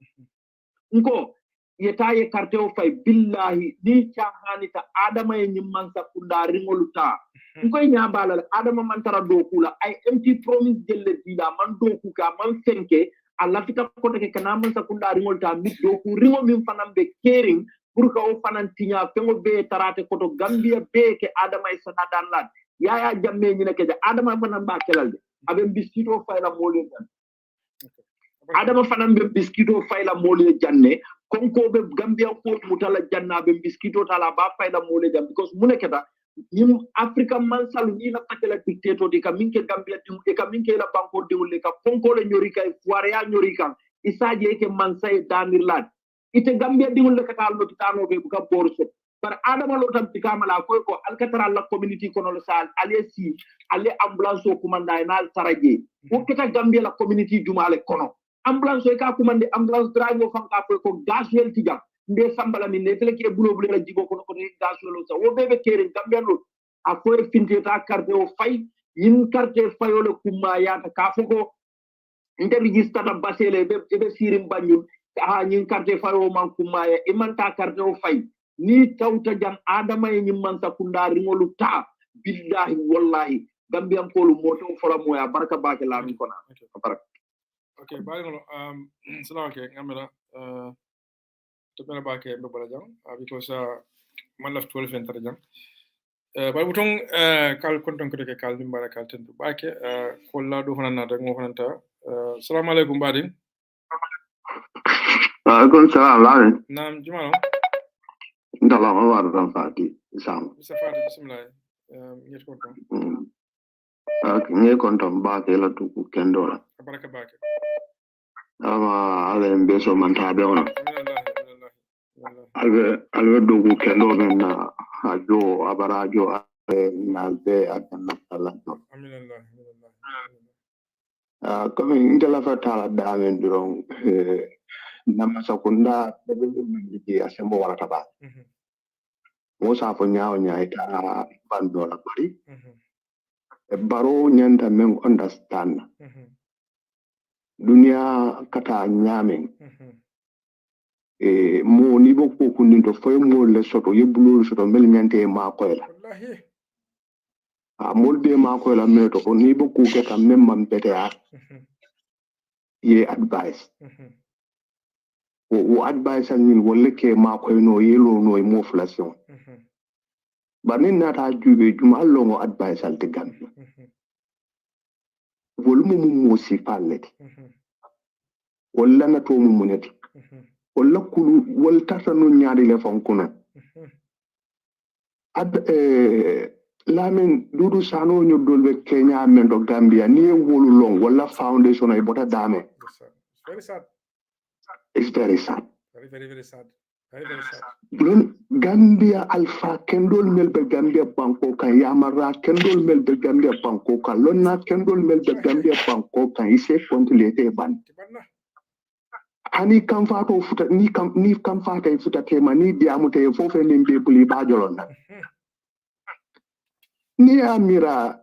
nko yeta ye carte o fay billahi ni chahani ta adama e nyimman sa kunda ringoluta nko nyabala adama man tara do kula ay empty promise jelle dila man do ku ka man fenke alla fita ko te kana man sa kunda ringolta mi do ku ringo min fanam be caring pour ka o fanan tinya fengo be tarate ko to gambia be ke adama e sana dan lad yaya jamme nyine ke adama fanam ba kelal de abe biskito fay la mole dan adama fanam be biskito fay la mole janne konko be gambia ko mutala janna be biskito tala ba fay la mole jan because muneketa nim africa man salu ni na takela dictator di kaminke gambia dum e kaminke la banko diwle ka konko le nyori kay foire ya nyori kan isaje ke man say damir lad ite gambia diwle ka tal lo tano be buka borso par adama lo tam tikamala ko alkatara la community kono lo sal alesi ale ambulance ko manda nal taraje ko keta gambia la community jumale kono ambulance ka kumande ambulance driver fam ka ko gasoil tijam nde sambala min ne tele ke bulo bulo la jibo ko ni gasoil so wo bebe kere gambia lo a ko finteta carte o fay yin carte fayole kuma yata ka foko inter register da basele be sirim banyul ha yin carte fayo man kuma ya imanta carte o fay ni tawta jam adama e nyimman ta kunda ringolu ta billahi wallahi gambia ko lu moto fora moya barka baake la min kona barka. Okay, bali salaam ke ngamela to bela baake be bala jang because man laf 12 enter jang bali buton kal konton ko ke kal dimbara kal tendu baake ko la do honan na mo honanta assalamu alaikum badin alaikum salam lamin nam jumalo ndala ma war dan fati sam safari bismillah ngir konton nge konton baake la tuku kendola baraka baake ama ale mbeso mantabe ona alwe dogu kendo na ajo abarajo na be atanna Allah amin comme indela fatala damen duron nama sakunda be be asembo wala taba mo sa fo nyaaw nyaita bandola bari baro nyanta men understand dunia kata nyamen mo ni bokko kundin to foy mo le soto yebulo soto mel nyante ma ko la wallahi molde ma ko la meto ko ni bokko keta mem mam bete ya ye advice o advice min wolle ke ma ko no yelo no mo inflation banin nata jube juma longo advice al te gambi volume mo si palleti walla na to mo muneti walla kulu wal tata no nyaadi le fon kuna lamin dudu sano nyo dolbe Kenya men do Gambia ni wolu long walla foundation ay bota dame very sad it's very sad very sad very sad Gambia alpha kendol melbe Gambia banko kan yamara kendol melbe Gambia banko kan lonna kendol melbe Gambia banko kan ise kontilete ban ani kam fato futa ni kam fata futa tema ni diamute fofe limbe buli bajolona ni amira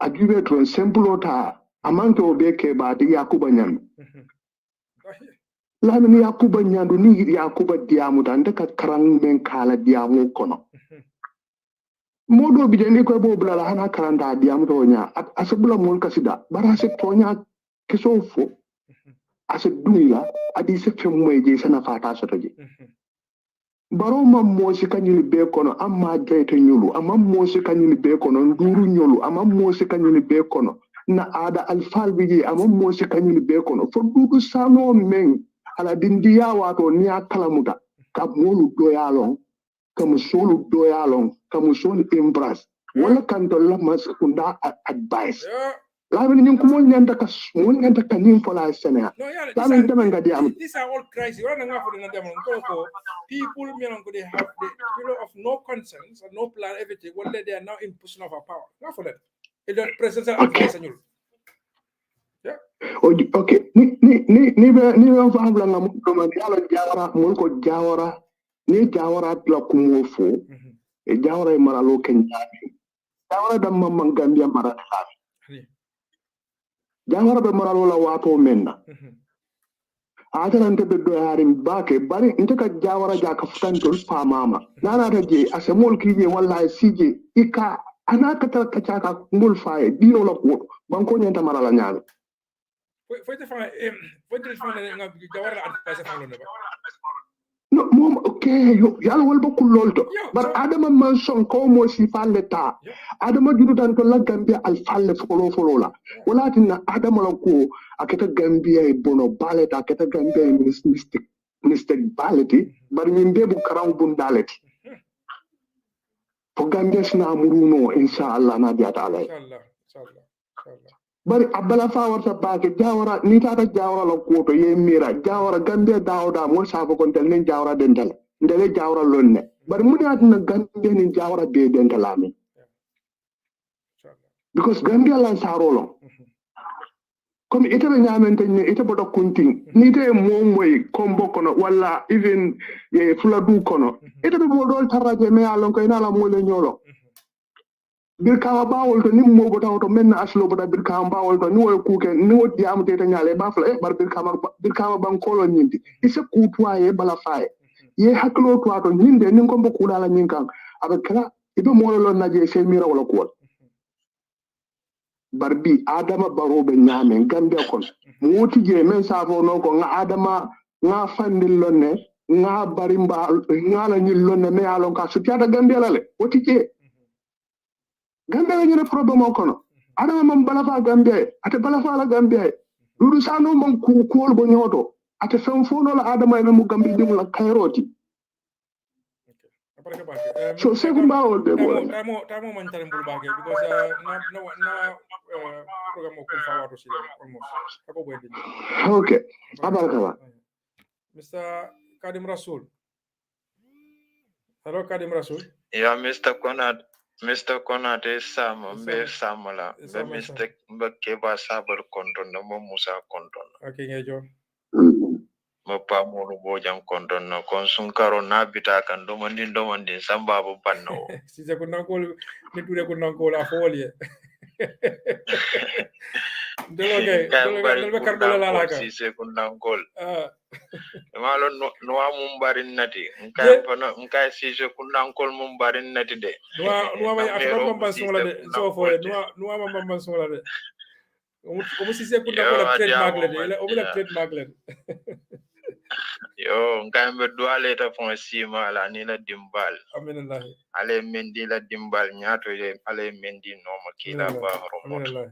ajube tron simplota amanke obeke ba di yakuba nyam lamin yakuba nyandu ni yakuba diamu dande ka karang men kala diamu kono modo bijeni ko bo bla hana karanda diamu to nya asabula mon kasida bara se tonya kesofo asa dunia adi se femme je sana fata sotoje baro mam mosi kanyili be kono amma jeyte nyulu amma mosi kanyili be kono nduru nyulu amma mosi kanyili be kono na ada alfalbi ji amma mosi kanyili be kono fo dudu sano men ala dindiya wato ni akalamuta ka molu doyalon kam solu doyalon kam solu imbras wala kan to la masukunda advice lamin ñing ko mo ñanta ka nim fola sene lamin dama nga di am these are all crises wala nga fo na dem ko people me non ko they have the people of no conscience and no plan everything well they are now in position of power nga fo let et the presidential advice ñul yeah okay ni be fa am la nga mo do man yalla jawara mo ko jawara ni jawara la kumo fo e jawara e maralo kenyaami jawara da mamman gambia marata jawara be maralo la wato menna atarante be do harim bake bari ntaka jawara jaka futantol famama nana ta je asemol kije wallahi sije ika anaka ta kachaka ngul faye dino la ko banko nyanta marala nyaami foi te fa nga jawara advice fa lo ne ba no mom okay yalla wal bakul lolto bar adama man son ko mo si falle ta adama judu tan to la gambia al falle folo la wala tinna adama la ko akata gambia e bono baleta akata gambia e mistake baleti bar min be bu karaw bun daleti to gambia sina muruno inshallah na biata ala inshallah bari abala fa warta baake jawara ni tata jawara la koto ye mira jawara gambia dawda mo sa ko kontel nen jawara dental ndele jawara lonne bari mudat na gambia ni jawara be dental ami because gambia lan sarolo comme ite be nyamente ni ite bodo kunting ni te moy kombo kono wala even ye fuladu kono ite be modol taraje me alon ko ina la mo le nyolo birkama bawol to nim mobo taw to men aslo boda birkama bawol to ni woy kuke ni wodi amte ta nyale bafla e bar birkama bankolo nyindi ise kutwaye bala faye ye haklo to to nyinde nin ko mbo kula la nyinkan abe kala ibe molo lo naje se mira wala ko barbi adama barobe nyame gambe kon moti je men safo no ko nga adama nga fandil lonne nga barimba nga la nyil lonne me alon ka sutiata gambe la le woti je gambe la ñene problème o kono adama mam balafa gambe ate balafa la gambe duru sano mam kuol bo nyoto ate fen fono la adama e mu gambe dim la kayroti so second bawol de bo tamo man tare mbul bake because na program ko fa wato si almost ako boydi okay abaraka Mr. Kadim Rasul. Hello Kadim Rasul. Yeah, Mr. Conrad is Mbe Samola, the mistake Mbakeba Saber Conton, the Momusa Conton. Okay, Ngejo. Mapa Murubojam Conton, no Consunkaro Nabita and Domandin Sambabu Pano. Since I could not call Nitura could not call a folie. Malo no mumbarin nati nka sise kunna kol mumbarin nati de no ma afro bamba sola de so fo no ma bamba sola de o sise kunna ko trademark le de o la trademark le yo nka mbe duale ta fon sima la ni la dimbal aminallah ale mendi la dimbal nyato ale mendi no makila ba homo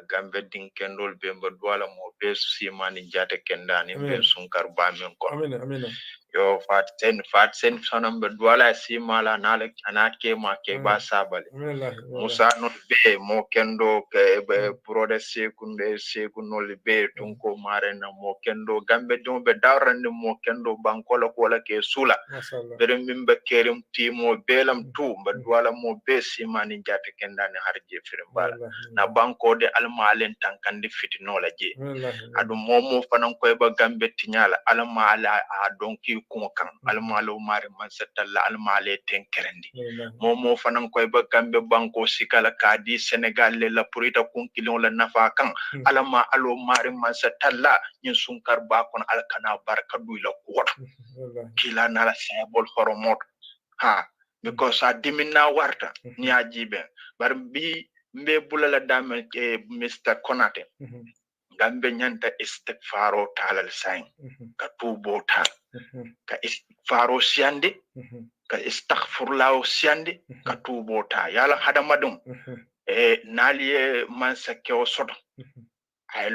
gambe dinkendol be mba duala mo be simani jate kendani be sunkar ba men ko amin yo fat sen sonam be duala simala nale anake ma ke ba sabale musa no be mo kendo ke be prode sekunol be tunko mare na mo kendo gambe dum be dawrande mo kendo bankola ko la ke sula bere mimbe kerim timo belam tu mba duala mo be simani jate kendani harje firbala na banko de alma alen tankandi fitino la je adu momo fanan koy ba gambe tinyala alma ala a donki ko kan alma lo mari man setalla alma le tenkerendi momo fanan koy ba gambe banko sikala kadi senegal le la purita kun kilon la nafa kan alma alo mari man setalla nyin sunkar ba kon alkana barka du la ko kila na la sabol horomot ha because a dimina warta ni ajibe bar bi mbe bulala dame Mr. Konate gambe nyanta istighfaro talal sain ka tubo ta ka istighfaro siande ka istaghfirullah siande ka tubo ta yala hadamadum naliye man sakyo sodo ay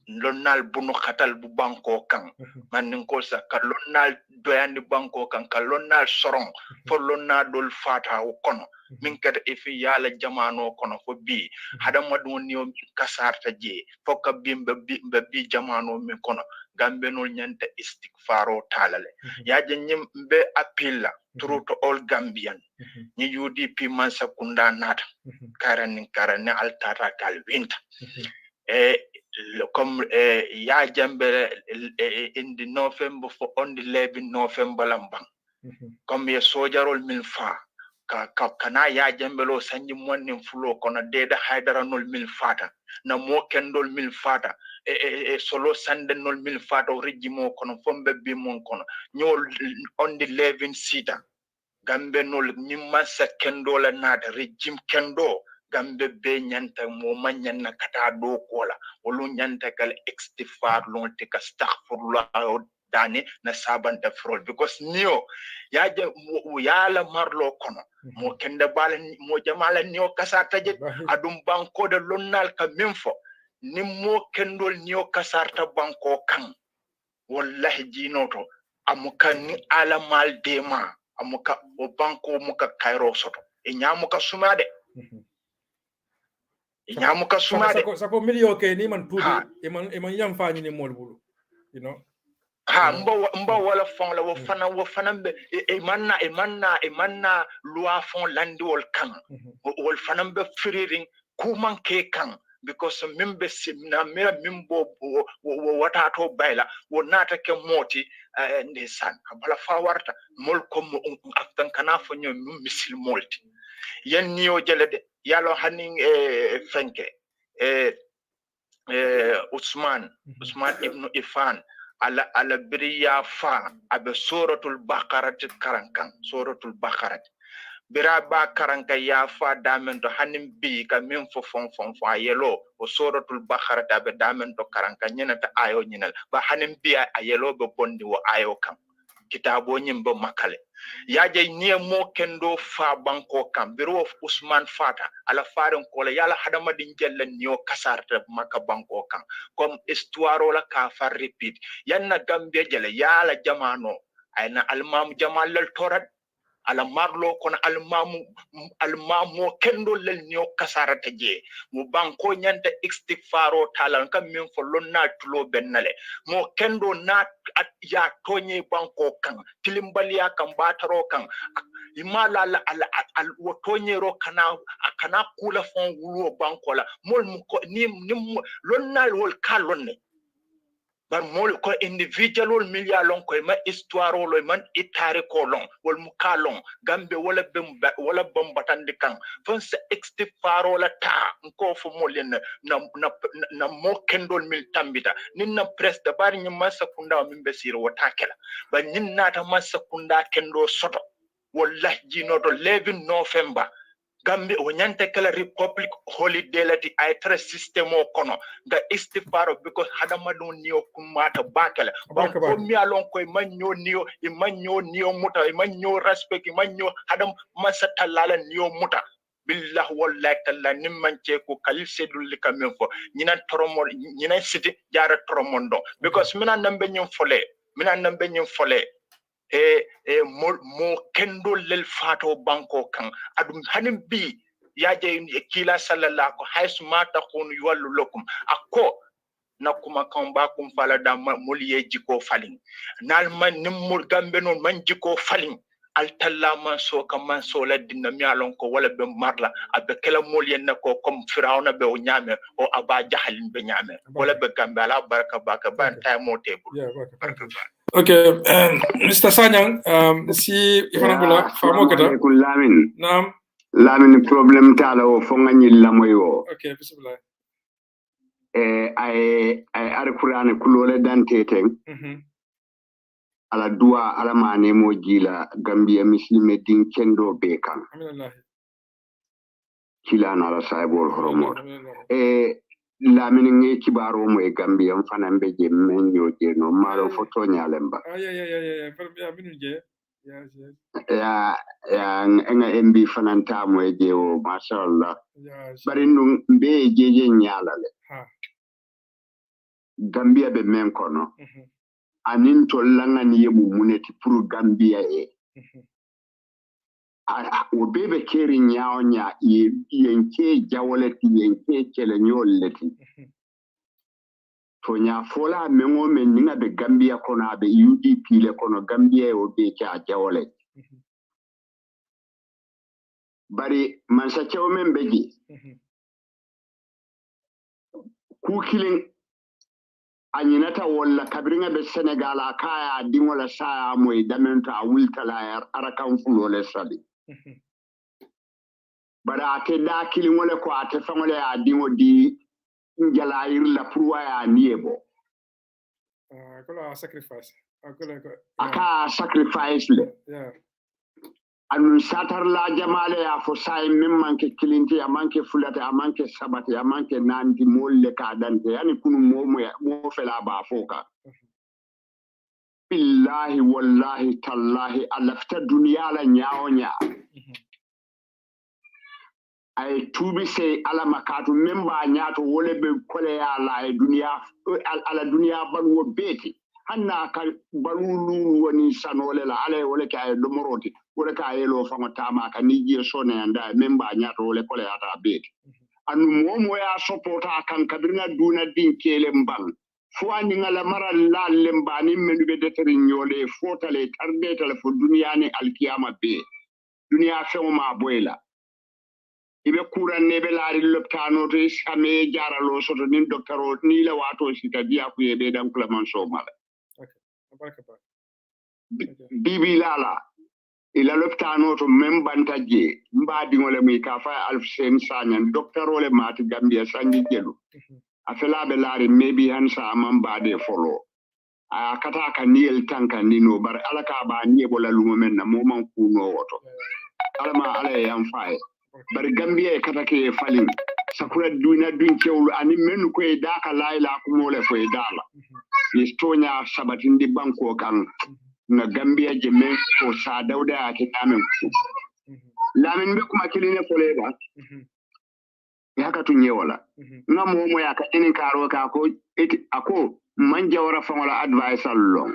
lonnal bunu khatal bu banko kan man ko sa ka lonnal doyandi banko kan ka lonnal soron fo lonna dol fata o kono min kada ifi yala jamano kono fo bi hadama dum niyo kasarta je fokka bimbe bi jamano min kono gambe no nyanta istighfaro talale yaje nyim be apilla through to all Gambian ni UDP man sakunda nata karani altara kal winta comme ya jambere in the November for on the 11 November lambang comme ye sojarol min fa kana ya jambelo sanji monni fulo kono deda haydara nol min fata na mo kendol min fata solo sande nol min fata o regimo kono fombe bi mon kono nyol on the 11 sita gambe nol nyimma sa kendo la nada regime kendo gambe be nyanta mo manyanna kata do kola wolu nyanta kal istighfar lon te ka astaghfirullah dani na sabanta frol because niyo yaje yala marlo kono mo kende bal mo jamala niyo kasarta je adum banko de lonnal ka minfo ni mo kendol niyo kasarta banko kan wallahi jinoto amuka ni ala mal dema amuka o banko muka kairo soto e nyamuka sumade nyamuka sumade sako milio ke ni man tudi e man yam fani ni molbulu you know mba wala fon la wo fana be e manna loi fon landi wol kan wol fana be firiring kuman ke kan because membe simna mera mimbo wata to bayla wo nata ke moti ndesan bala fa warta mol ko aftan kana fo nyom misil molti yen niyo jelede yalo hanin fenke Usman ibn Ifan ala biriya fa abe suratul baqarah karankan suratul baqarah biraba karanka ya fa damento hanim bi ka min fo fon ayelo o suratul baqarah abe damento karanka nyenata ayo nyinal ba hanim bi ayelo be bondi wo ayo kam kitabo nyimbo makale yaje niye mo kendo fa banko kam biro of Usman fata ala farin kola yala hadama din jella niyo kasarta maka banko kam comme histoire la ka fa repeat yanna gambe jele yala jamano ayna almam jamal lal torat ala marlo kono almamu kendo lel niyo kasarata je mo banko nyanta istighfaro talan kam min fo lonna tulo bennale mo kendo na ya tonye banko kan tilimbaliya kan bataro kan imala al wotonyero kana kula fon wulo banko la mol ni lonna wol kalonne bar mol ko individual wol million ko ma histoire wol man itare ko long wol mu kalong gambe wala bam batandi kan fon sa istighfaro la ta ko fo molen na mo kendol mil tambita ninna press da bar nyi masa kunda min besir wata kala ba ninna ta masa kunda kendo soto wallahi jinoto 11 November gambe o nyante kala republic holiday lati ay tre system o kono ga istifaro because hadama don niyo kumata bakala ban ko mi alon koy manyo niyo muta manyo respect manyo hadam masata lala niyo muta billah wallahi talla nimmanche ko kal sedul likamen fo nyina tromo nyina siti jara tromondo because mina nambe nyum fole mo kendo lel fato banko kan adum hanim bi yaje kila sallallahu haysu mata khun yuwallu lakum akko nakuma kan ba kum fala da moliye jiko falin nalman nimmul gambe non man jiko falin altalla man so kam man so la dinna mi alon ko wala be marla abe kala moliye nako comme firawna be o nyame o aba jahalin be nyame wala be gambe ala baraka baka ban tay mo tebul baraka. Okay, Mr. Sanyang, si ifanabula famo kata. Lamin. Naam. Lamin problem tala o fonga nyilla moyo. Okay, bismillah. Ay Alquran kulole danteten. Ala dua ala mane mo jila Gambia muslime din kendo bekan. Alhamdulillah. Kila na ala saibol horomor. Lamini ngi kibaro mo e Gambia mfana mbeje menyo je no malo foto nyalemba ya minu je ya nga MB fananta mo e je o mashallah bari no mbe je nyalale Gambia be men kono anin to langan yemu muneti pour Gambia o bebe keri nyaonya yenke jawoleti yenke kele nyoleti to nya fola mengo men ninga be Gambia kono abe UDP le kono Gambia o be ka jawoleti bari man sa cew men beji ku kilin anyinata wala kabringa be Senegal akaya dingola saya moy damenta wiltala arakan fulole sali bara ate da kilingole ko ate fangole a dingo di njalayir la purwa ya niebo kola sacrifice aka sacrifice le yeah anu satar la jamale ya fo say memmanke kilinti amanke fulata amanke sabati amanke nandi molle ka dante yani kunu mo fela ba foka billahi wallahi tallahi alafta duniya la nyaonya ay tubi se ala makatu memba nyaato wole be kole ya la ay duniya ala duniya balwo beti hanna ka balulu woni sanole la ala wole ka do moroti wole ka yelo fama tama ka ni je sone anda memba nyaato wole kole ya ta beti anu momo ya support kan kabirna duna din kele mbal fuani ngala mara la lembani menu be deteri nyole fotale tarde tele fo duniya ne alkiyama be duniya fewo ma boyla ibe kuran ne be laari loptano to isame jaralo soto nin docteur o ni la wato sita dia ku yebe dan kula man so mala bibi lala ila loptano to membanta je mbadi ngole mi ka fa alfsen sanyan docteur ole mati gambia sanji jelu afela be laari maybe hansa man bade folo a kata ka niel tanka nino bar alaka ba niebo la lumo men na mo man kuno woto alama ala yam faye bar gambia e kata ke falin sakura duna dun cewlu ani menu ko e daka layla ko mole ko e dala yestonya sabatindi banko kan na gambia je men ko sa dawda ake namen lamin be kuma kiline folega yaka tunye wala nga mo ya ka enen karo ka ko ako man jawara fangola advice allo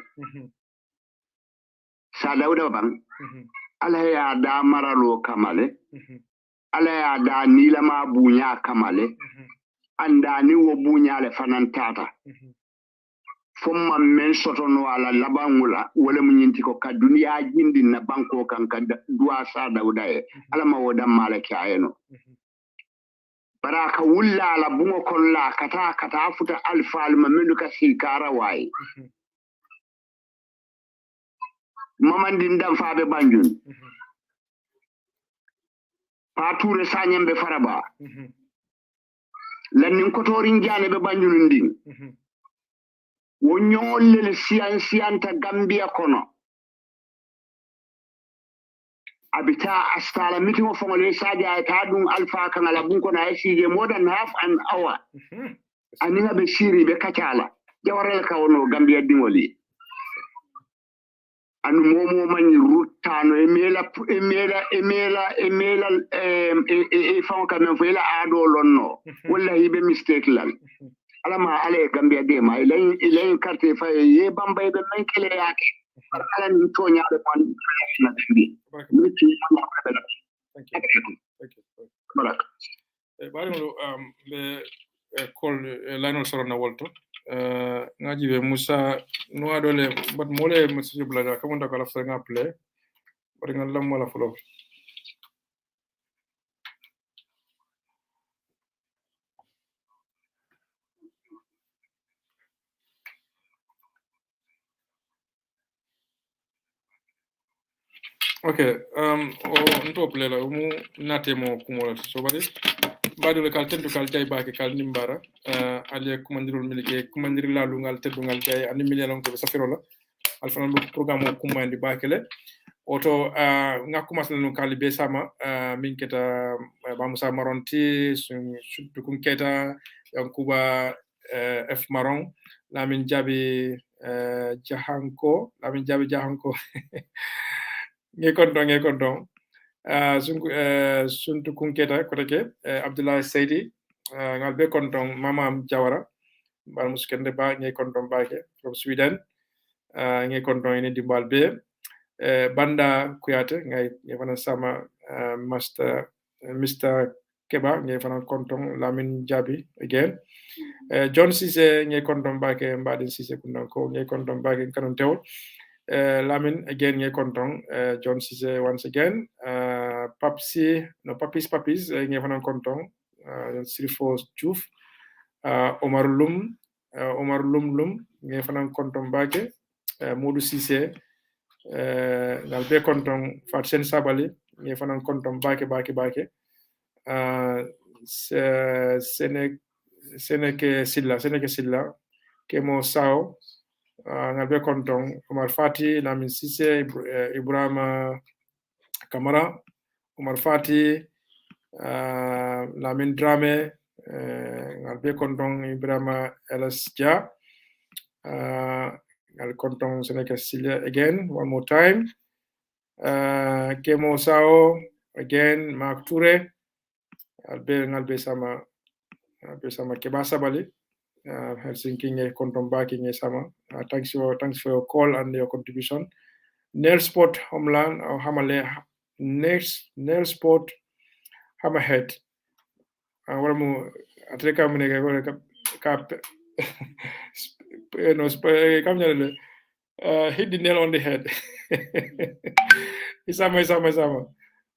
sa dawda ban ala ya da maralo kamale ala ya da nila ma bunya kamale anda ni wo bunya le fanantata fomma men sotono ala labangula wala munyinti ko ka duniya jindi na banko kan ka duwa sa dawda e ala ma wodan malaki ayeno baraka wulla ala bungo kolla kata futa alfal mamenu ka sikara wayi mamandin dam faabe banjun pature sanyembe faraba lannin kotorin jane be banjun ndin wonyolle sianta gambia kono abita astala meeting for ngole saja ta dum alfa kan ala bunko na yasije more than half an hour aninga be shiri be kacala jawarel ka wono gambia dingoli anu momo mani rutano emela fon ka men fela ado lonno wallahi be mistake lal alama ale gambia de ma ilay carte fa ye bambay be men kele yake ala ni tonya be man na bi thank you baraka barimo be call lano sorona wolto ngaji be Musa no adole but mole message blaga kamunda kala fanga play bari ngal lam wala folo okay o nto play la mu natemo kumola so bari badule kal tentu kal jay baake kal nimbara ale kumandirul milike kumandir la lungal teddungal jay ani milelon ko safiro la alfana lu programme ko kumandi baakele oto ngakuma sala no kal be sama min keta ba musa maronti surtout kun keta yankuba f maron lamin jabi jahanko nge konton suntu kunketa kotake Abdullah Saidi ngal be konton mamam Jawara bar muskende ba nge konton bake from Sweden nge konton ini dimbal be banda kuyate nge fana sama Mr. Keba nge fana konton Lamin Jabi again John Cisse nge konton bake mbadin Cisse kundan ko nge konton bake kanon tew Lamin again nge konton John Cisse once again Papis nge fanan konton Sirifo Diouf Omar Lum Omar Lum nge fanan konton bake Modou Cissé ngal be konton Fatsen Sabali nge fanan konton bake Seneke Silla Kemo Sao ngal be konton Omar Fati Lamin Cissé Ibrahima Kamara Omar Fati Lamin Drame ngal be konton Ibrahima Elas Dia ngal konton Seneke Silla again one more time Kemo Sao again Mark Touré ngal be sama Keba Sabali Helsinki nge konton baki nge sama thanks for your call and your contribution. Nail Sport Homeland or Hamale Nail Sport Hammerhead wala mo atleka mo nega wala ka no kam nyale hit the nail on the head isama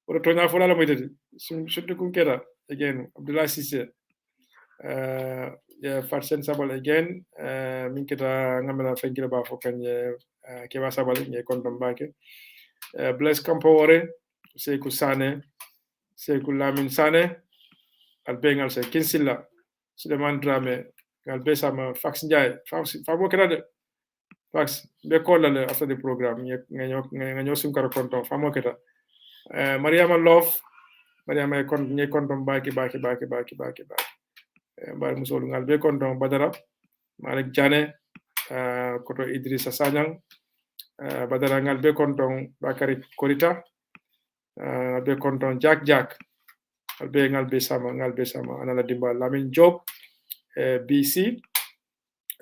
wala tonya fola la moytati surtout kum keda again Abdullah Cissé Fatsen Sabal again min kita ngamela fenkira ba fo kanye Keba Sabal nge kontom bake Blaise Compaoré Sekou Sané Sekou Lamine Sané albe ngal se Kinsilla Suleiman Dramé ngal be sama Fax Ndiaye Fabo kera de Fax be kollale after the program nga sim karo konton famo keta Mariama Love Mariama nge konton baki bar musolu ngal be konton Badara Malik Diané koto Idrissa Sanyang Badara ngal be konton Bakari Korita be konton Jack ngal be sama anala dimba Lamin Job BC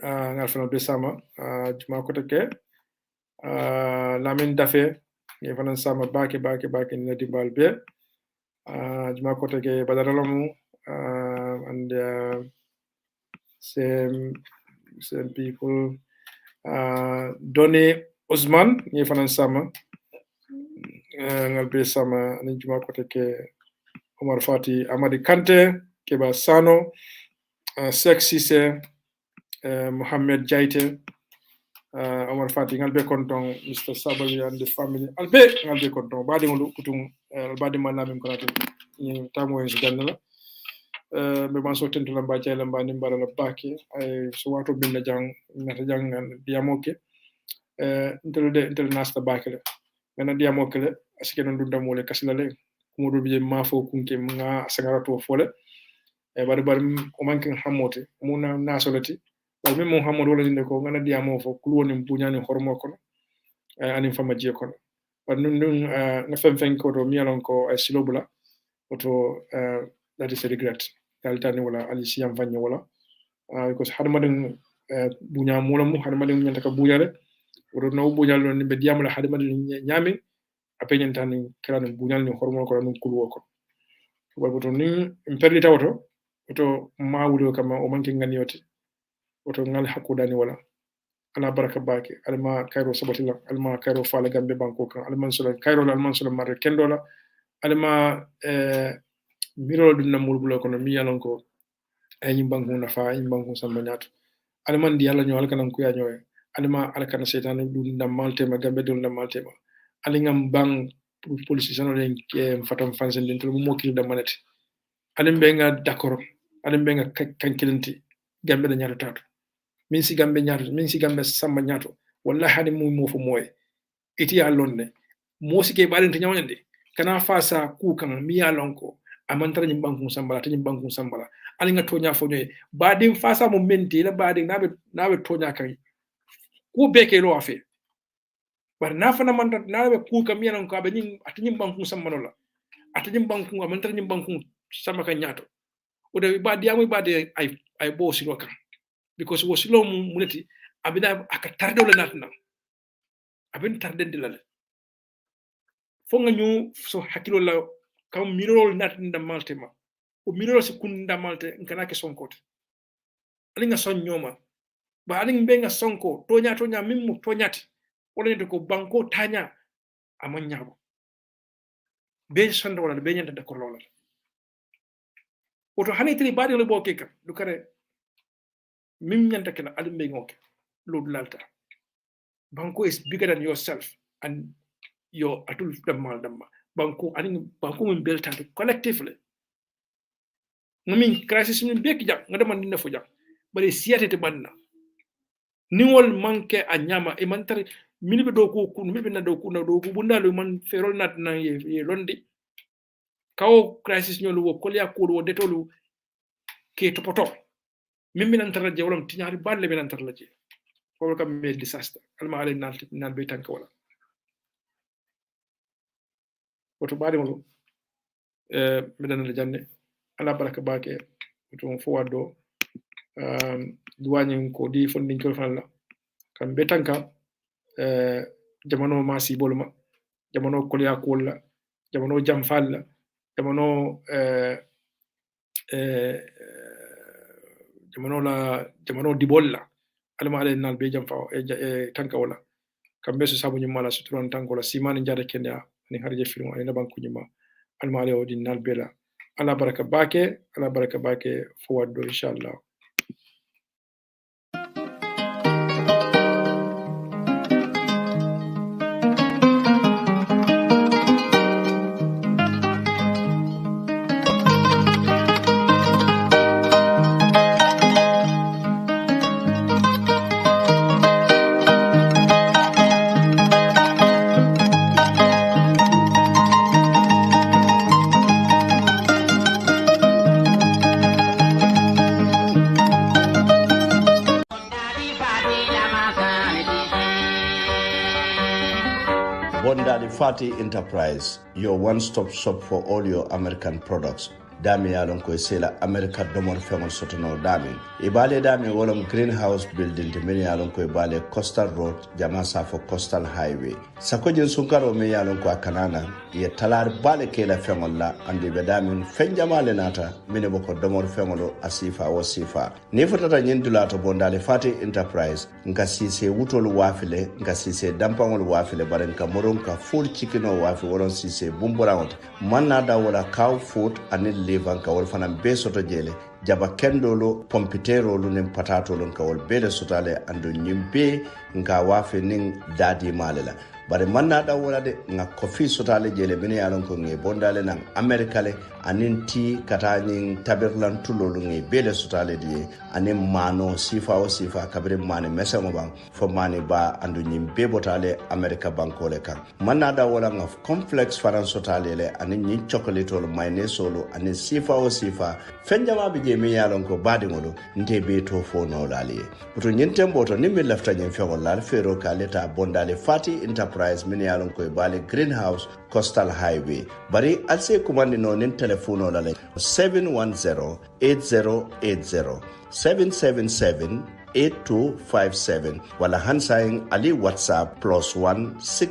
ngal fana be sama juma koto ke Lamin Dafe nge fana sama baki ni dimbal be juma koto ke Badara Lamu and same people Doni Osman nge fana sama ngal be sama ni juma koto ke Omar Fati Amadi Kante Keba Sano Sek Sise Mohamed Jaite Omar Fati ngal be konton Mr. Sabali and the family albe ngal be konton badi ngulu kutung badi manami konate ni tamo en janna be man so tentu lamba jay lamba ni mbara la baki ay so wato binda jang nata jang diamoke intel nasta baki le ngana diamoke le aske non dunda mole kasila le kumodo bi ma fo kunke nga sangarato fole bari o mankin hamote muna nasolati bal même Muhammad wala dinde ko ngana diamo fo kulwoni buñani hormo kono anim fama je kono bari nun nga fem ko do mialon ko ay silobula oto that is a regret daltani wala ali siyam fanya wala because hadamaden buña mulam hadamaden nyanta ka buñale wodo no buñal non be diamo la hadamaden nyami apenyen tan kran buñal ni hormo ko non kulwo ko to ni imperli tawoto to mawulo kama o manki ngani yoti oto ngal hakudani wala ana baraka bake alma kairo sabatila alma kairo fala gambe banko kan alman sula kairo alman sula mare kendola alma miro dun namul bulo kono mi yalon ko ay banko na fa ay banko samba nyato alman di yalla nyol kanam ku ya nyoy alma alkana setan dun ndam maltema gambe dun ndam maltema alingam bang politicien len ke fatam fansen den to mo kil da manati alim be nga d'accord alim be nga kankilenti gambe da nyato tato min si gambe samba nyato wallahi hadi mu fo moy iti ya lonne mo si ke balin nyawande kana fasa ku kan mi ya lonko amantara nyim banku sambala ali nga tonya fo nyoy badin fasa mo menti la badin nabe tonya kan ku beke lo afi bar na fana man nabe ku kan mi ya lonko abe nyim atanyim banku sambala la atanyim banku amantara nyim banku samba kan nyato o de badi amu badi ay bo si lo kan because was lo muneti abina aka tarde wala natna abin tardende la fo nga ñu so hakilo la kam mirol natnda maltema o mirol se kunda malte ngana ke sonkote ali nga son nyoma ba ali mbe nga sonko tonya mimu tonyati wala ne ko banko tanya amanyabo be sonda wala be nyanta de ko lola oto hani tri badi le boke kam du kare mim nyanta kala alimbe ngoke load lalta banko is bigger than yourself and your atul damma banko min beltante collectively ngamin crisis min beki jam ngada man dina fo jam bari siyatete banna niwol manke a nyama e man tari min be do ko kun min be na do ko bundalo man ferol nat na ye londi kawo crisis nyolu wo kolya ko wo detolu ke topoto min be nan tara je wolam tiñari balle be nan tara je ko kam me disaster alma ale nal be tanka wala woto baade mo medan la janne ala baraka baake to fo waddo duwañen ko di fondin ko falla kam be tanka jamano masi bolma jamano kolya kolla jamano jam falla jamano jamano dibolla alma ale nal be jam fa e tanka wala kam be so sabu nyumala suturon tanka wala simani jada kenya ni harje film ay nabanku nyuma alma ale o di nal bela ala baraka bake forward do inshallah. Fati Enterprise, your one-stop shop for all your American products. Dami yalon ko sela America domor femol sotono dami. Ibale dami wolom greenhouse building de men yalon ko ibale Coastal Road jamasa for Coastal Highway. Sako jin sunkaro me yalon ko akanana ye talar bale kela femol la andi be dami fen jamale nata mine boko domor femolo asifa o sifa. Ne fotata nyindula to bondale Fati Enterprise nka sise wutol wafile nka sise dampangol wafile bare nka moronka full chicken o wafi wolon sise bumburawot manna da wala cow food anil livan ka wol fana be soto jele jaba kendolo pompitero lu nen patato lon ka wol be de sotale ando nyimbe nga wafe nin dadi malela bare manna da wala de nga coffee sotale jele bene yalon ko ngi bondale nan america le anin ti kata nin taberlan tulolu ngi be de sotale de anin mano sifa o sifa kabre mane mesa mo bang fo mane ba ando nyimbe botale america bankole kan manna da wala nga complex faran sotale le anin nyi chocolate ol mayonnaise solo anin sifa o sifa fenjama be je mi yalon ko badi ngolo nte be to fo no dali to nyentembo to nimmi lafta nyen fegol lal fero ka leta bondale Fati Enterprise min yalon ko bale greenhouse Coastal Highway bari alse kumandi no nin telefono la 710-8080 777-8257 wala hansaing ali WhatsApp +1 6